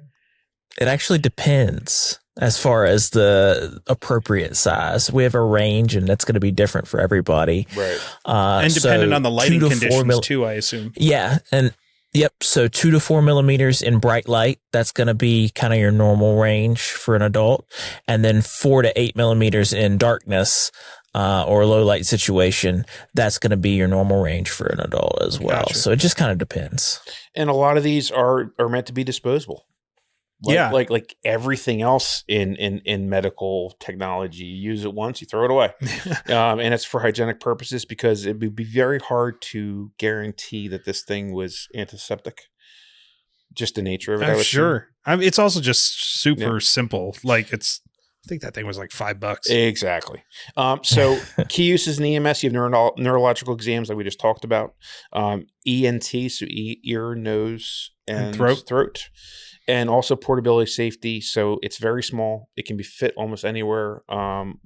It actually depends as far as the appropriate size. We have a range, and that's going to be different for everybody. Right. And dependent on the lighting conditions too, I assume. Yeah, and yep. So 2 to 4 millimeters in bright light, that's going to be kind of your normal range for an adult. And then 4 to 8 millimeters in darkness or low light situation, that's going to be your normal range for an adult as well. Gotcha. So it just kind of depends. And a lot of these are meant to be disposable. Like everything else in medical technology, you use it once, you throw it away. And it's for hygienic purposes because it would be very hard to guarantee that this thing was antiseptic. Just the nature of it. Sure. It's also just super simple. think that thing was like $5. Exactly. So key uses in EMS, you have neurological exams like we just talked about. ENT, so ear, nose, and throat. And also portability, safety. So it's very small. It can be fit almost anywhere.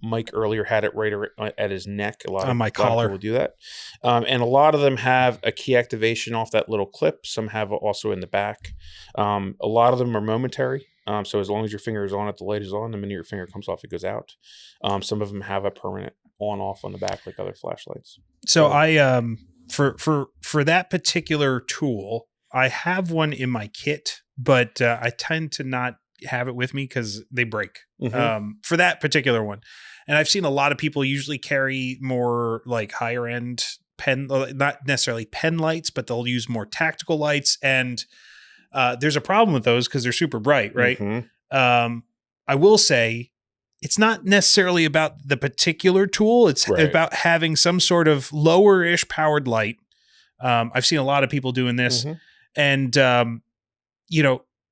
Mike earlier had it right at his neck. A lot of people do that. And a lot of them have a key activation off that little clip. Some have also in the back. A lot of them are momentary. So as long as your finger is on it, the light is on. The minute your finger comes off, it goes out. Some of them have a permanent on-off on the back, like other flashlights. So I for that particular tool, I have one in my kit, but I tend to not have it with me because they break for that particular one. And I've seen a lot of people usually carry more like higher end not necessarily pen lights, but they'll use more tactical lights. And there's a problem with those because they're super bright, right? I will say it's not necessarily about the particular tool. It's about having some sort of lower-ish powered light. I've seen a lot of people doing this. And,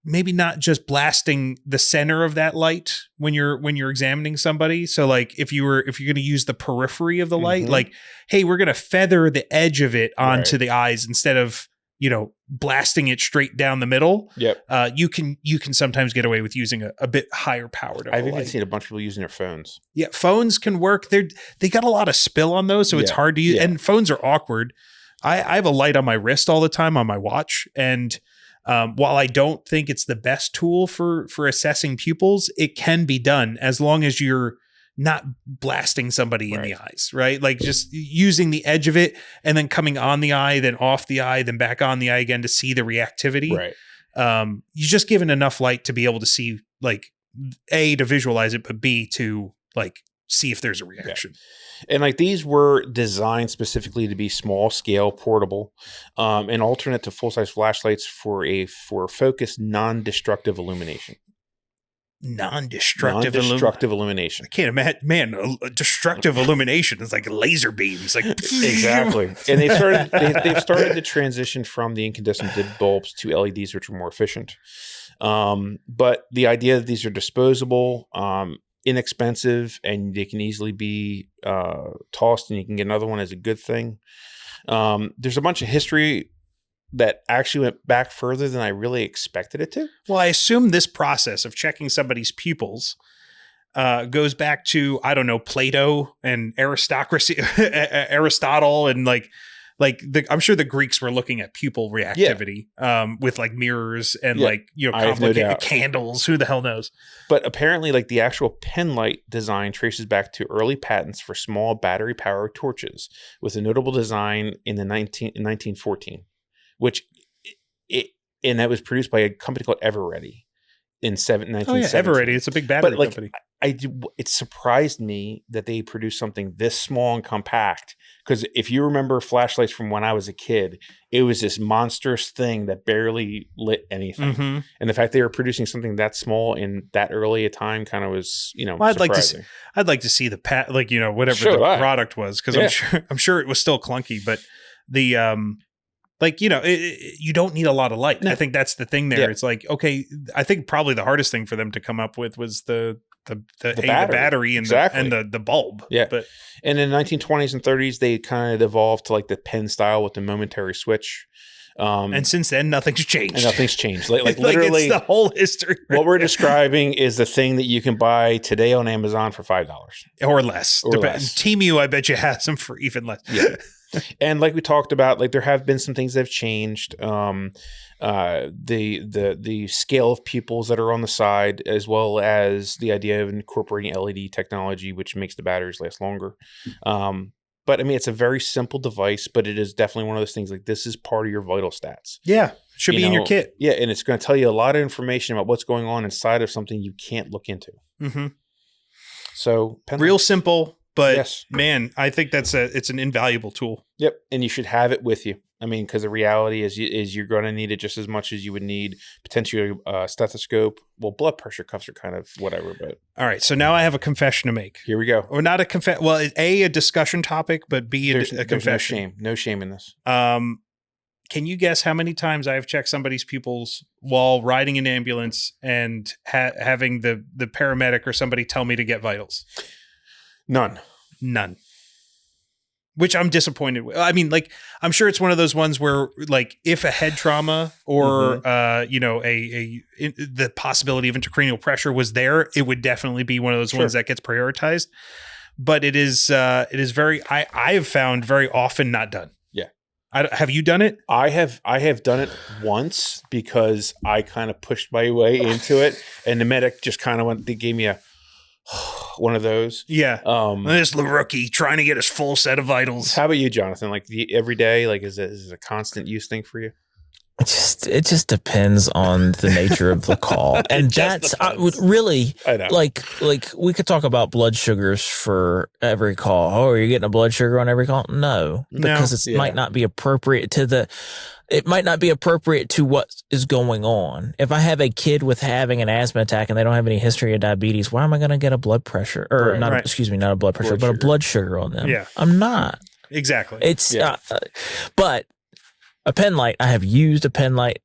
maybe not just blasting the center of that light when you're examining somebody. So like if you're going to use the periphery of the light, like, hey, we're going to feather the edge of it onto the eyes instead of, blasting it straight down the middle. You can sometimes get away with using a bit higher powered. I've even seen a bunch of people using their phones. Yeah. Phones can work. They got a lot of spill on those. So it's hard to use and phones are awkward. I have a light on my wrist all the time on my watch. And while I don't think it's the best tool for assessing pupils, it can be done as long as you're not blasting somebody in the eyes, right? Like just using the edge of it and then coming on the eye, then off the eye, then back on the eye again to see the reactivity. You're just given enough light to be able to see, like, A, to visualize it, but B, to like see if there's a reaction. And like these were designed specifically to be small scale, portable, and alternate to full size flashlights for focused, non-destructive illumination. Non-destructive illumination. I can't imagine, man. Destructive illumination is like laser beams, like exactly. And they've started to transition from the incandescent bulbs to LEDs, which are more efficient. But the idea that these are disposable, inexpensive, and they can easily be tossed and you can get another one is a good thing. There's a bunch of history that actually went back further than I really expected it to. Well, I assume this process of checking somebody's pupils goes back to, I don't know, Plato and aristocracy, Aristotle, and I'm sure the Greeks were looking at pupil reactivity with like mirrors and complicated candles. Who the hell knows? But apparently, like the actual Penlight design traces back to early patents for small battery-powered torches, with a notable design in 1914, and that was produced by a company called Eveready in 1917. Oh yeah, Eveready. It's a big battery company. It surprised me that they produced something this small and compact. Because if you remember flashlights from when I was a kid, it was this monstrous thing that barely lit anything. And the fact they were producing something that small in that early a time kind of was, surprising. I'd like to see the whatever the product was, because I'm sure it was still clunky, but the you don't need a lot of light. No. I think that's the thing there. It's like, okay, I think probably the hardest thing for them to come up with was the battery and the bulb. Yeah. But in the 1920s and 30s, they kind of evolved to like the pen style with the momentary switch. And since then, nothing's changed. Like literally, it's the whole history. What we're describing is the thing that you can buy today on Amazon for $5 or less. Temu, I bet you has them for even less. Yeah. And like we talked about, like there have been some things that have changed. The scale of pupils that are on the side, as well as the idea of incorporating LED technology, which makes the batteries last longer. But I mean, it's a very simple device, but it is definitely one of those things like this is part of your vital stats. Yeah. Should be in your kit. Yeah. And it's going to tell you a lot of information about what's going on inside of something you can't look into. So real simple. But man, I think it's an invaluable tool. Yep. And you should have it with you. I mean, because the reality is you're going to need it just as much as you would need potentially a stethoscope. Well, blood pressure cuffs are kind of whatever, but. All right. So now I have a confession to make. Here we go. Or not a confession. Well, A, a discussion topic, but B, a confession. No shame in this. can you guess how many times I've checked somebody's pupils while riding an ambulance and having the paramedic or somebody tell me to get vitals? None. Which I'm disappointed with. I mean, like, I'm sure it's one of those ones where, like, if a head trauma or, the possibility of intracranial pressure was there, it would definitely be one of those ones that gets prioritized. But it is very, I have found very often not done. Yeah. Have you done it? I have done it once because I kind of pushed my way into it, and the medic just kind of they gave me one of those. Yeah. This little rookie trying to get his full set of vitals. How about you, Jonathan? Like every day, like is it a constant use thing for you? It just depends on the nature of the call, and that's really like we could talk about blood sugars for every call. Oh, are you getting a blood sugar on every call? No, because it might not be appropriate to it might not be appropriate to what is going on. If I have a kid with having an asthma attack and they don't have any history of diabetes, why am I going to get a blood pressure or not a blood pressure, but a blood sugar on them? Yeah, I'm not. Exactly. It's but a Penlight, I have used a Penlight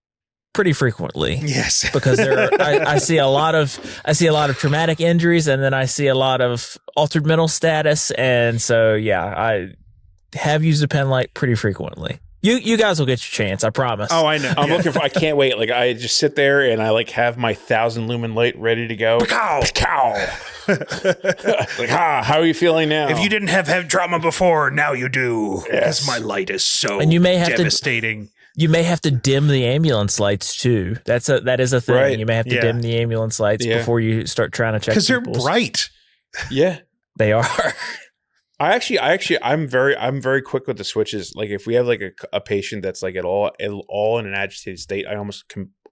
pretty frequently. Yes, because I see a lot of traumatic injuries, and then I see a lot of altered mental status, and so I have used a Penlight pretty frequently. You guys will get your chance, I promise. Oh, I know. I'm looking for. I can't wait. Like I just sit there and I like have my 1,000 lumen light ready to go. Pow! Like, how are you feeling now? If you didn't have head trauma before, now you do. Because my light is so and you may have devastating. You may have to dim the ambulance lights too. That is a thing. Right. You may have to dim the ambulance lights before you start trying to check. Because they're bright. Yeah, they are. I'm very quick with the switches. Like if we have like a patient that's like at all in an agitated state, I almost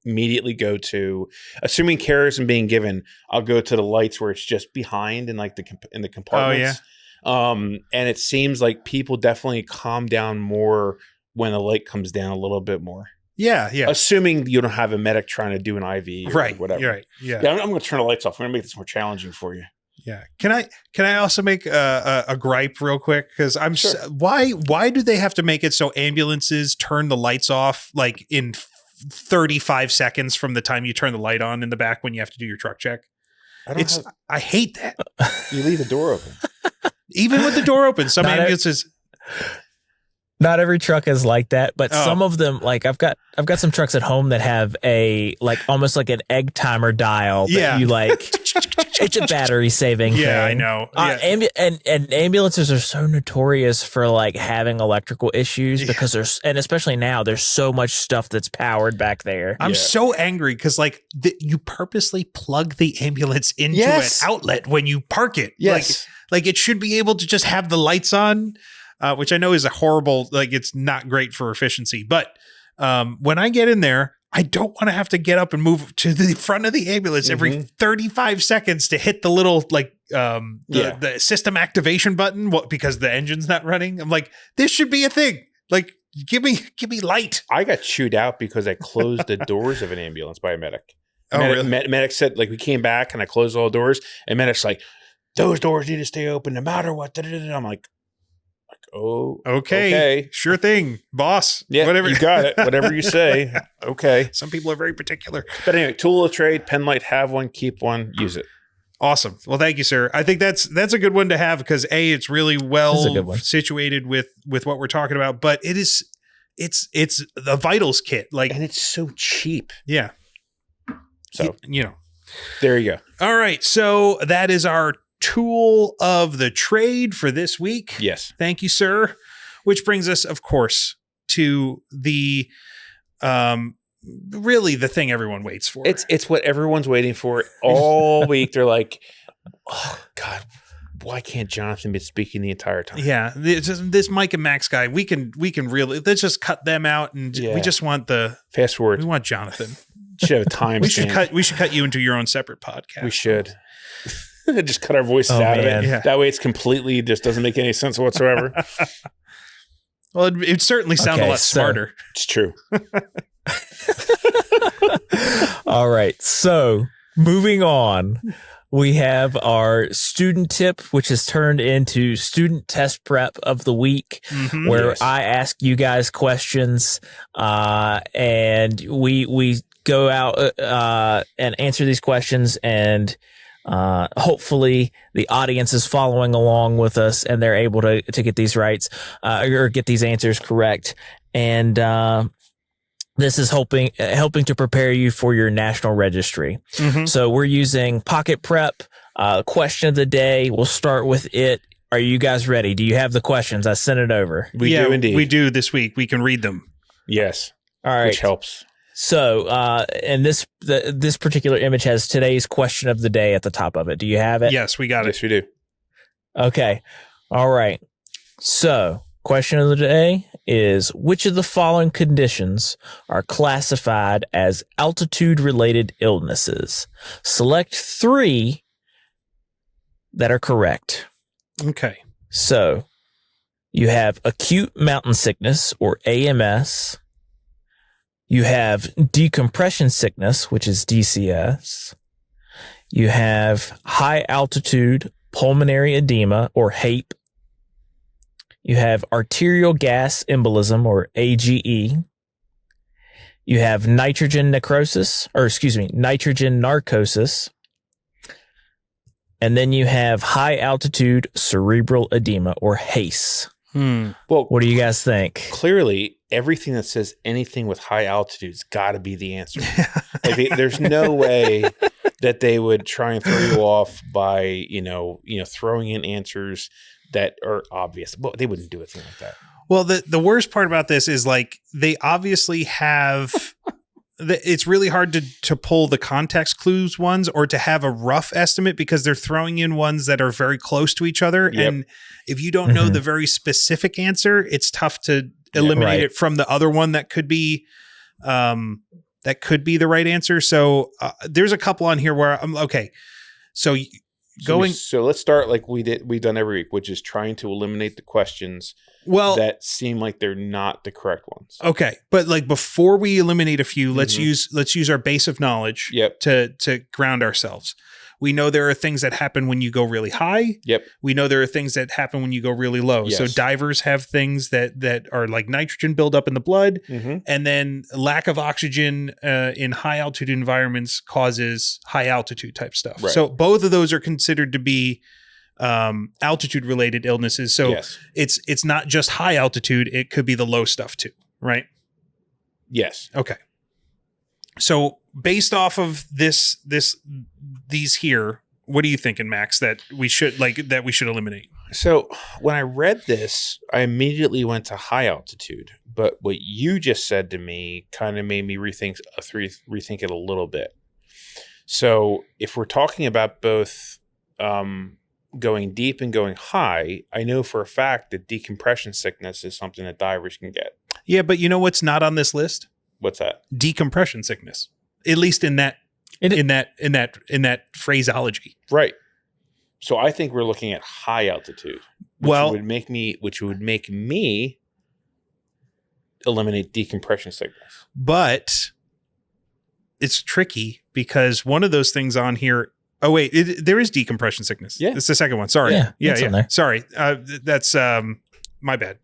immediately go to, assuming care isn't being given, I'll go to the lights where it's just behind in like in the compartments. Oh, yeah. And it seems like people definitely calm down more when the light comes down a little bit more. Yeah. Assuming you don't have a medic trying to do an IV or whatever. Right. Yeah. I'm going to turn the lights off. I'm going to make this more challenging for you. Yeah. Can I also make a gripe real quick? Because why do they have to make it so ambulances turn the lights off like in 35 seconds from the time you turn the light on in the back when you have to do your truck check? I hate that. You leave the door open. Even with the door open, some ambulances. Not every truck is like that, but some of them, like I've got some trucks at home that have a like almost like an egg timer dial that you like. It's a battery saving thing. Yeah, I know. And ambulances are so notorious for like having electrical issues because and especially now there's so much stuff that's powered back there. I'm so angry because like you purposely plug the ambulance into an outlet when you park it. Yes. Like it should be able to just have the lights on. Which I know is a horrible, like it's not great for efficiency. But when I get in there, I don't want to have to get up and move to the front of the ambulance every 35 seconds to hit the little like the system activation button because the engine's not running. I'm like, this should be a thing. Like, give me light. I got chewed out because I closed the doors of an ambulance by a medic. Really? Medic said, like, we came back and I closed all doors, and medic's like, those doors need to stay open no matter what. I'm like, oh, okay. Sure thing, boss. Yeah, whatever. You got it. Whatever you say. Okay. Some people are very particular. But anyway, tool of trade, Penlight, have one, keep one, use it. Awesome. Well, thank you, sir. I think that's a good one to have because it's really well situated with what we're talking about, but it's the vitals kit. Like, and it's so cheap. Yeah. So, there you go. All right. So that is our tool of the trade for this week. Yes. Thank you, sir. Which brings us, of course, to the really the thing everyone waits for. It's what everyone's waiting for all week. They're like, oh God, why can't Jonathon be speaking the entire time? Yeah. This Mike and Max guy, we can really let's just cut them out and we just want the fast forward. We want Jonathon. Should have a time. We should cut you into your own separate podcast. We should. Just cut our voices out of it. Yeah. That way it's completely just doesn't make any sense whatsoever. Well, it certainly sounds a lot smarter. It's true. All right. So moving on, we have our student tip, which has turned into student test prep of the week, where Yes. I ask you guys questions, and we go out and answer these questions, and hopefully the audience is following along with us, and they're able to get these rights or get these answers correct. And this is helping to prepare you for your national registry. So we're using Pocket Prep. Question of the day. We'll start with it. Are you guys ready? Do you have the questions? I sent it over. We do indeed. We do this week. We can read them. Yes. All right. Which helps. So, and this particular image has today's question of the day at the top of it. Do you have it? Yes, we got it. Yes, we do. Okay. All right. So, question of the day is, which of the following conditions are classified as altitude-related illnesses? Select 3 that are correct. Okay. So, you have acute mountain sickness, or AMS. You have decompression sickness, which is DCS. You have high altitude pulmonary edema, or HAPE. You have arterial gas embolism, or AGE. You have nitrogen narcosis. And then you have high altitude cerebral edema, or HACE. Well, What do you guys think? clearly, everything that says anything with high altitude's got to be the answer. There's no way that they would try and throw you off by throwing in answers that are obvious. Well, they wouldn't do a thing like that. Well, the worst part about this is like they obviously have. It's really hard to pull the context clues ones or to have a rough estimate because they're throwing in ones that are very close to each other. Yep. And if you don't know the very specific answer, it's tough to eliminate it from the other one that could be the right answer. So there's a couple on here where I'm okay. So let's start like we've done every week, which is trying to eliminate the questions that seem like they're not the correct ones. Okay. But like before we eliminate a few, let's use our base of knowledge to ground ourselves. We know there are things that happen when you go really high. Yep. We know there are things that happen when you go really low. Yes. So divers have things that are like nitrogen buildup in the blood. And then lack of oxygen in high altitude environments causes high altitude type stuff. Right. So both of those are considered to be altitude related illnesses. So it's not just high altitude. It could be the low stuff too. Right. Yes. Okay. So based off of these here, what are you thinking, Max, that we should eliminate? So when I read this, I immediately went to high altitude, but what you just said to me kind of made me rethink it a little bit. So if we're talking about both going deep and going high, I know for a fact that decompression sickness is something that divers can get. Yeah, but you know what's not on this list? What's that? Decompression sickness. At least in that phraseology. Right. So I think we're looking at high altitude, which would make me eliminate decompression sickness. But it's tricky because one of those things on here. Oh wait, there is decompression sickness. Yeah, it's the second one. Sorry. Yeah. Sorry, that's my bad.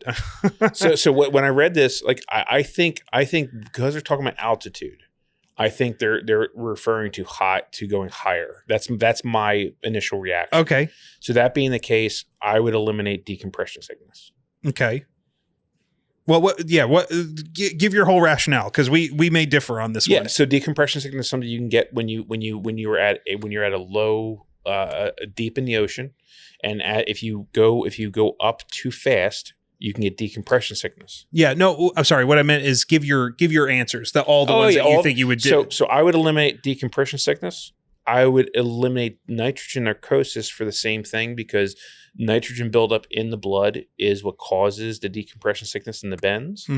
so when I read this, like I think because they're talking about altitude, I think they're referring to going higher. That's my initial reaction. Okay. So that being the case, I would eliminate decompression sickness. Okay. Well, give your whole rationale because we may differ on this one. Yeah. So decompression sickness is something you can get when you're at a low, deep in the ocean, and if you go up too fast, you can get decompression sickness. Yeah. No, I'm sorry. What I meant is give your answers. Ones that you think you would do. So I would eliminate decompression sickness. I would eliminate nitrogen narcosis for the same thing because nitrogen buildup in the blood is what causes the decompression sickness in the bends.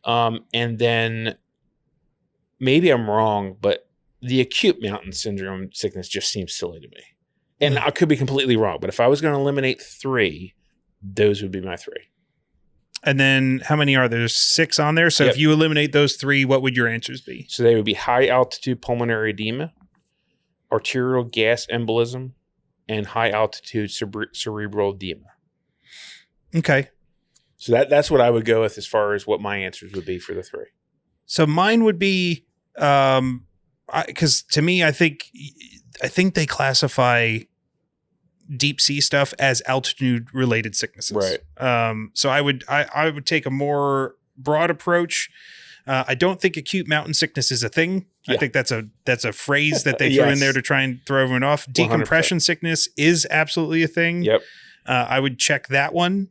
And then maybe I'm wrong, but the acute mountain syndrome sickness just seems silly to me. And I could be completely wrong, but if I was going to eliminate 3, those would be my 3. And then how many are there? There's 6 on there. So if you eliminate those 3, what would your answers be? So they would be high altitude pulmonary edema, arterial gas embolism, and high altitude cerebral edema. Okay. So that's what I would go with as far as what my answers would be for the 3. So mine would be, because to me, I think they classify deep sea stuff as altitude related sicknesses. Right. So I would take a more broad approach. I don't think acute mountain sickness is a thing. Yeah. I think that's a phrase that they threw in there to try and throw everyone off. Decompression 100%. Sickness is absolutely a thing. Yep. I would check that one.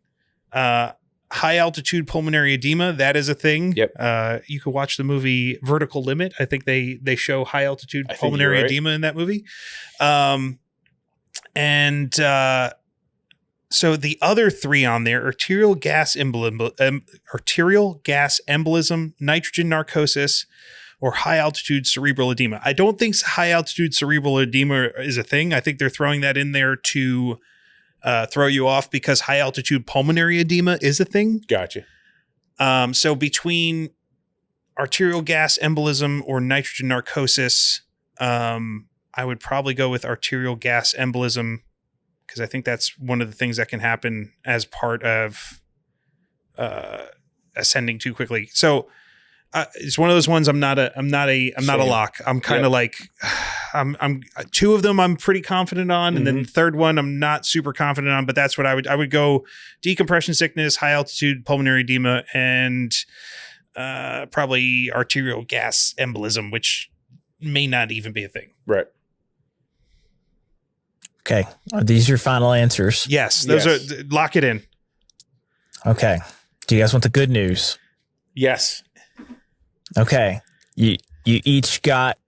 High altitude pulmonary edema, that is a thing. Yep. You could watch the movie Vertical Limit. I think they show high altitude pulmonary edema in that movie. So the other 3 on there: arterial gas embolism, nitrogen narcosis, or high altitude cerebral edema. I don't think high altitude cerebral edema is a thing. I think they're throwing that in there to throw you off because high altitude pulmonary edema is a thing. Gotcha. So between arterial gas embolism or nitrogen narcosis, I would probably go with arterial gas embolism because I think that's one of the things that can happen as part of ascending too quickly. So it's one of those ones. I'm not a lock. I'm kind of like, I'm 2 of them I'm pretty confident on. And then the third one I'm not super confident on, but that's what I would go: decompression sickness, high altitude pulmonary edema, and probably arterial gas embolism, which may not even be a thing. Right. Okay. Are these your final answers? Yes. Those are, lock it in. Okay. Do you guys want the good news? Yes. Okay. You each got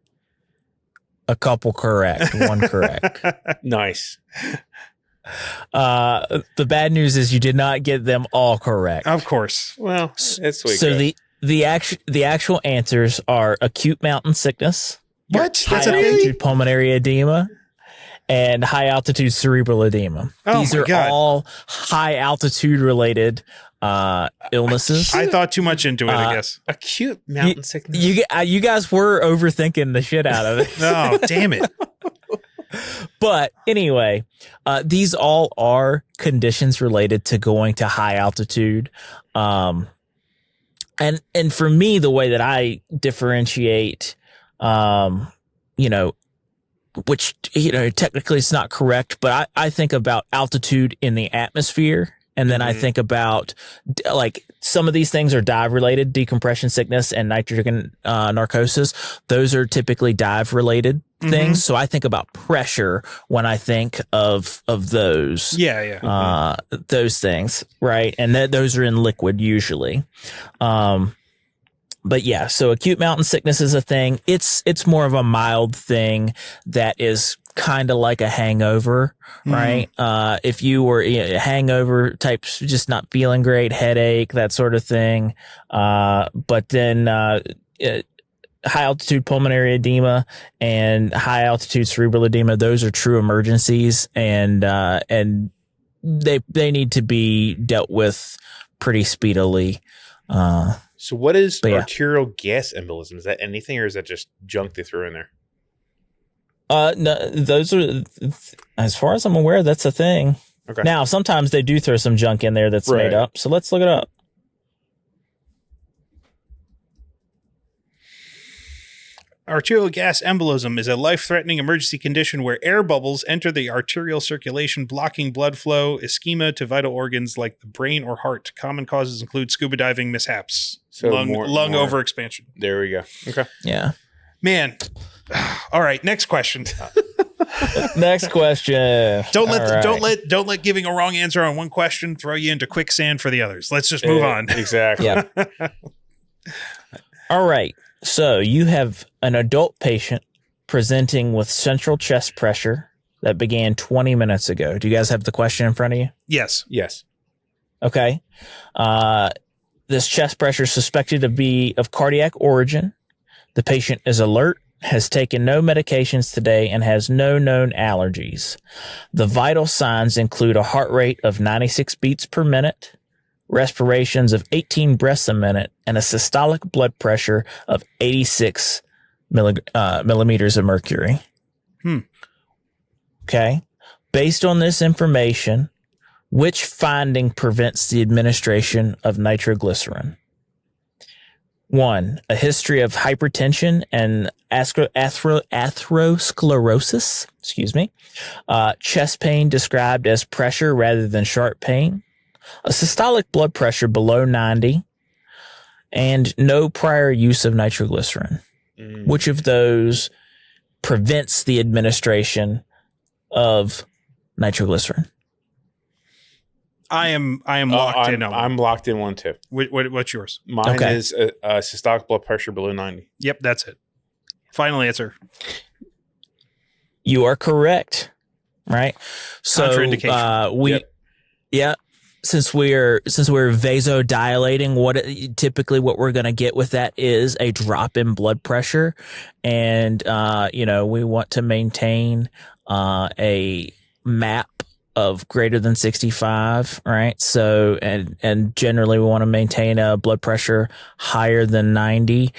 a couple correct, one correct. Nice. The bad news is you did not get them all correct. Of course. Well, that's sweet. So the actual answers are acute mountain sickness, what? High altitude pulmonary edema, and high altitude cerebral edema. These are all high altitude related illnesses. I thought too much into it, I guess. Acute mountain sickness. You guys were overthinking the shit out of it. Oh, damn it. But anyway, these all are conditions related to going to high altitude. And for me, the way that I differentiate, which, technically it's not correct, but I think about altitude in the atmosphere. And then I think about like some of these things are dive related, decompression sickness and nitrogen narcosis. Those are typically dive related things. So I think about pressure when I think of those. Yeah. Those things. Right. And those are in liquid usually. But yeah, so acute mountain sickness is a thing. It's more of a mild thing that is kind of like a hangover, right? If you were hangover types, just not feeling great, headache, that sort of thing. But then high altitude pulmonary edema and high altitude cerebral edema, those are true emergencies, and they need to be dealt with pretty speedily. So what is arterial gas embolism? Is that anything, or is that just junk they threw in there? No, those are, as far as I'm aware, that's a thing. Okay. Now, sometimes they do throw some junk in there that's made up. So let's look it up. Arterial gas embolism is a life-threatening emergency condition where air bubbles enter the arterial circulation, blocking blood flow, ischemia to vital organs like the brain or heart. Common causes include scuba diving mishaps, so lung overexpansion. There we go. Okay. Yeah. Man. All right. Next question. Next question. Don't let giving a wrong answer on one question throw you into quicksand for the others. Let's just move on. Exactly. Yeah. All right. So you have an adult patient presenting with central chest pressure that began 20 minutes ago. Do you guys have the question in front of you? Yes. Yes. Okay. This chest pressure is suspected to be of cardiac origin. The patient is alert, has taken no medications today, and has no known allergies. The vital signs include a heart rate of 96 beats per minute, respirations of 18 breaths a minute, and a systolic blood pressure of 86 millimeters of mercury. Okay. Based on this information, which finding prevents the administration of nitroglycerin? 1, a history of hypertension and atherosclerosis, chest pain described as pressure rather than sharp pain, a systolic blood pressure below 90, and no prior use of nitroglycerin. Which of those prevents the administration of nitroglycerin? I am locked in on one. I'm locked in one too. What's yours? Mine is systolic blood pressure below 90. Yep, that's it. Final answer. You are correct. Right. So contraindication. Since we're vasodilating, typically what we're going to get with that is a drop in blood pressure, and we want to maintain a MAP of greater than 65, right? So, and generally we want to maintain a blood pressure higher than 90,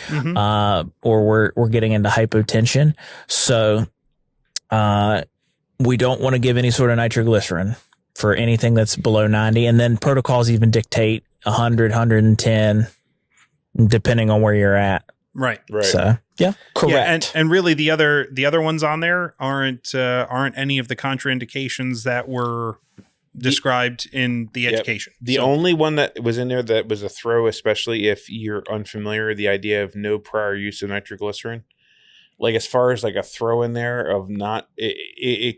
or we're getting into hypotension. So, we don't want to give any sort of nitroglycerin for anything that's below 90. And then protocols even dictate 100, 110, depending on where you're at. Right. So, yeah, correct. Yeah, and really the other ones on there aren't any of the contraindications that were described in the education. The only one that was in there that was a throw, especially if you're unfamiliar, the idea of no prior use of nitroglycerin. Like as far as like a throw in there of not an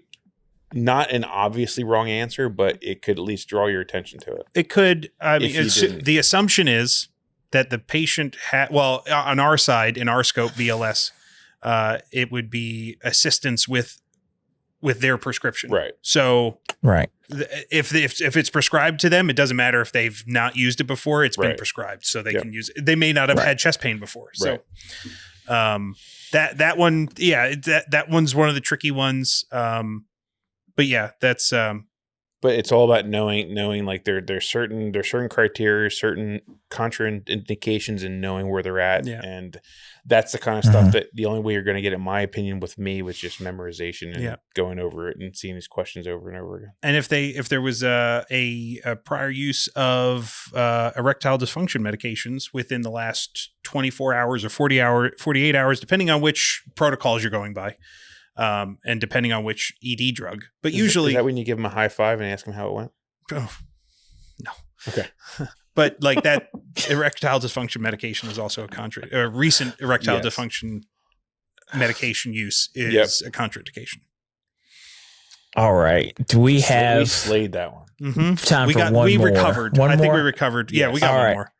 obviously wrong answer, but it could at least draw your attention to it. It could. I mean, the assumption is that the patient on our side, in our scope, BLS, it would be assistance with their prescription. Right. So right. If it's prescribed to them, it doesn't matter if they've not used it before. It's been prescribed, so they can use it. They may not have had chest pain before. So that one, that one's one of the tricky ones. But yeah, that's. But it's all about knowing like there's certain criteria, certain contraindications, and knowing where they're at, and that's the kind of stuff that the only way you're going to get, in my opinion, with me, was just memorization and going over it and seeing these questions over and over again. And if there was a prior use of erectile dysfunction medications within the last 24 hours or 48 hours, depending on which protocols you're going by. And depending on which ED drug, but usually is that when you give them a high five and ask them how it went? Oh, no. Okay. But like that erectile dysfunction medication is also a recent erectile dysfunction medication use is a contraindication. All right. Do we have we slayed that one? Mm-hmm. Time for one more? We recovered. One I think more? we recovered. Yeah, we got one more.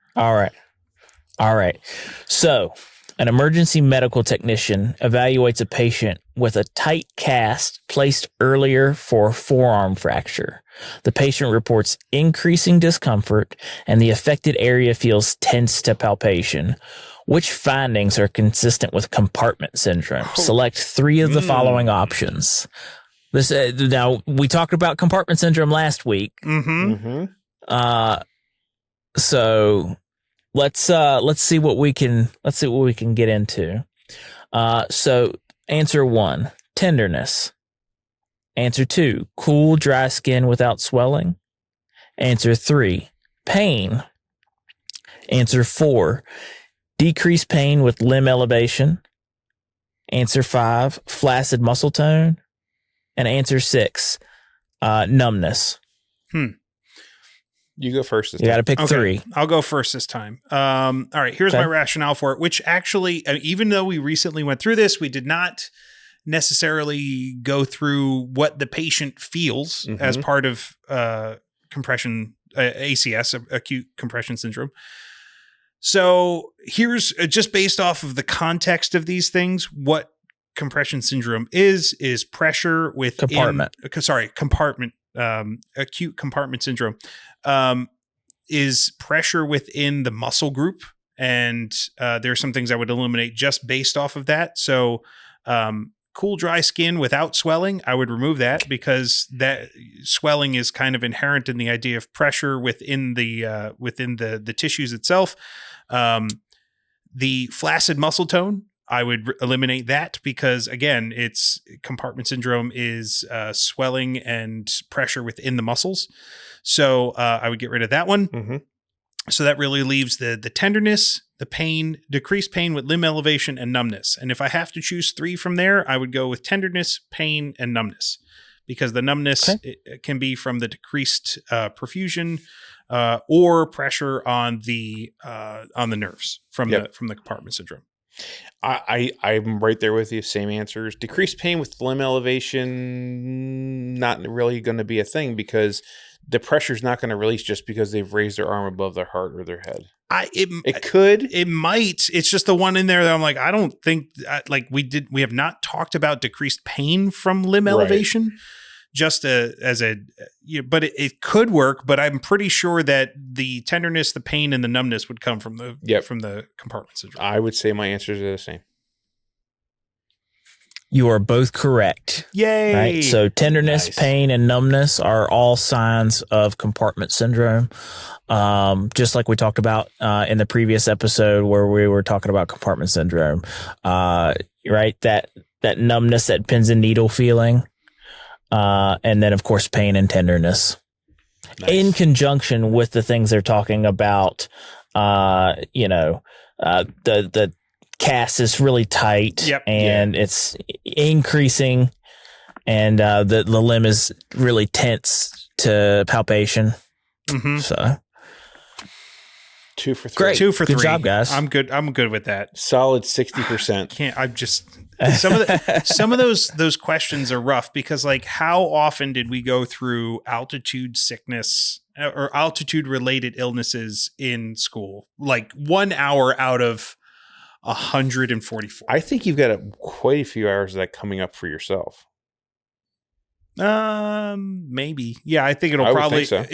All right. So, an emergency medical technician evaluates a patient with a tight cast placed earlier for forearm fracture. The patient reports increasing discomfort, and the affected area feels tense to palpation. Which findings are consistent with compartment syndrome? Select 3 of the following options. Now, we talked about compartment syndrome last week. So let's see what we can get into. So answer 1, tenderness. Answer 2, cool, dry skin without swelling. Answer 3, pain. Answer 4, decreased pain with limb elevation. Answer 5, flaccid muscle tone. And answer 6, numbness. You go first this time. You got to pick 3. I'll go first this time. All right, here's my rationale for it, which actually, even though we recently went through this, we did not necessarily go through what the patient feels as part of compression, ACS, acute compression syndrome. So here's just based off of the context of these things, what compression syndrome is pressure within compartment. Acute compartment syndrome is pressure within the muscle group, and there are some things I would eliminate just based off of that. So cool, dry skin without swelling, I would remove that, because that swelling is kind of inherent in the idea of pressure within the tissues itself. The flaccid muscle tone, I would eliminate that because, again, it's compartment syndrome is swelling and pressure within the muscles. So I would get rid of that one. Mm-hmm. So that really leaves the tenderness, the pain, decreased pain with limb elevation and numbness. And if I have to choose 3 from there, I would go with tenderness, pain, and numbness, because the numbness it can be from the decreased perfusion or pressure on the nerves from the compartment syndrome. I'm right there with you. Same answers. Decreased pain with limb elevation, not really going to be a thing because the pressure is not going to release just because they've raised their arm above their heart or their head. It could. It might. It's just the one in there that I'm like, I don't think we have not talked about decreased pain from limb elevation. Just but it could work. But I'm pretty sure that the tenderness, the pain, and the numbness would come from the compartment syndrome. I would say my answers are the same. You are both correct. Yay! Right? So tenderness, pain, and numbness are all signs of compartment syndrome. Just like we talked about in the previous episode where we were talking about compartment syndrome. Right? That numbness, that pins and needle feeling. And then, of course, pain and tenderness. Nice. In conjunction with the things they're talking about, the cast is really tight and it's increasing, and the limb is really tense to palpation. Mm-hmm. So 2 for 3. Great. 2 for 3. Good job, guys. I'm good with that. Solid 60%. I'm just some of those questions are rough because, like, how often did we go through altitude sickness or altitude related illnesses in school? Like 1 hour out of 144. I think you've got quite a few hours of that coming up for yourself. Maybe. Yeah, I think it'll probably think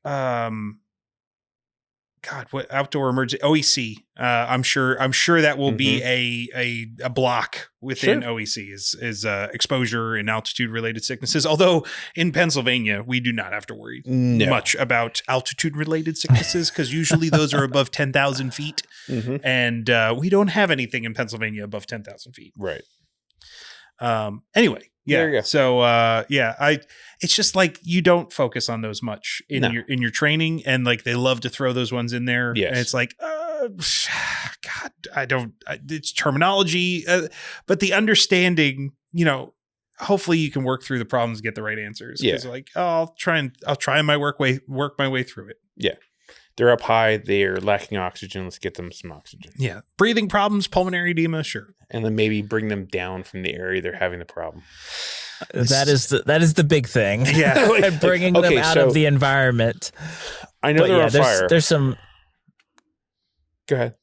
so. God, what outdoor emergency OEC? I'm sure that will be a block within OEC is exposure and altitude related sicknesses. Although in Pennsylvania, we do not have to worry much about altitude related sicknesses because usually those are above 10,000 feet, and we don't have anything in Pennsylvania above 10,000 feet. Right. Anyway. Yeah. There you go. So, it's just like you don't focus on those much in your training, and like they love to throw those ones in there. Yes. And it's like, God, it's terminology, but the understanding, hopefully you can work through the problems, and get the right answers. Yeah. Like, I'll try and work my way through it. Yeah. They're up high. They're lacking oxygen. Let's get them some oxygen. Yeah. Breathing problems, pulmonary edema. Sure. And then maybe bring them down from the area they're having the problem. That is the big thing. Yeah. And bringing them out of the environment. I know they're on fire. There's some. Go ahead.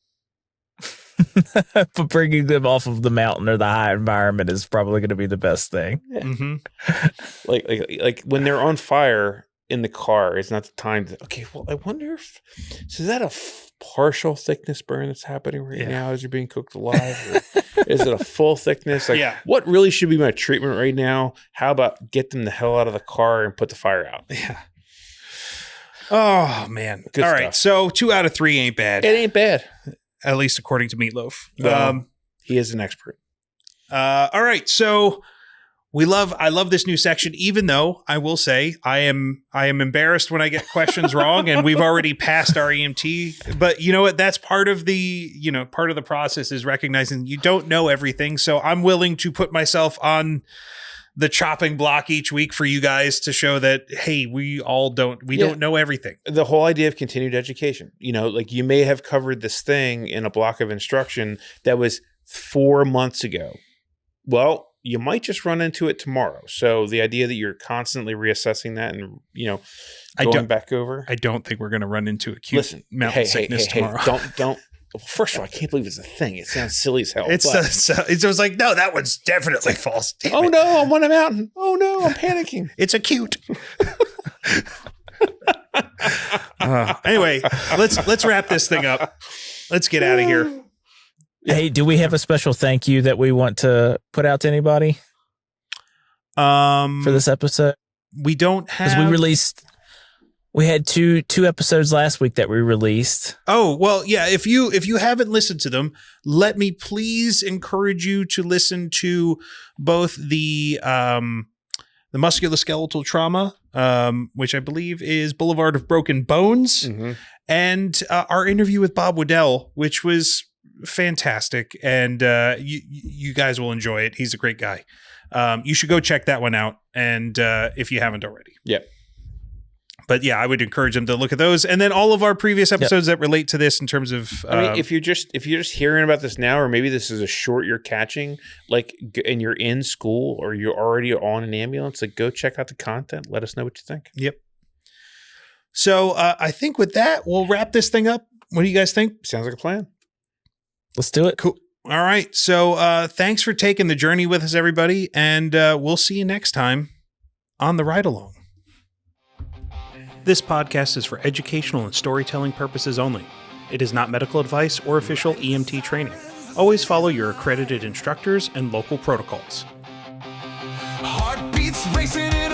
But bringing them off of the mountain or the high environment is probably going to be the best thing. Yeah. Mm-hmm. like when they're on fire in the car, it's not the time to, okay, well, I wonder if, so is that a partial thickness burn that's happening right now as you're being cooked alive? Or is it a full thickness? Like, what really should be my treatment right now? How about get them the hell out of the car and put the fire out? Yeah. Oh, man. Good All stuff. right. So 2 out of 3 ain't bad. It ain't bad. At least according to Meatloaf. He is an expert. All right. So I love this new section, even though I will say I am embarrassed when I get questions wrong, and we've already passed our EMT. But you know what? That's part of the process is recognizing you don't know everything. So I'm willing to put myself on the chopping block each week for you guys to show that, hey, we don't know everything. The whole idea of continued education, like you may have covered this thing in a block of instruction that was 4 months ago. Well, you might just run into it tomorrow. So the idea that you're constantly reassessing that and, going back over. I don't think we're going to run into acute mountain sickness tomorrow. Don't. First of all, I can't believe it's a thing. It sounds silly as hell. It was like, no, that one's definitely false. No, I'm on a mountain. Oh no, I'm panicking. It's acute. Anyway, let's wrap this thing up. Let's get out of here. Hey, do we have a special thank you that we want to put out to anybody? For this episode? We don't have, because We had two episodes last week that we released. Oh, well, yeah, if you haven't listened to them, let me please encourage you to listen to both the musculoskeletal trauma, which I believe is Boulevard of Broken Bones, and our interview with Bob Waddell, which was fantastic, and you guys will enjoy it. He's a great guy. You should go check that one out, and if you haven't already. Yep. But yeah, I would encourage them to look at those, and then all of our previous episodes that relate to this in terms of. I mean, if you're just hearing about this now, or maybe this is a short you're catching, like, and you're in school or you're already on an ambulance, like, go check out the content. Let us know what you think. Yep. So I think with that, we'll wrap this thing up. What do you guys think? Sounds like a plan. Let's do it. Cool. All right. So thanks for taking the journey with us, everybody, and we'll see you next time on the ride along. This podcast is for educational and storytelling purposes only. It is not medical advice or official EMT training. Always follow your accredited instructors and local protocols. Heartbeats racing in